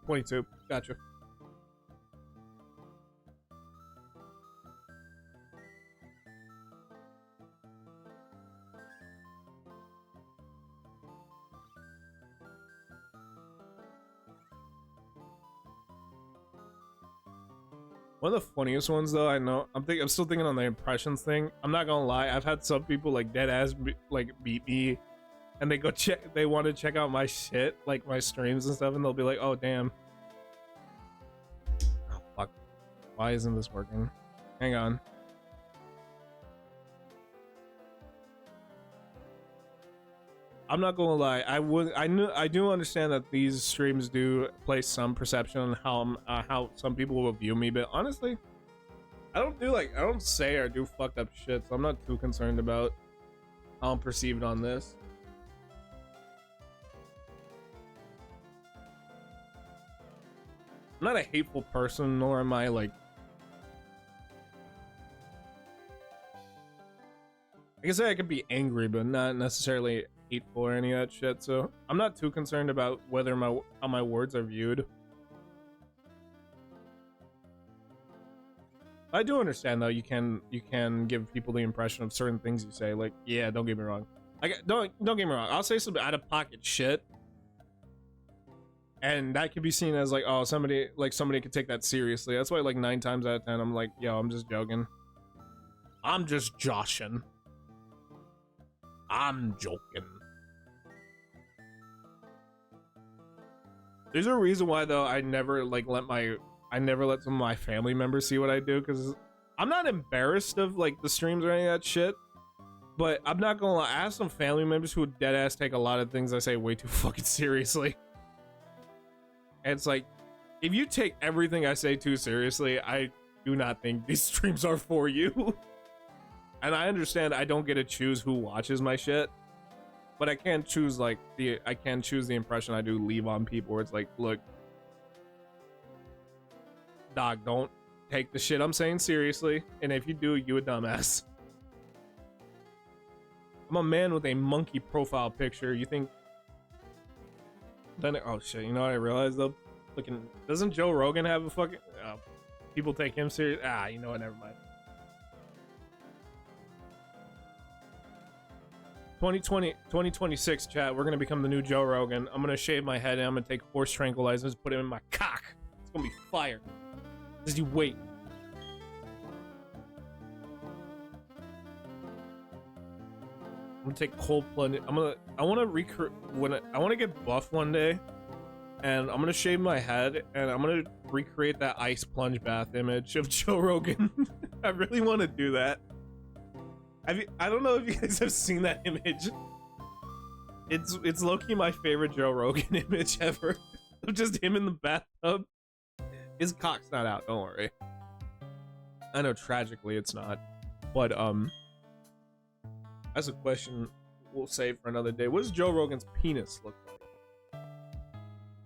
22. Gotcha. One of the funniest ones, though, I know, I'm still thinking on the impressions thing. I'm not gonna lie, I've had some people like dead ass like beat me, and they want to check out my shit, like my streams and stuff, and they'll be like, oh damn. Oh fuck. Why isn't this working? Hang on. I'm not gonna lie, I do understand that these streams do place some perception on how some people will view me, but honestly, I don't say or do fucked up shit, so I'm not too concerned about how I'm perceived on this. I'm not a hateful person, nor am I like, I can say I could be angry, but not necessarily hateful or any of that shit, so I'm not too concerned about whether how my words are viewed. I do understand though, you can give people the impression of certain things you say, like, yeah, don't get me wrong. Don't get me wrong, I'll say some out of pocket shit, and that could be seen as like, oh, somebody could take that seriously. That's why like 9 times out of 10 I'm like, yo, I'm just joking. I'm just joshing. I'm joking. There's a reason why though I never like I never let some of my family members see what I do, because I'm not embarrassed of like the streams or any of that shit. But I'm not gonna lie, I have some family members who dead ass take a lot of things I say way too fucking seriously. And it's like, if you take everything I say too seriously, I do not think these streams are for you. And I understand I don't get to choose who watches my shit, but I can choose like the impression I do leave on people where it's like, look, dog, don't take the shit I'm saying seriously, and if you do, you a dumbass. I'm a man with a monkey profile picture. You think then oh shit, you know what I realized though? Looking, doesn't Joe Rogan have a fucking people take him serious? You know what, never mind. 2026 chat, we're gonna become the new Joe Rogan. I'm gonna shave my head and I'm gonna take horse tranquilizers, put him in my cock. It's gonna be fire. Just you wait. I'm gonna take cold plunge. I want to recreate I want to get buff one day, and I'm gonna shave my head and I'm gonna recreate that ice plunge bath image of Joe Rogan. I really want to do that. I don't know if you guys have seen that image. It's low-key my favorite Joe Rogan image ever. Of just him in the bathtub. His cock's not out, don't worry. I know tragically it's not. But that's a question we'll save for another day. What does Joe Rogan's penis look like?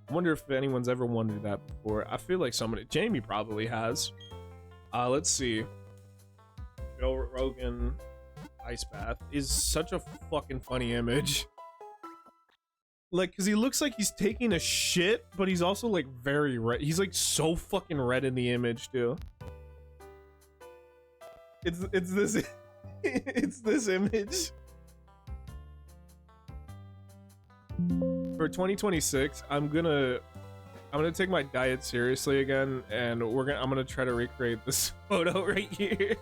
I wonder if anyone's ever wondered that before. I feel like Jamie probably has. Let's see. Joe Rogan ice bath is such a fucking funny image. Like, because he looks like he's taking a shit, but he's also like very red. He's like so fucking red in the image too. It's this it's this image. For 2026, I'm gonna take my diet seriously again, and I'm gonna try to recreate this photo right here.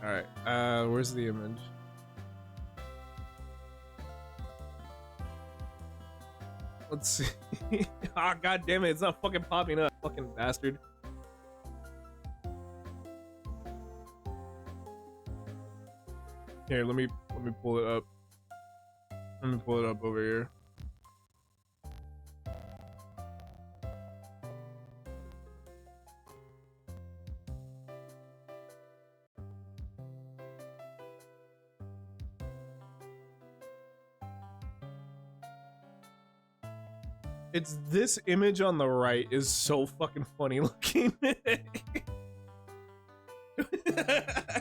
All right, where's the image? Let's see. Ah, god damn it, it's not fucking popping up, fucking bastard. Here, let me pull it up. Let me pull it up over here. It's this image on the right is so fucking funny looking. I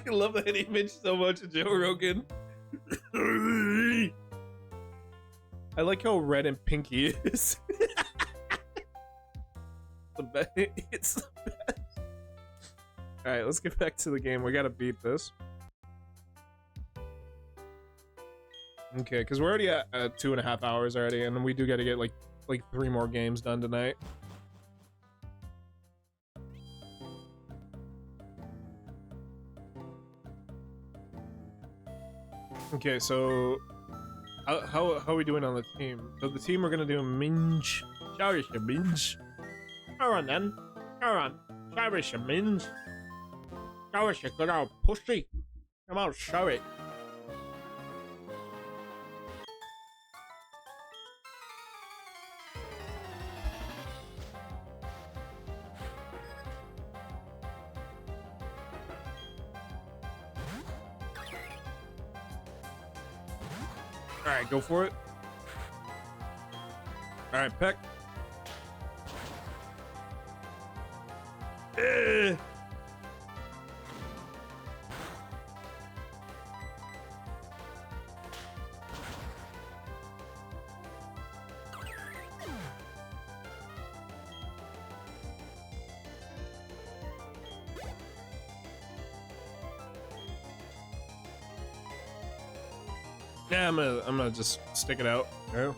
love that image so much of Joe Rogan. I like how red and pink he is. It's the best. Alright, let's get back to the game. We gotta beat this. Okay, because we're already at 2.5 hours already, and we do gotta get like 3 more games done tonight. Okay, so how are we doing on the team? So the team we're gonna do Minge. Cherish your Minge. Come on then. Come on. Cherish your Minge. Cherish your good old pussy. Come on, show it. Alright, go for it. Alright, Peck. Yeah, I'm gonna just stick it out. Yeah.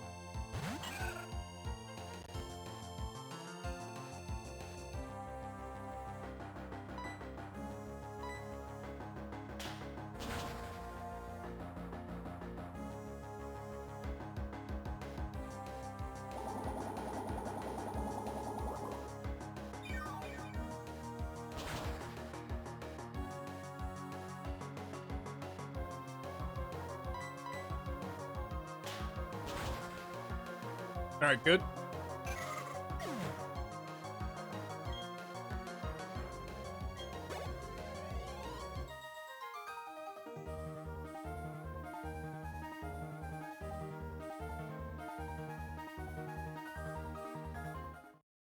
All right, good.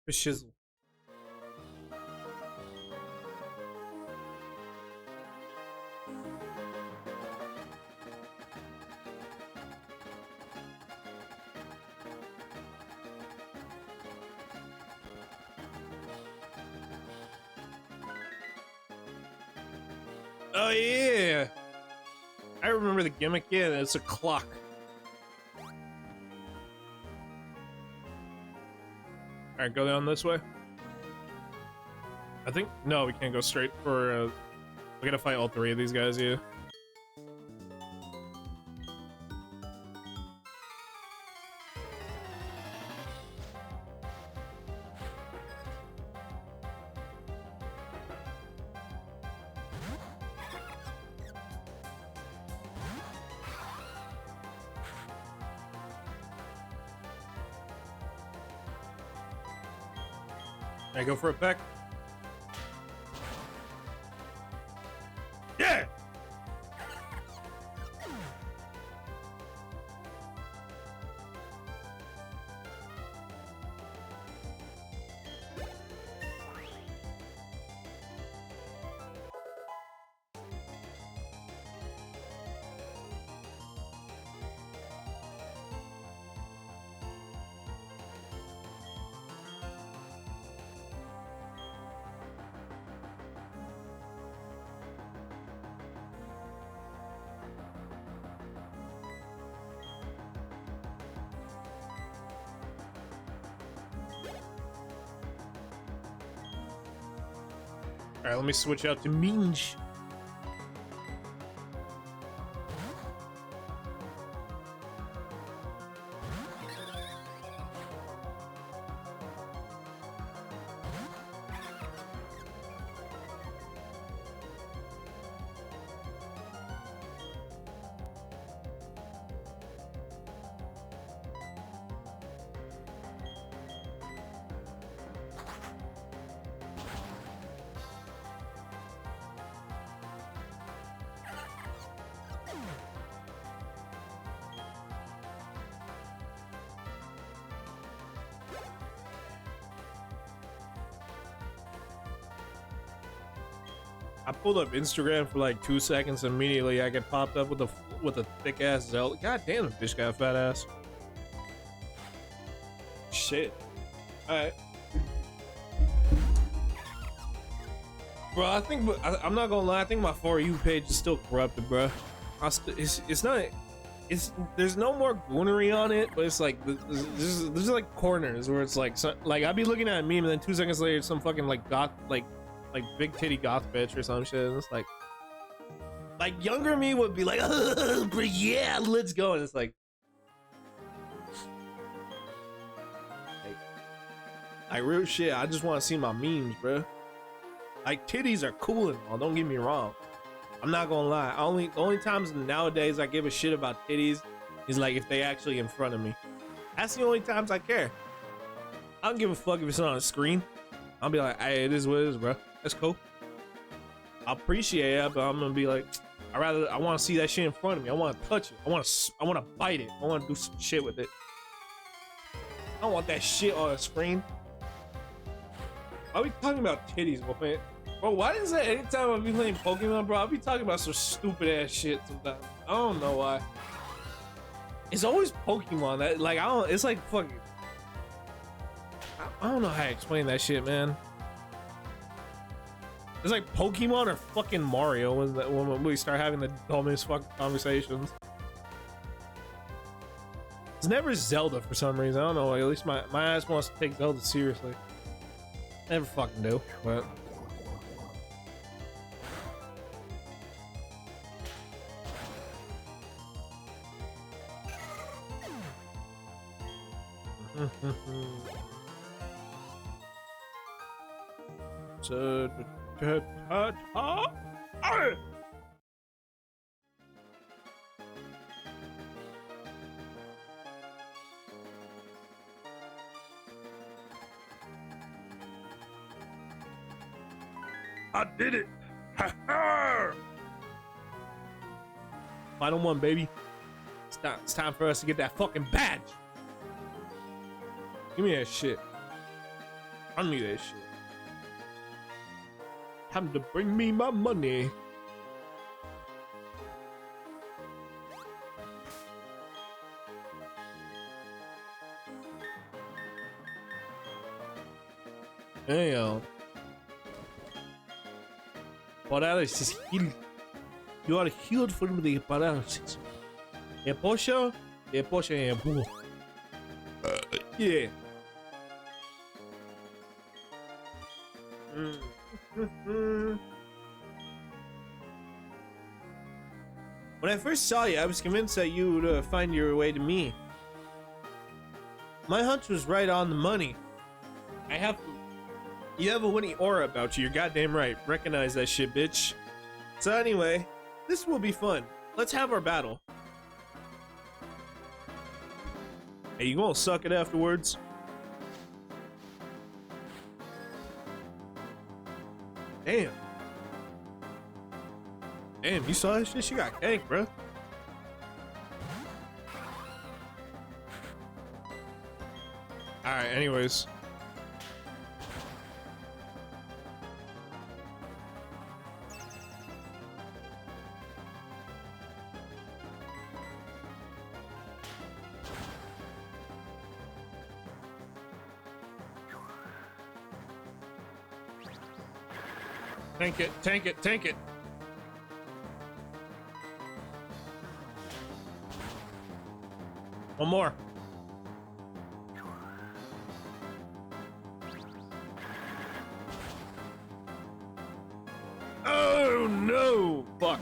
The shizzle. Oh yeah, I remember the gimmick. Yeah, it's a clock. All right, go down this way. I think no, we can't go straight for. We gotta fight all three of these guys. Yeah. I go for a peck. Yeah. All right, let me switch out to Minge. I pulled up Instagram for like 2 seconds. Immediately, I get popped up with a thick ass Zelda. God damn, the bitch got a fat ass. Shit. All right, bro. I think I'm not gonna lie. I think my For You page is still corrupted, bro. It's not. There's no more goonery on it, but it's like there's like corners where it's like I'd be looking at a meme and then 2 seconds later some fucking like goth like big titty goth bitch or some shit. And it's like younger me would be like, oh, but yeah, let's go. And it's like real shit. I just want to see my memes, bro. Like titties are cool and all. Don't get me wrong. I'm not gonna lie. The only times nowadays I give a shit about titties is like if they actually in front of me. That's the only times I care. I don't give a fuck if it's on a screen. I'll be like, hey, it is what it is, bro. That's cool. I appreciate it, but I'm gonna be like, I want to see that shit in front of me. I want to touch it. I want to bite it. I want to do some shit with it. I don't want that shit on a screen. I'll be talking about titties, man. Bro, why is that anytime I be playing Pokemon, bro, I'll be talking about some stupid ass shit sometimes. I don't know why. It's always Pokemon. That like I don't. It's like fucking. I don't know how to explain that shit, man. It's like Pokemon or fucking Mario when we start having the dumbest fucking conversations. It's never Zelda for some reason. I don't know. At least my ass wants to take Zelda seriously. Never fucking do, but.
I did it! Ha ha!
Final one, baby. It's time for us to get that fucking badge. Give me that shit. Run me that shit. Time to bring me my money. Damn. Paralysis healed. You are healed from the paralysis. A potion and a bull. Yeah.
When I first saw you, I was convinced that you would find your way to me. My hunch was right on the money.
You have a winning aura about you. You're goddamn right. Recognize that shit, bitch.
So anyway, this will be fun. Let's have our battle.
Hey, you gonna suck it afterwards?
Damn.
Damn, you saw that shit? She got ganked, bro. Alright, anyways. Tank it, tank it, tank it. One more. Oh no! Fuck.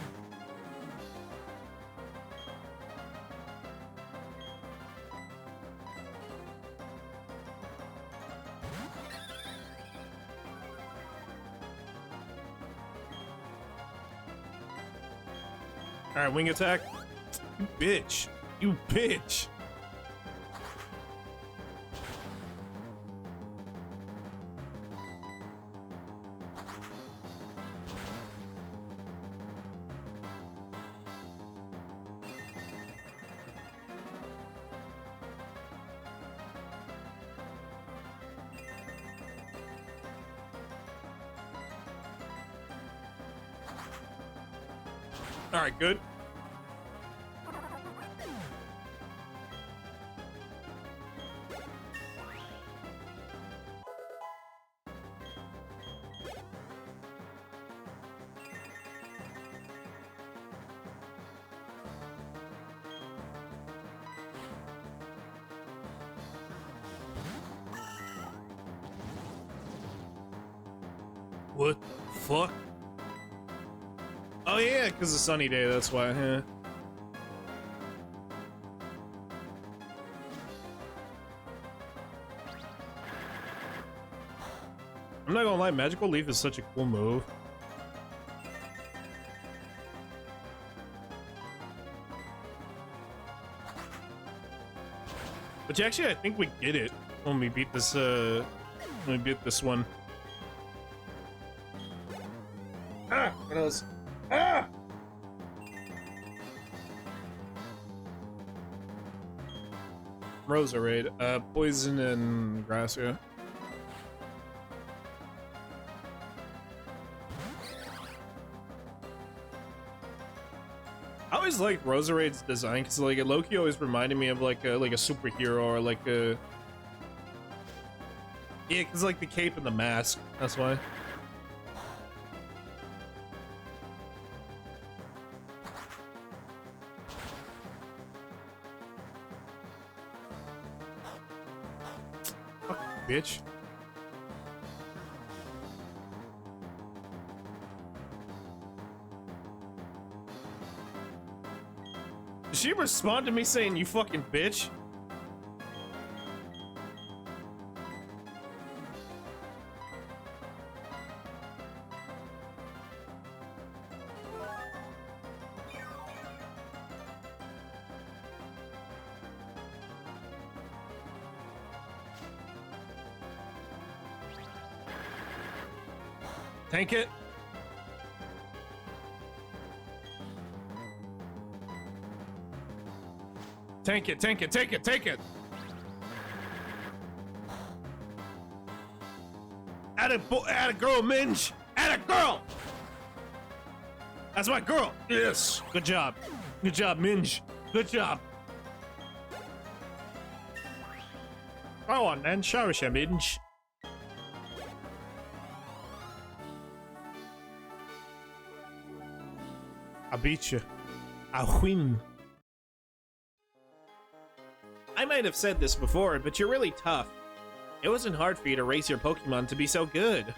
All right, wing attack. You bitch. You bitch. All right, good. What the fuck? Oh yeah, because it's a sunny day, that's why, huh? I'm not gonna lie, Magical Leaf is such a cool move. But actually, I think we get it when we beat this, one. Ah! What else? Ah! Roserade, poison and grass, yeah. I always liked Roserade's design because like Loki always reminded me of like a superhero or like a yeah, because like the cape and the mask. That's why. Bitch. Did she respond to me saying you fucking bitch? Tank it. Tank it, tank it, take it, take it!
Atta girl, Minge! Atta girl! That's my girl!
Yes.
Good job. Good job, Minge. Good job. Go on then, show us your Minge. I beat you. I win. I might have said this before, but you're really tough. It wasn't hard for you to raise your Pokemon to be so good.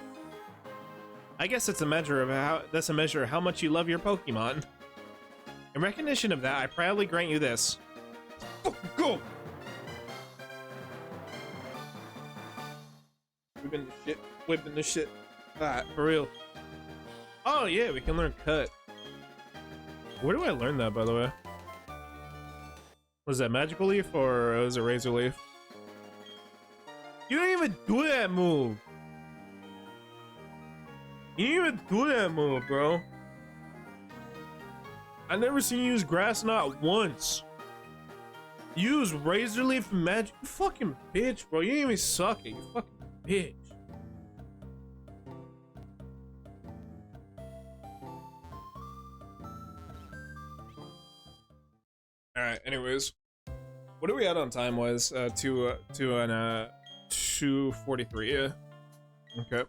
I guess it's a measure of how much you love your Pokemon. In recognition of that, I proudly grant you this. Fucking go! Whipping the shit. Whipping the shit. Alright, for real. Oh yeah, we can learn Cut. Where do I learn that, by the way? Was that Magical Leaf or was it Razor Leaf? You don't even do that move. You didn't even do that move, bro. I never seen you use Grass Knot once. You use Razor Leaf and Magic. You fucking bitch, bro. You didn't even suck it. You fucking bitch.
Alright, anyways. What are we at on time-wise? 2:43, yeah. Okay.